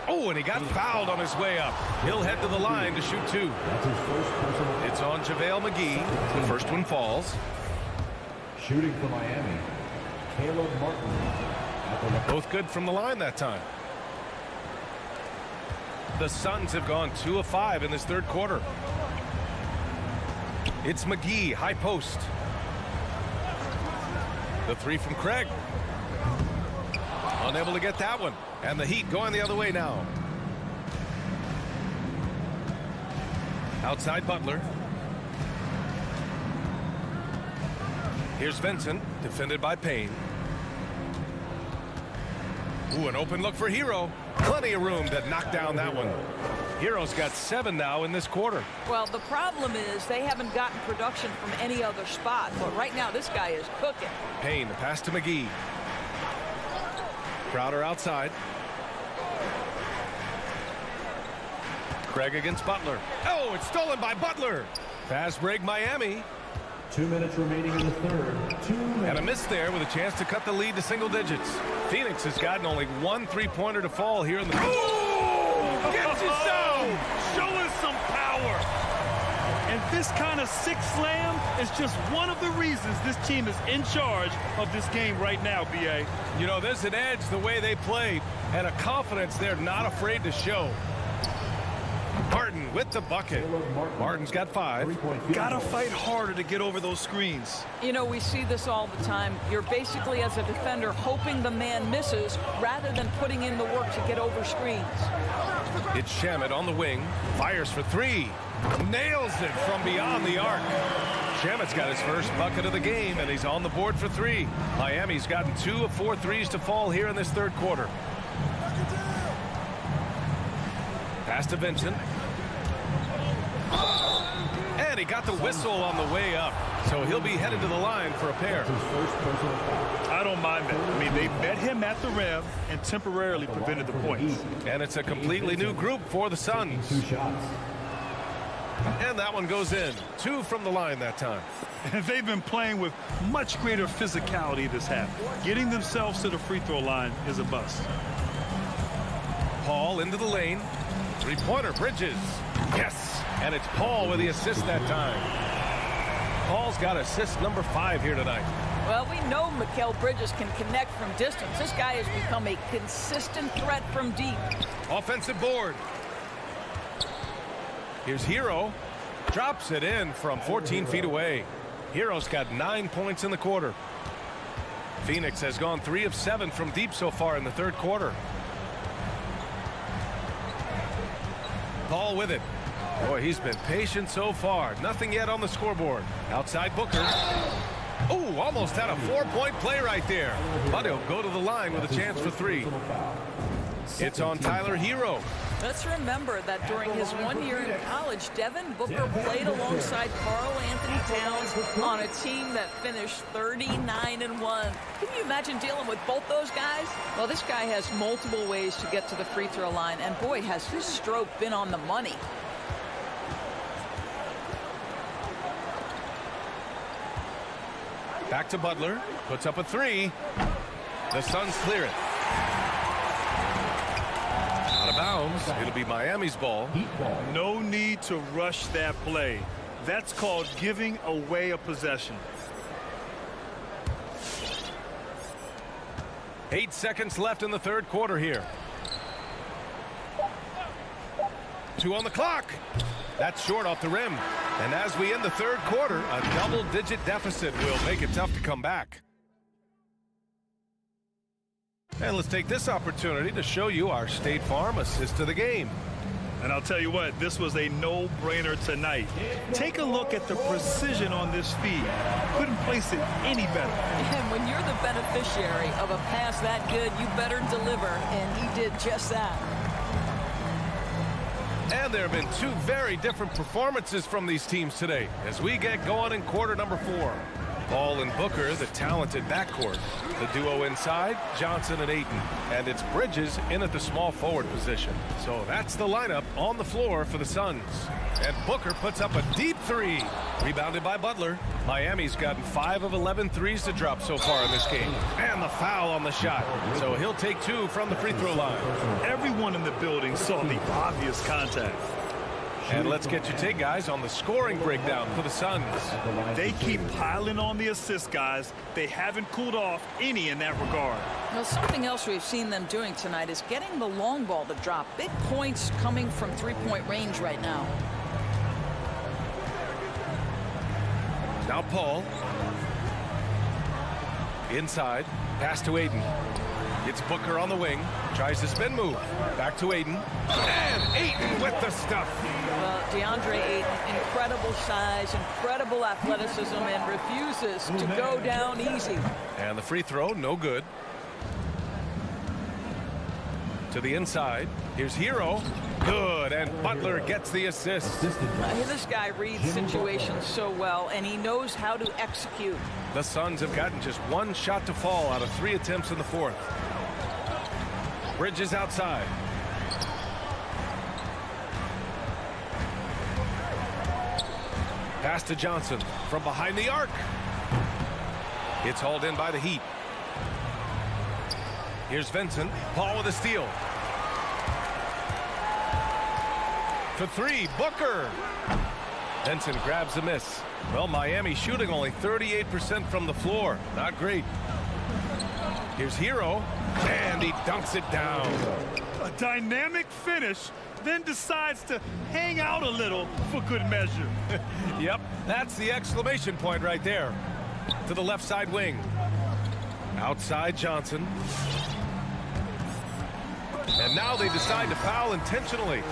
Oh, and he got fouled on his way up. He'll head to the line to shoot 2. It's on JaVale McGee. The first one falls. Shooting for Miami, Caleb Martin. Both good from the line that time. The Suns have gone 2 of 5 in this third quarter. It's Mcgee, high post. The 3 from Craig. Unable to get that one. And the Heat going the other way now. Outside Butler. Here's Vincent, defended by Payne. Ooh, an open look for Hero. Plenty of room to knock down that one. Hero's got 7 now in this quarter. Well, the problem is they haven't gotten production from any other spot. But right now, this guy is cooking. Payne, the pass to Mcgee. Crowder outside. Craig against Butler. Oh, it's stolen by Butler. Fast break Miami. 2 minutes remaining in the third. 2 minutes. And a miss there with a chance to cut the lead to single digits. Phoenix has gotten only 1 3-pointer to fall here in the... Oh! Gets it down! Showing some power. And this kind of six slam is just one of the reasons this team is in charge of this game right now, B.A. You know, there's an edge the way they play and a confidence they're not afraid to show. Martin with the bucket. Martin's got 5. Gotta fight harder to get over those screens. You know, we see this all the time. You're basically, as a defender, hoping the man misses rather than putting in the work to get over screens. It's Shamet on the wing. Fires for 3. Nails it from beyond the arc. Shamet's got his first bucket of the game, and he's on the board for 3. Miami's gotten 2 of 4 threes to fall here in this third quarter. Pass to Vincent. And he got the whistle on the way up. So he'll be headed to the line for a pair. I don't mind that. I mean, they met him at the rim and temporarily prevented the points. And it's a completely new group for the Suns. 2 shots. And that one goes in. 2 from the line that time. And they've been playing with much greater physicality this half. Getting themselves to the free throw line is a bust. Paul into the lane. 3-pointer, Bridges. Yes! And it's Paul with the assist that time. Paul's got assist number 5 here tonight. Well, we know Mikal Bridges can connect from distance. This guy has become a consistent threat from deep. Offensive board. Here's Hero. Drops it in from 14 feet away. Hero's got 9 points in the quarter. Phoenix has gone 3 of 7 from deep so far in the third quarter. Paul with it. Boy, he's been patient so far. Nothing yet on the scoreboard. Outside Booker. Oh, almost had a 4-point play right there. But he'll go to the line with a chance for 3. It's on Tyler Hero. Let's remember that during his 1 year in college, Devin Booker played alongside Karl Anthony Towns on a team that finished 39-1. Can you imagine dealing with both those guys? Well, this guy has multiple ways to get to the free throw line, and boy, has his stroke been on the money. Back to Butler. Puts up a 3. The Suns clear it. Out of of bounds. It'll be Miami's ball. No need to rush that play. That's called giving away a possession. 8 seconds left in the third quarter here. 2 on the clock. That's short off the rim. And as we end the third quarter, a double-digit deficit will make it tough to come back. And let's take this opportunity to show you our State Farm assist of the game. And I'll tell you what, this was a no-brainer tonight. Take a look at the precision on this feed. Couldn't place it any better. And when you're the beneficiary of a pass that good, you better deliver, and he did just that. And there have been 2 very different performances from these teams today as we get going in quarter number 4. Paul and Booker, the talented backcourt. The duo inside, Johnson and Ayton. And it's Bridges in at the small forward position. So that's the lineup on the floor for the Suns. And Booker puts up a deep 3. Rebounded by Butler. Miami's gotten 5 of 11 threes to drop so far in this game. And the foul on the shot. So he'll take 2 from the free throw line. Everyone in the building saw the obvious contact. And let's get your take, guys, on the scoring breakdown for the Suns. They keep piling on the assists, guys. They haven't cooled off any in that regard. Well, something else we've seen them doing tonight is getting the long ball to drop. Big points coming from three-point range right now. Now Paul. Inside. Pass to Ayton. It's Booker on the wing. Tries to spin move. Back to Ayton. And Ayton with the stuff. Well, DeAndre Ayton, incredible size, incredible athleticism, and refuses to go down easy. And the free throw, no good. To the inside. Here's Hero. Good. And Butler gets the assist. This guy reads situations so well, and he knows how to execute. The Suns have gotten just 1 shot to fall out of 3 attempts in the fourth. Bridges outside. Pass to Johnson from behind the arc. It's hauled in by the Heat. Here's Vincent. Paul with a steal. For 3, Booker. Vincent grabs the miss. Well, Miami shooting only 38% from the floor. Not great. Here's Hero. And he dunks it down. A dynamic finish, then decides to hang out a little for good measure. Yep, that's the exclamation point right there. To the left side wing. Outside Johnson. And now they decide to foul intentionally.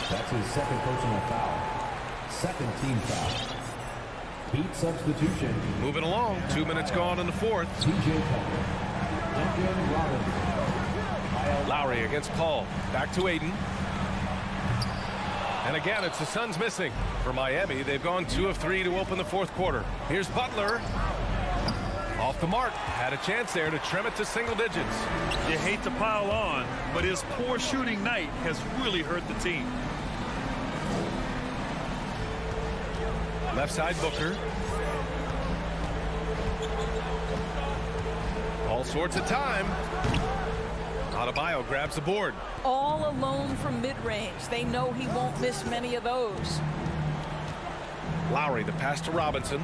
That's his second personal foul. Second team foul. Heat substitution. Moving along. 2 minutes gone in the fourth. Lowry against Paul. Back to Ayton. And again, it's the Suns missing. For Miami, they've gone 2 of 3 to open the fourth quarter. Here's Butler. Off the mark. Had a chance there to trim it to single digits. You hate to pile on, but his poor shooting night has really hurt the team. Left side Booker. All sorts of time. Adebayo grabs the board. All alone from mid-range. They know he won't miss many of those. Lowry, the pass to Robinson.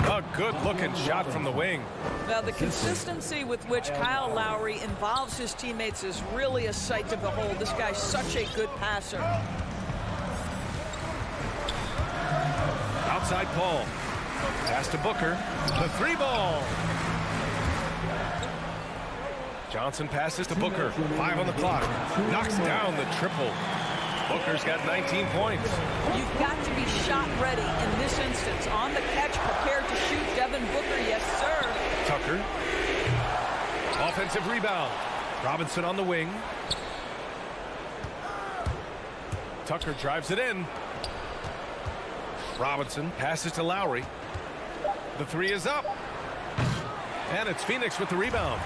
A good-looking shot from the wing. Now, the consistency with which Kyle Lowry involves his teammates is really a sight to behold. This guy's such a good passer. Outside Paul. Pass to Booker. The 3-ball. Johnson passes to Booker. 5 on the clock. Knocks down the triple. Booker's got 19 points. You've got to be shot ready in this instance. On the catch, prepared to shoot. Devin Booker, yes, sir. Tucker. Offensive rebound. Robinson on the wing. Tucker drives it in. Robinson passes to Lowry. The 3 is up. And it's Phoenix with the rebound.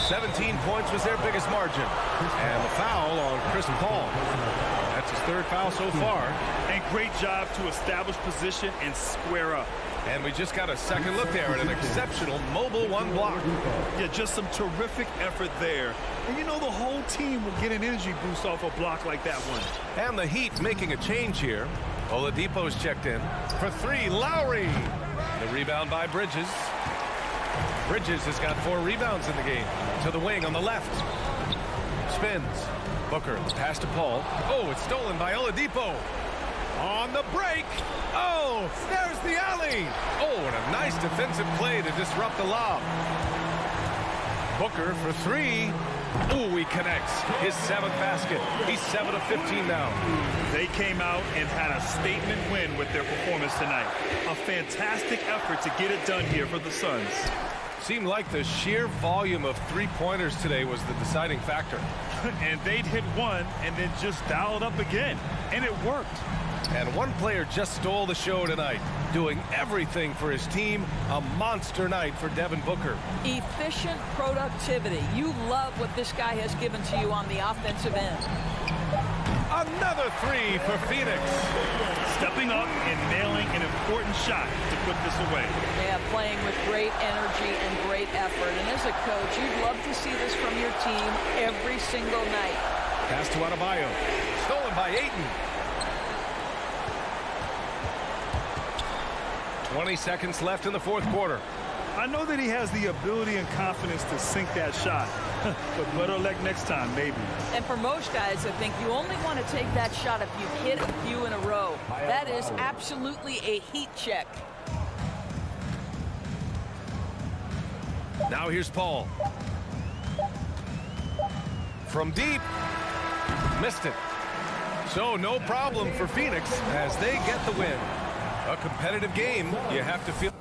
17 points was their biggest margin. And the foul on Chris Paul. That's his 3rd foul so far. And great job to establish position and square up. And we just got a second look there at an exceptional mobile one block. Yeah, just some terrific effort there. And you know the whole team will get an energy boost off a block like that one. And the Heat making a change here. Oladipo's checked in. For three, Lowry. The rebound by Bridges. Bridges has got 4 rebounds in the game. To the wing on the left. Spins. Booker, pass to Paul. Oh, it's stolen by Oladipo. On the break. Oh, there's the alley. Oh, and a nice defensive play to disrupt the lob. Booker for 3. Ooh, he connects. His 7th basket. He's 7 of 15 now. They came out and had a statement win with their performance tonight. A fantastic effort to get it done here for the Suns. Seemed like the sheer volume of 3-pointers today was the deciding factor. And they'd hit one and then just dial it up again. And it worked. And one player just stole the show tonight, doing everything for his team. A monster night for Devin Booker. Efficient productivity. You love what this guy has given to you on the offensive end. Another 3 for Phoenix. Stepping up and nailing an important shot to put this away. Yeah, playing with great energy and great effort. And as a coach, you'd love to see this from your team every single night. Pass to Adebayo. Stolen by Ayton. 20 seconds left in the 4th quarter. I know that he has the ability and confidence to sink that shot. But better luck next time, maybe. And for most guys, I think you only want to take that shot if you've hit a few in a row. That is absolutely a heat check. Now here's Paul. From deep. Missed it. So no problem for Phoenix as they get the win. A competitive game, you have to feel.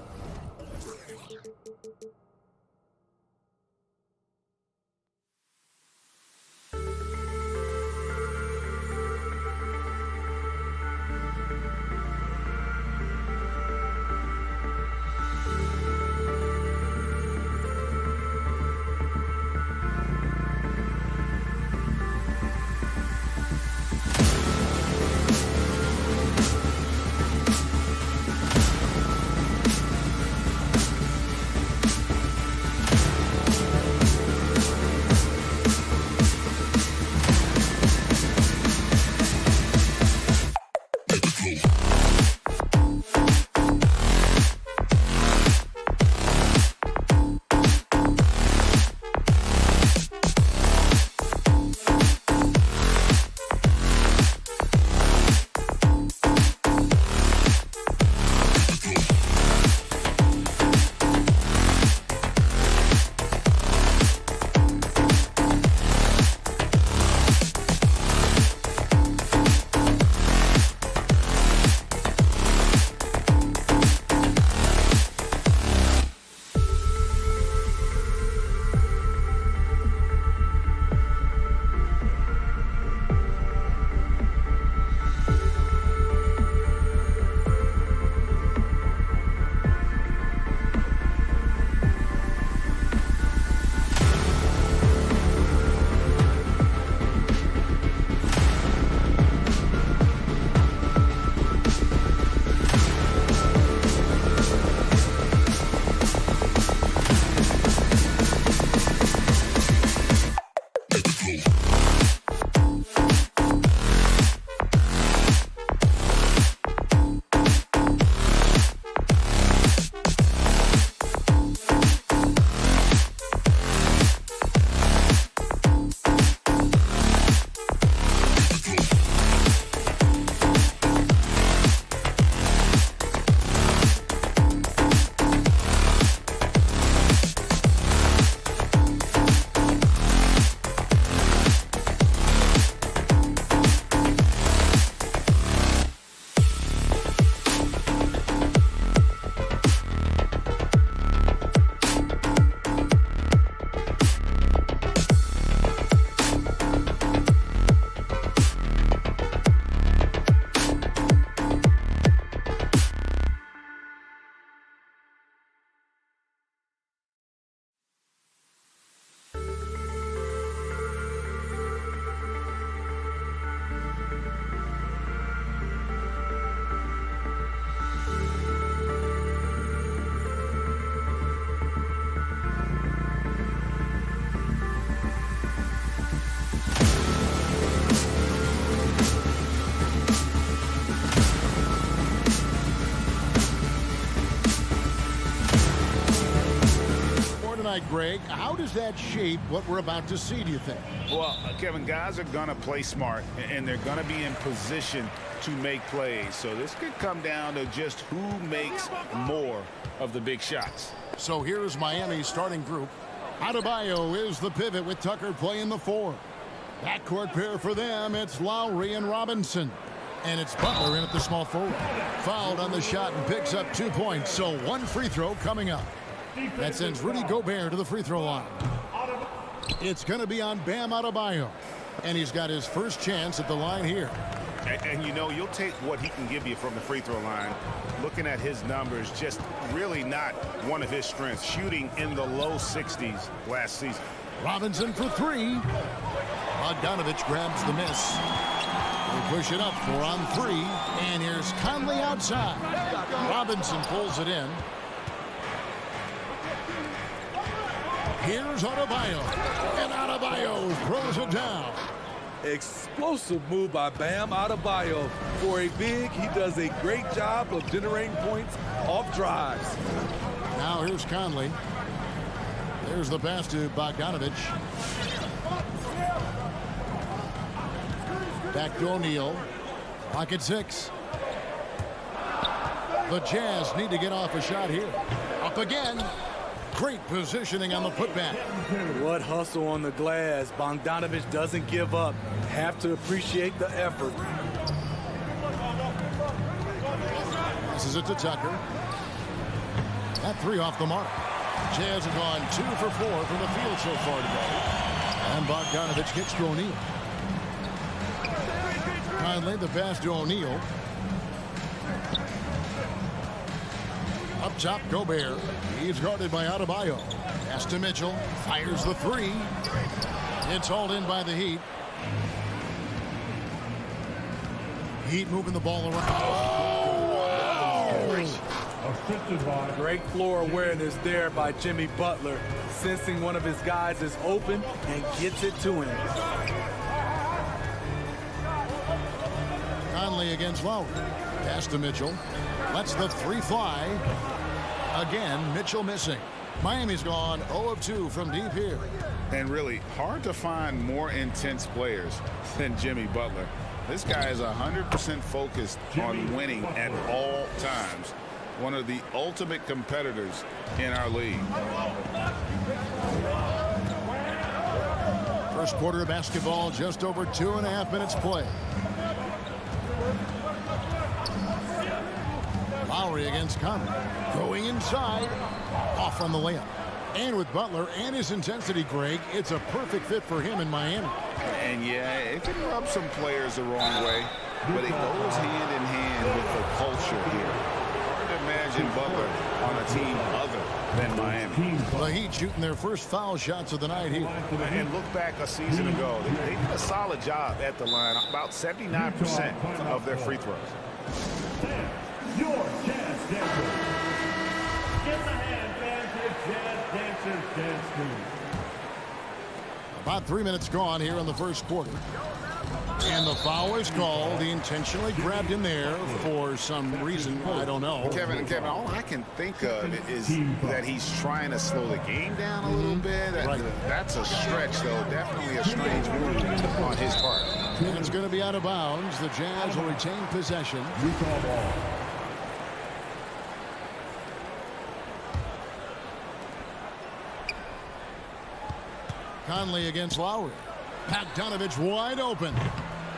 Greg. How does that shape what we're about to see, do you think? Well, Kevin, guys are going to play smart, and they're going to be in position to make plays. So this could come down to just who makes more of the big shots. So here's Miami's starting group. Adebayo is the pivot with Tucker playing the 4. Backcourt pair for them, it's Lowry and Robinson. And it's Butler in at the small forward. Fouled on the shot and picks up 2 points, so 1 free throw coming up. That sends Rudy Gobert to the free throw line. It's going to be on Bam Adebayo. And he's got his first chance at the line here. And you know, you'll take what he can give you from the free throw line. Looking at his numbers, just really not one of his strengths. Shooting in the low 60s last season. Robinson for 3. Bogdanovich grabs the miss. They push it up 4 on 3. And here's Conley outside. Robinson pulls it in. Here's Adebayo. And Adebayo throws it down. Explosive move by Bam Adebayo. For a big, he does a great job of generating points off drives. Now here's Conley. There's the pass to Bogdanovich. Back to O'Neal. Pocket 6. The Jazz need to get off a shot here. Up again. Great positioning on the putback. What hustle on the glass. Bogdanovich doesn't give up. Have to appreciate the effort. Passes it to Tucker. That 3 off the mark. Jazz have gone 2 for 4 from the field so far today. And Bogdanovich kicks to O'Neal. Conley, the pass to O'Neal. Up top, Gobert. He's guarded by Adebayo. Pass to Mitchell. Fires the 3. It's hauled in by the Heat. Heat moving the ball around. Great floor awareness there by Jimmy Butler. Sensing one of his guys is open and gets it to him. Conley against Lowry. Pass to Mitchell. Lets the 3 fly. Again, Mitchell missing. Miami's gone 0 of 2 from deep here. And really hard to find more intense players than Jimmy Butler. This guy is 100% focused on winning at all times. One of the ultimate competitors in our league. First quarter of basketball, just over 2.5 minutes play. Lowry against Conley. Going inside. Off on the layup. And with Butler and his intensity, Greg, it's a perfect fit for him in Miami. And yeah, it can rub some players the wrong way, but it goes hand in hand with the culture here. Hard to imagine Butler on a team other than Miami. The Heat shooting their first foul shots of the night here. And look back a season ago, they did a solid job at the line, about 79% of their free throws. Your Jazz Dancers. Give the hand, fans, if Jazz Dancers dance too. About 3 minutes gone here in the first quarter. And the foul is called. He intentionally grabbed him there for some reason. I don't know. Kevin, all I can think of is that he's trying to slow the game down a little bit. That's a stretch, though. Definitely a strange move on his part. And it's going to be out of bounds. The Jazz will retain possession. Conley against Lowry. Bogdanovich wide open.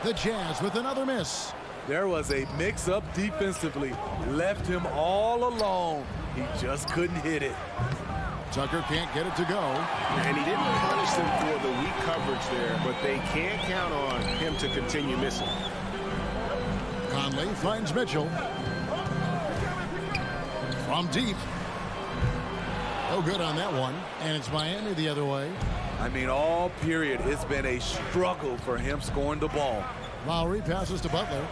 The Jazz with another miss. There was a mix-up defensively. Left him all alone. He just couldn't hit it. Tucker can't get it to go. And he didn't punish them for the weak coverage there, but they can't count on him to continue missing. Conley finds Mitchell. From deep. No good on that one. And it's Miami the other way. I mean, all period, it's been a struggle for him scoring the ball. Lowry passes to Butler.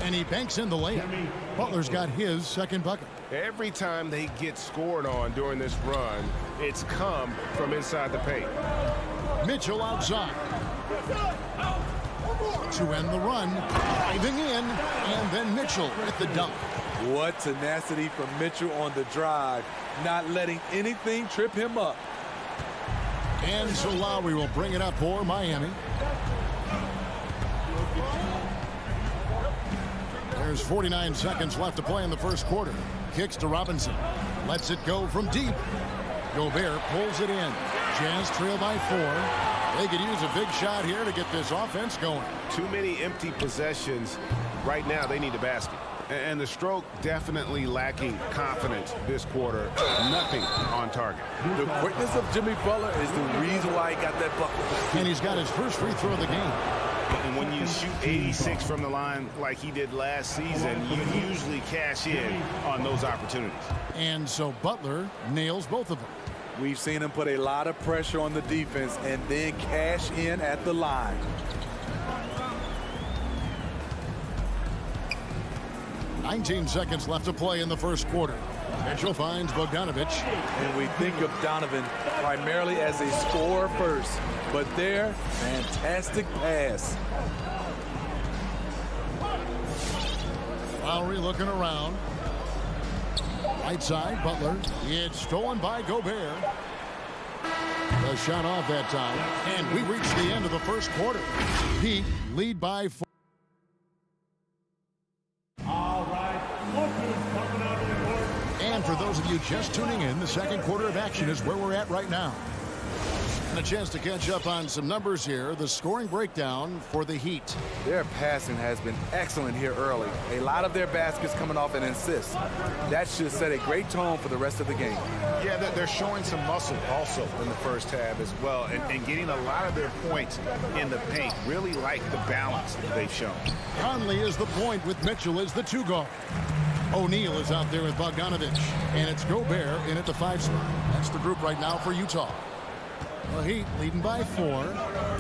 And he banks in the layup. Butler's got his second bucket. Every time they get scored on during this run, it's come from inside the paint. Mitchell outside. to end the run. Driving in, and then Mitchell with the dunk. What tenacity from Mitchell on the drive, not letting anything trip him up. And so Lowry will bring it up for Miami. There's 49 seconds left to play in the first quarter. Kicks to Robinson. Lets it go from deep. Gobert pulls it in. Jazz trail by 4. They could use a big shot here to get this offense going. Too many empty possessions. Right now, they need a basket. And the stroke definitely lacking confidence this quarter. Nothing on target. The quickness of Jimmy Butler is the reason why he got that bucket. And he's got his first free throw of the game. And when you shoot 86 from the line like he did last season, you usually cash in on those opportunities. And so Butler nails both of them. We've seen him put a lot of pressure on the defense and then cash in at the line. "19 seconds left to play in the first quarter. Mitchell finds Bogdanovich. And we think of Donovan primarily as a scorer first, but there, fantastic pass. Lowry looking around. Right side, Butler. It's stolen by Gobert. The shot off that time. And we reach the end of the first quarter. Heat lead by 4. All right, look who's coming out of the court. And for those of you just tuning in, the second quarter of action is where we're at right now. And a chance to catch up on some numbers here. The scoring breakdown for the Heat. Their passing has been excellent here early. A lot of their baskets coming off an assist. That should set a great tone for the rest of the game. Yeah, they're showing some muscle also in the first half as well, and getting a lot of their points in the paint. Really like the balance that they've shown. Conley is the point with Mitchell as the 2 guard. O'Neal is out there with Bogdanovich. And it's Gobert in at the 5 spot. That's the group right now for Utah. The Heat leading by 4.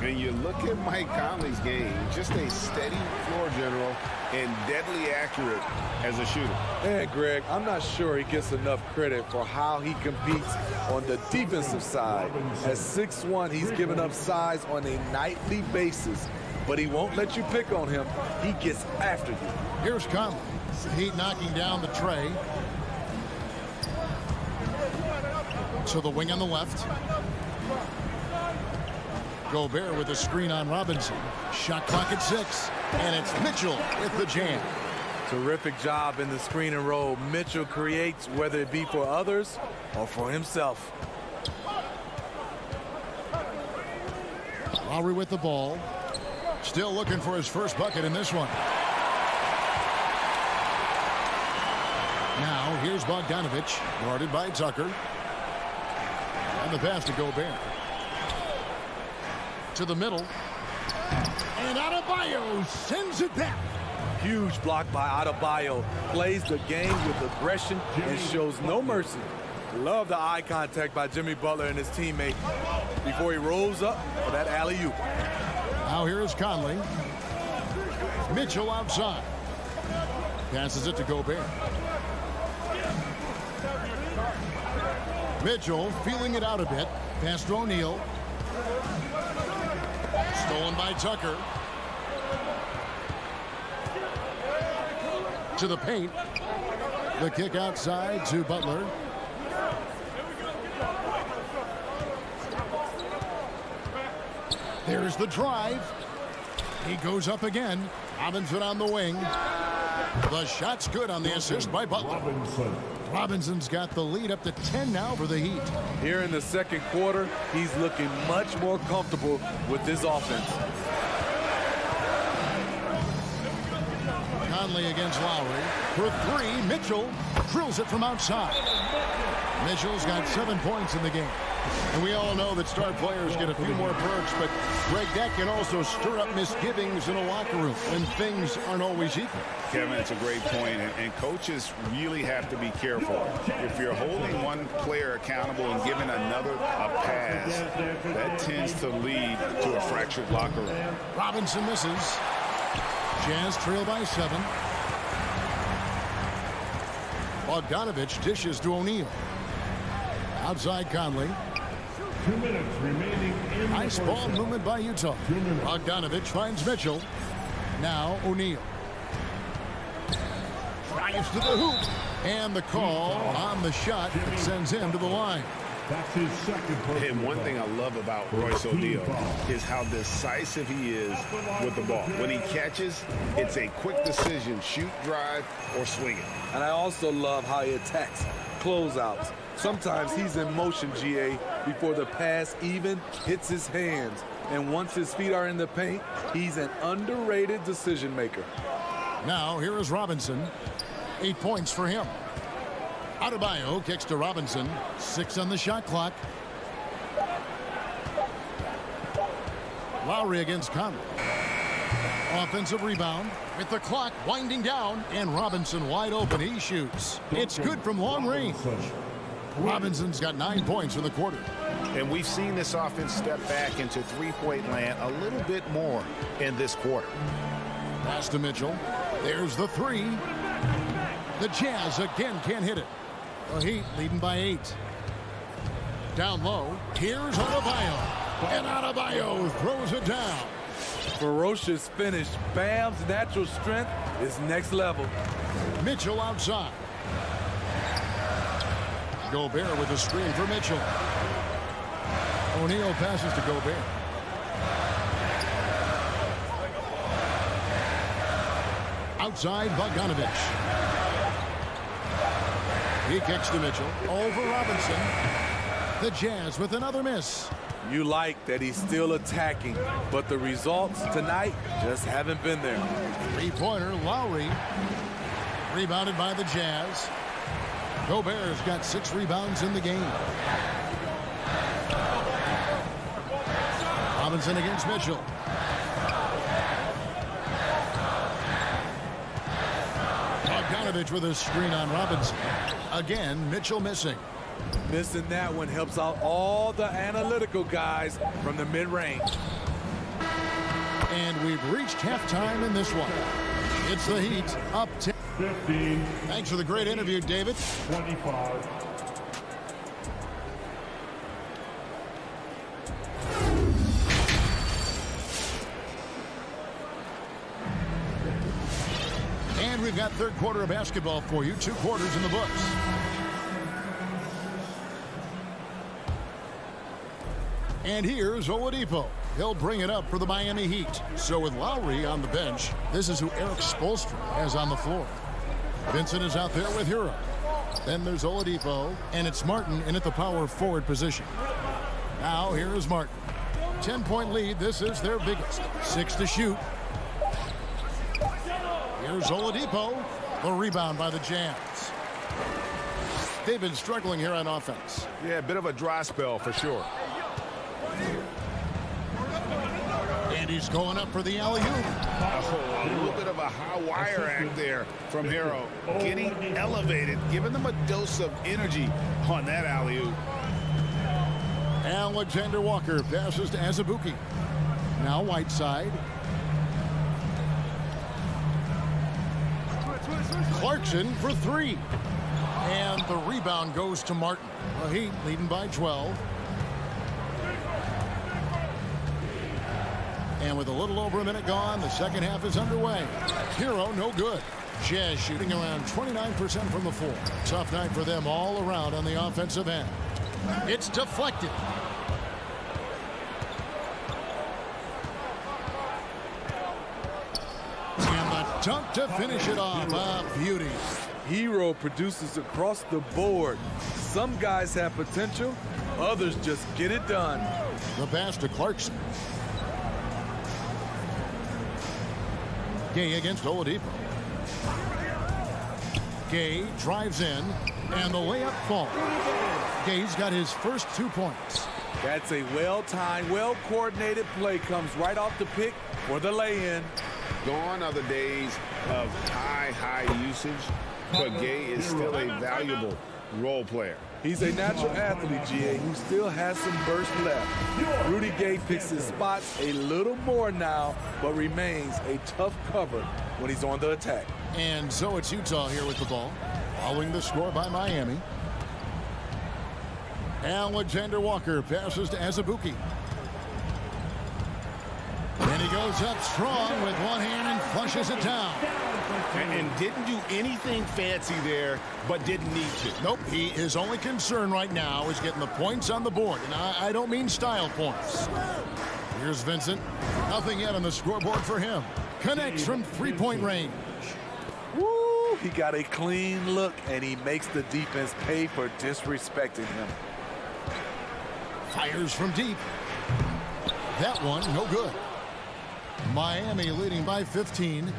And you look at Mike Conley's game, just a steady floor general and deadly accurate as a shooter. And Greg, I'm not sure he gets enough credit for how he competes on the defensive side. At 6'1", he's given up size on a nightly basis, but he won't let you pick on him. He gets after you. Here's Conley. Heat knocking down the tray. To the wing on the left. Gobert with a screen on Robinson. Shot clock at 6. And it's Mitchell with the jam. Terrific job in the screen and roll. Mitchell creates, whether it be for others or for himself. Lowry with the ball. Still looking for his first bucket in this one. Now here's Bogdanovich, guarded by Tucker. And the pass to Gobert. To the middle. And Adebayo sends it back. Huge block by Adebayo. Plays the game with aggression and shows no mercy. Love the eye contact by Jimmy Butler and his teammate before he rolls up for that alley-oop. Now here is Conley. Mitchell outside. Passes it to Gobert. Mitchell feeling it out a bit. Pass to O'Neal. Stolen by Tucker. To the paint. The kick outside to Butler. There's the drive. He goes up again. Robinson on the wing. The shot's good on the assist by Butler. Robinson's got the lead up to 10 now for the Heat. Here in the second quarter, he's looking much more comfortable with this offense. Conley against Lowry. For 3, Mitchell drills it from outside. Mitchell's got 7 points in the game. And we all know that star players get a few more perks, but Greg, that can also stir up misgivings in a locker room when things aren't always equal. Kevin, it's a great point, and coaches really have to be careful. If you're holding one player accountable and giving another a pass, that tends to lead to a fractured locker room. Robinson misses. Jazz trail by 7. Bogdanovich dishes to O'Neal. Outside Conley. 2 minutes remaining in Nice ball movement by Utah. Bogdanovich finds Mitchell. Now O'Neal. Drives to the hoop. And the call on the shot that sends him to the line. That's his second personal And one thing I love about Royce O'Neal is how decisive he is with the ball. When he catches, it's a quick decision, shoot, drive, or swing it. And I also love how he attacks closeouts. Sometimes he's in motion, GA, before the pass even hits his hands. And once his feet are in the paint, he's an underrated decision maker. Now here is Robinson. 8 points for him. Adebayo kicks to Robinson. 6 on the shot clock. Lowry against Conley. Offensive rebound with the clock winding down, and Robinson wide open. He shoots. It's good from long range. Robinson's got 9 points in the quarter. And we've seen this offense step back into three-point land a little bit more in this quarter. Pass to Mitchell. There's the three. The Jazz again can't hit it. The Heat leading by 8. Down low. Here's Adebayo. And Adebayo throws it down. Ferocious finish. Bam's natural strength is next level. Mitchell outside. Gobert with a screen for Mitchell. O'Neal passes to Gobert. Outside Bogdanovich. He kicks to Mitchell. Over Robinson. The Jazz with another miss. You like that he's still attacking, but the results tonight just haven't been there. Three-pointer, Lowry. Rebounded by the Jazz. Gobert's got 6 rebounds in the game. Robinson against Mitchell. Bogdanovich with a screen on Robinson. Again, Mitchell missing. Missing that one helps out all the analytical guys from the mid-range. And we've reached halftime in this one. It's the Heat up 10. 15. Thanks for the great interview, David. 25. And we've got third quarter of basketball for you. 2 quarters in the books. And here's Oladipo. He'll bring it up for the Miami Heat. So with Lowry on the bench, this is who Eric Spoelstra has on the floor. Vincent is out there with Hero. Then there's Oladipo, and it's Martin in at the power forward position. Now here is Martin. 10-point lead. This is their biggest. 6 to shoot. Here's Oladipo. The rebound by the Jazz. They've been struggling here on offense. Yeah, a bit of a dry spell for sure. And he's going up for the alley-oop. Oh, a little bit of a high wire act there from Hero. Getting elevated, giving them a dose of energy on that alley-oop. Alexander Walker passes to Azubuike. Now Whiteside. Clarkson for 3. And the rebound goes to Martin. The Heat leading by 12. And with a little over a minute gone, the second half is underway. Hero, no good. Jazz shooting around 29% from the floor. Tough night for them all around on the offensive end. It's deflected. And the dunk to finish it off. A beauty. Hero produces across the board. Some guys have potential, others just get it done. The pass to Clarkson. Gay against Oladipo. Gay drives in, and the layup falls. Gay's got his first 2 points. That's a well-timed, well-coordinated play. Comes right off the pick for the lay-in. Gone are the days of high usage, but Gay is still a valuable role player. He's a natural athlete, GA, who still has some burst left. Rudy Gay picks his spots a little more now, but remains a tough cover when he's on the attack. And so it's Utah here with the ball, following the score by Miami. Alexander Walker passes to Azubuike. And he goes up strong with one hand and flushes it down. And didn't do anything fancy there, but didn't need to. Nope, his only concern right now is getting the points on the board. And I don't mean style points. Here's Vincent. Nothing yet on the scoreboard for him. Connects from three-point range. Woo! He got a clean look, and he makes the defense pay for disrespecting him. Fires from deep. That one, no good. Miami leading by 15.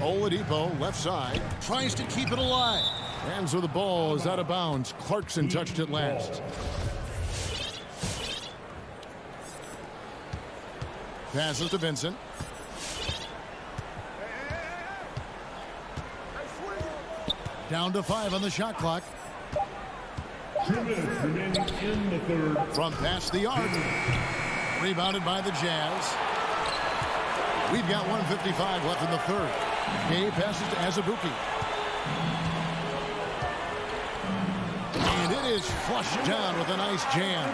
Oladipo, left side, tries to keep it alive. Hands where the ball is out of bounds. Clarkson touched it last. Passes to Vincent. Down to 5 on the shot clock. 2 minutes remaining in the third. From past the arc. Rebounded by the Jazz. We've got 1:55 left in the third. Gay passes to Azubuike. And it is flushed down with a nice jam.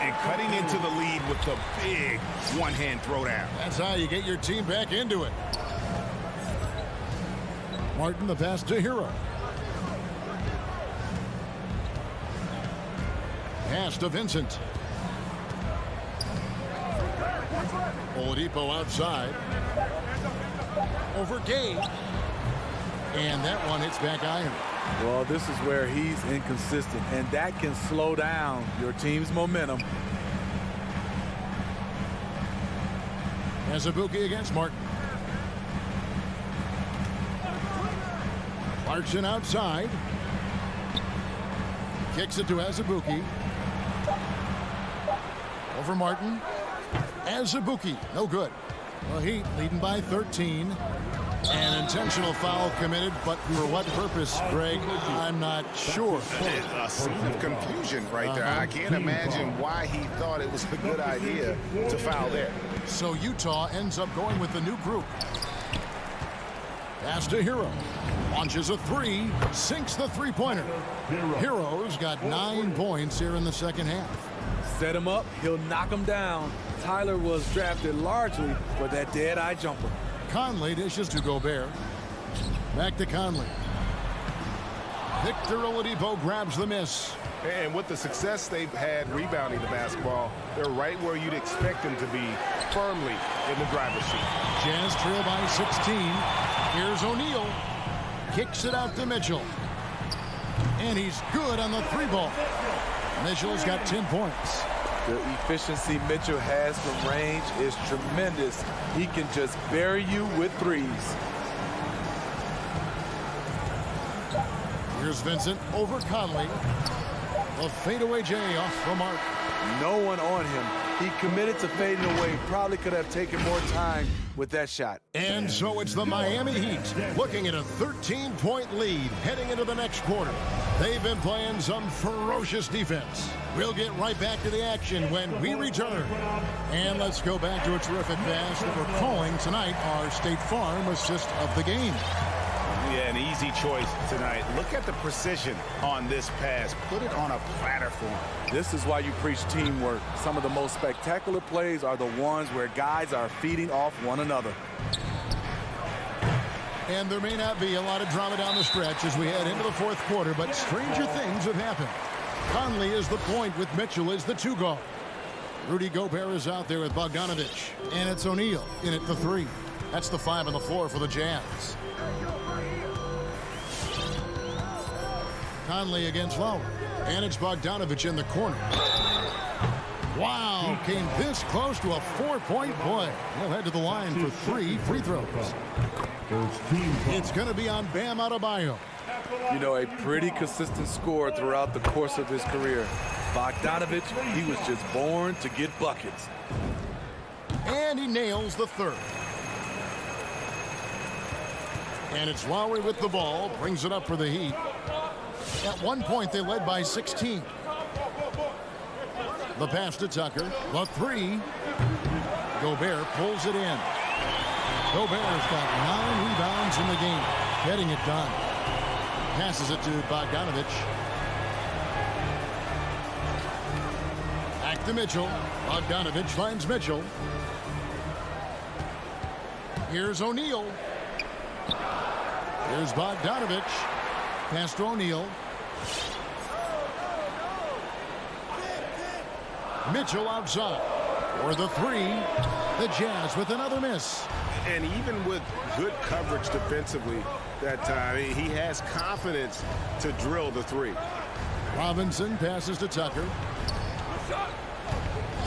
And cutting into the lead with the big one-hand throwdown. That's how you get your team back into it. Martin, the pass to Hero. Pass to Vincent. Oladipo outside. Over Gay. And that one hits back iron. Well, this is where he's inconsistent, and that can slow down your team's momentum. Azubuike against Martin. Clarkson outside. Kicks it to Azubuike. Over Martin. Azubuike, no good. Well, Heat leading by 13. An intentional foul committed, but for what purpose, Greg, I'm not sure. A scene of confusion right there. I can't imagine why he thought it was a good idea to foul there. So Utah ends up going with the new group. Pass to Hero. Launches a three. Sinks the three-pointer. Hero's got 9 points here in the second half. Set him up, he'll knock him down. Tyler was drafted largely for that dead-eye jumper. Conley dishes to Gobert. Back to Conley. Victor Oladipo grabs the miss. And with the success they've had rebounding the basketball, they're right where you'd expect them to be, firmly in the driver's seat. Jazz trail by 16. Here's O'Neal. Kicks it out to Mitchell. And he's good on the three ball. Mitchell's got 10 points. The efficiency Mitchell has from range is tremendous. He can just bury you with threes. Here's Vincent over Conley. A fadeaway J off the mark. No one on him. He committed to fading away. Probably could have taken more time with that shot. And so it's the Miami Heat looking at a 13-point lead heading into the next quarter. They've been playing some ferocious defense. We'll get right back to the action when we return. And let's go back to a terrific pass that we're calling tonight our State Farm assist of the game. Yeah, an easy choice tonight. Look at the precision on this pass. Put it on a platter for him. This is why you preach teamwork. Some of the most spectacular plays are the ones where guys are feeding off one another. And there may not be a lot of drama down the stretch as we head into the fourth quarter, but stranger things have happened. Conley is the point with Mitchell as the two guard. Rudy Gobert is out there with Bogdanovich. And it's O'Neal in at the three. That's the 5 on the floor for the Jazz. Conley against Lowry. And it's Bogdanovich in the corner. Wow, came this close to a 4-point play. He'll head to the line for 3 free throws. It's going to be on Bam Adebayo. You know, a pretty consistent scorer throughout the course of his career. Bogdanovich, he was just born to get buckets. And he nails the third. And it's Lowry with the ball, brings it up for the Heat. At one point, they led by 16. The pass to Tucker. The three. Gobert pulls it in. Gobert's got 9 rebounds in the game. Getting it done. Passes it to Bogdanovich. Back Back to Mitchell. Bogdanovich finds Mitchell. Here's O'Neal. Here's Bogdanovich. Pass to O'Neal. Mitchell outside. For the three. The Jazz with another miss. And even with good coverage defensively that time, he has confidence to drill the three. Robinson passes to Tucker.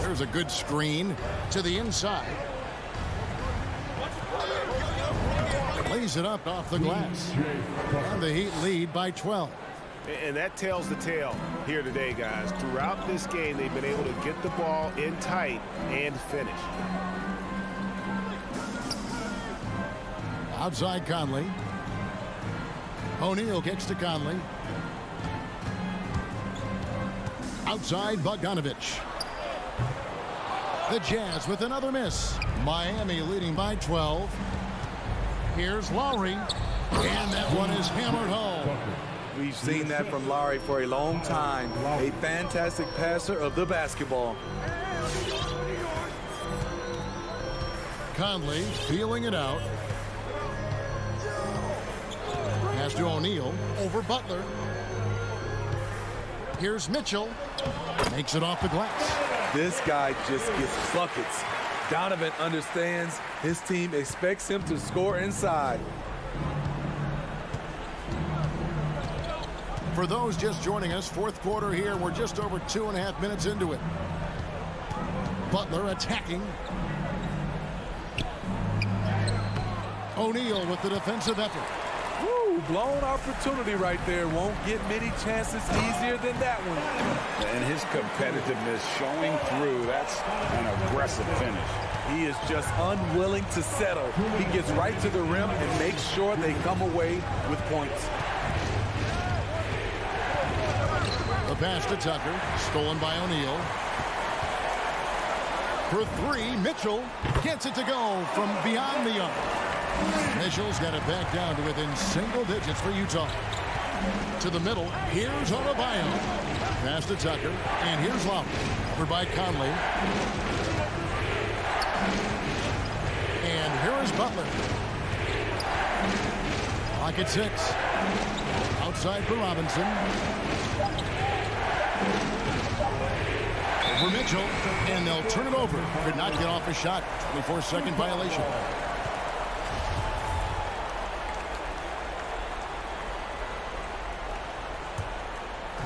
There's a good screen to the inside. Lays it up off the glass. And the Heat lead by 12. And that tells the tale here today, guys. Throughout this game, they've been able to get the ball in tight and finish. Outside Conley. O'Neal kicks to Conley. Outside Bogdanovich. The Jazz with another miss. Miami leading by 12. Here's Lowry. And that one is hammered home. We've seen that from Lowry for a long time. A fantastic passer of the basketball. Conley feeling it out. Pass to O'Neal over Butler. Here's Mitchell. Makes it off the glass. This guy just gets buckets. Donovan understands his team expects him to score inside. For those just joining us, fourth quarter here. We're just over 2.5 minutes into it. Butler attacking. O'Neal with the defensive effort. Woo, blown opportunity right there. Won't get many chances easier than that one. And his competitiveness showing through. That's an aggressive finish. He is just unwilling to settle. He gets right to the rim and makes sure they come away with points. The pass to Tucker, stolen by O'Neal. For three, Mitchell gets it to go from beyond the arc. Mitchell's got it back down to within single digits for Utah. To the middle, here's Oladipo. Pass to Tucker, and here's Lowry. Over by Conley. And here is Butler. Clock at 6. Outside for Robinson. Over Mitchell, and they'll turn it over. Could not get off a shot. 24-second violation.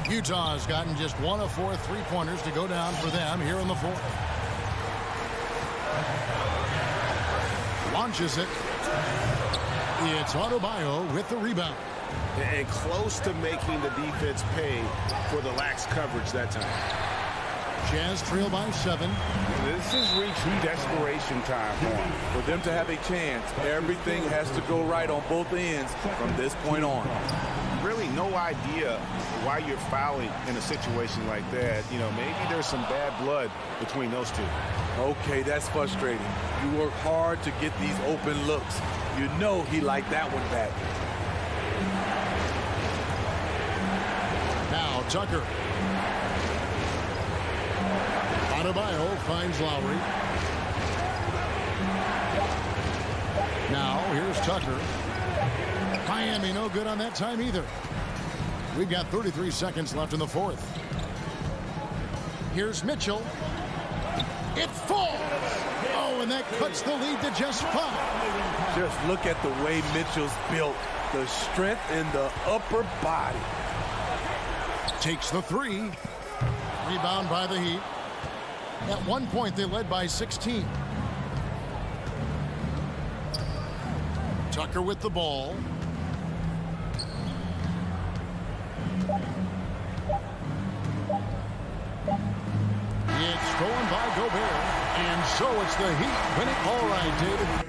Utah's gotten just 1 of 4 3-pointers to go down for them here in the fourth. Launches it. It's Adebayo with the rebound. And close to making the defense pay for the lax coverage that time. Jazz trail by 7. This has reached desperation time for them. For them to have a chance, everything has to go right on both ends from this point on. Really no idea why you're fouling in a situation like that. You know, maybe there's some bad blood between those two. Okay, that's frustrating. You work hard to get these open looks. You know he liked that one back. Now Tucker. Adebayo finds Lowry. Now here's Tucker. Miami no good on that time either. We've got 33 seconds left in the fourth. Here's Mitchell. It falls. Oh, and that cuts the lead to just 5. Just look at the way Mitchell's built. The strength in the upper body. Takes the 3. Rebound by the Heat. At one point, they led by 16. Tucker with the ball. It's stolen by Gobert. And so it's the Heat winning. All right, David.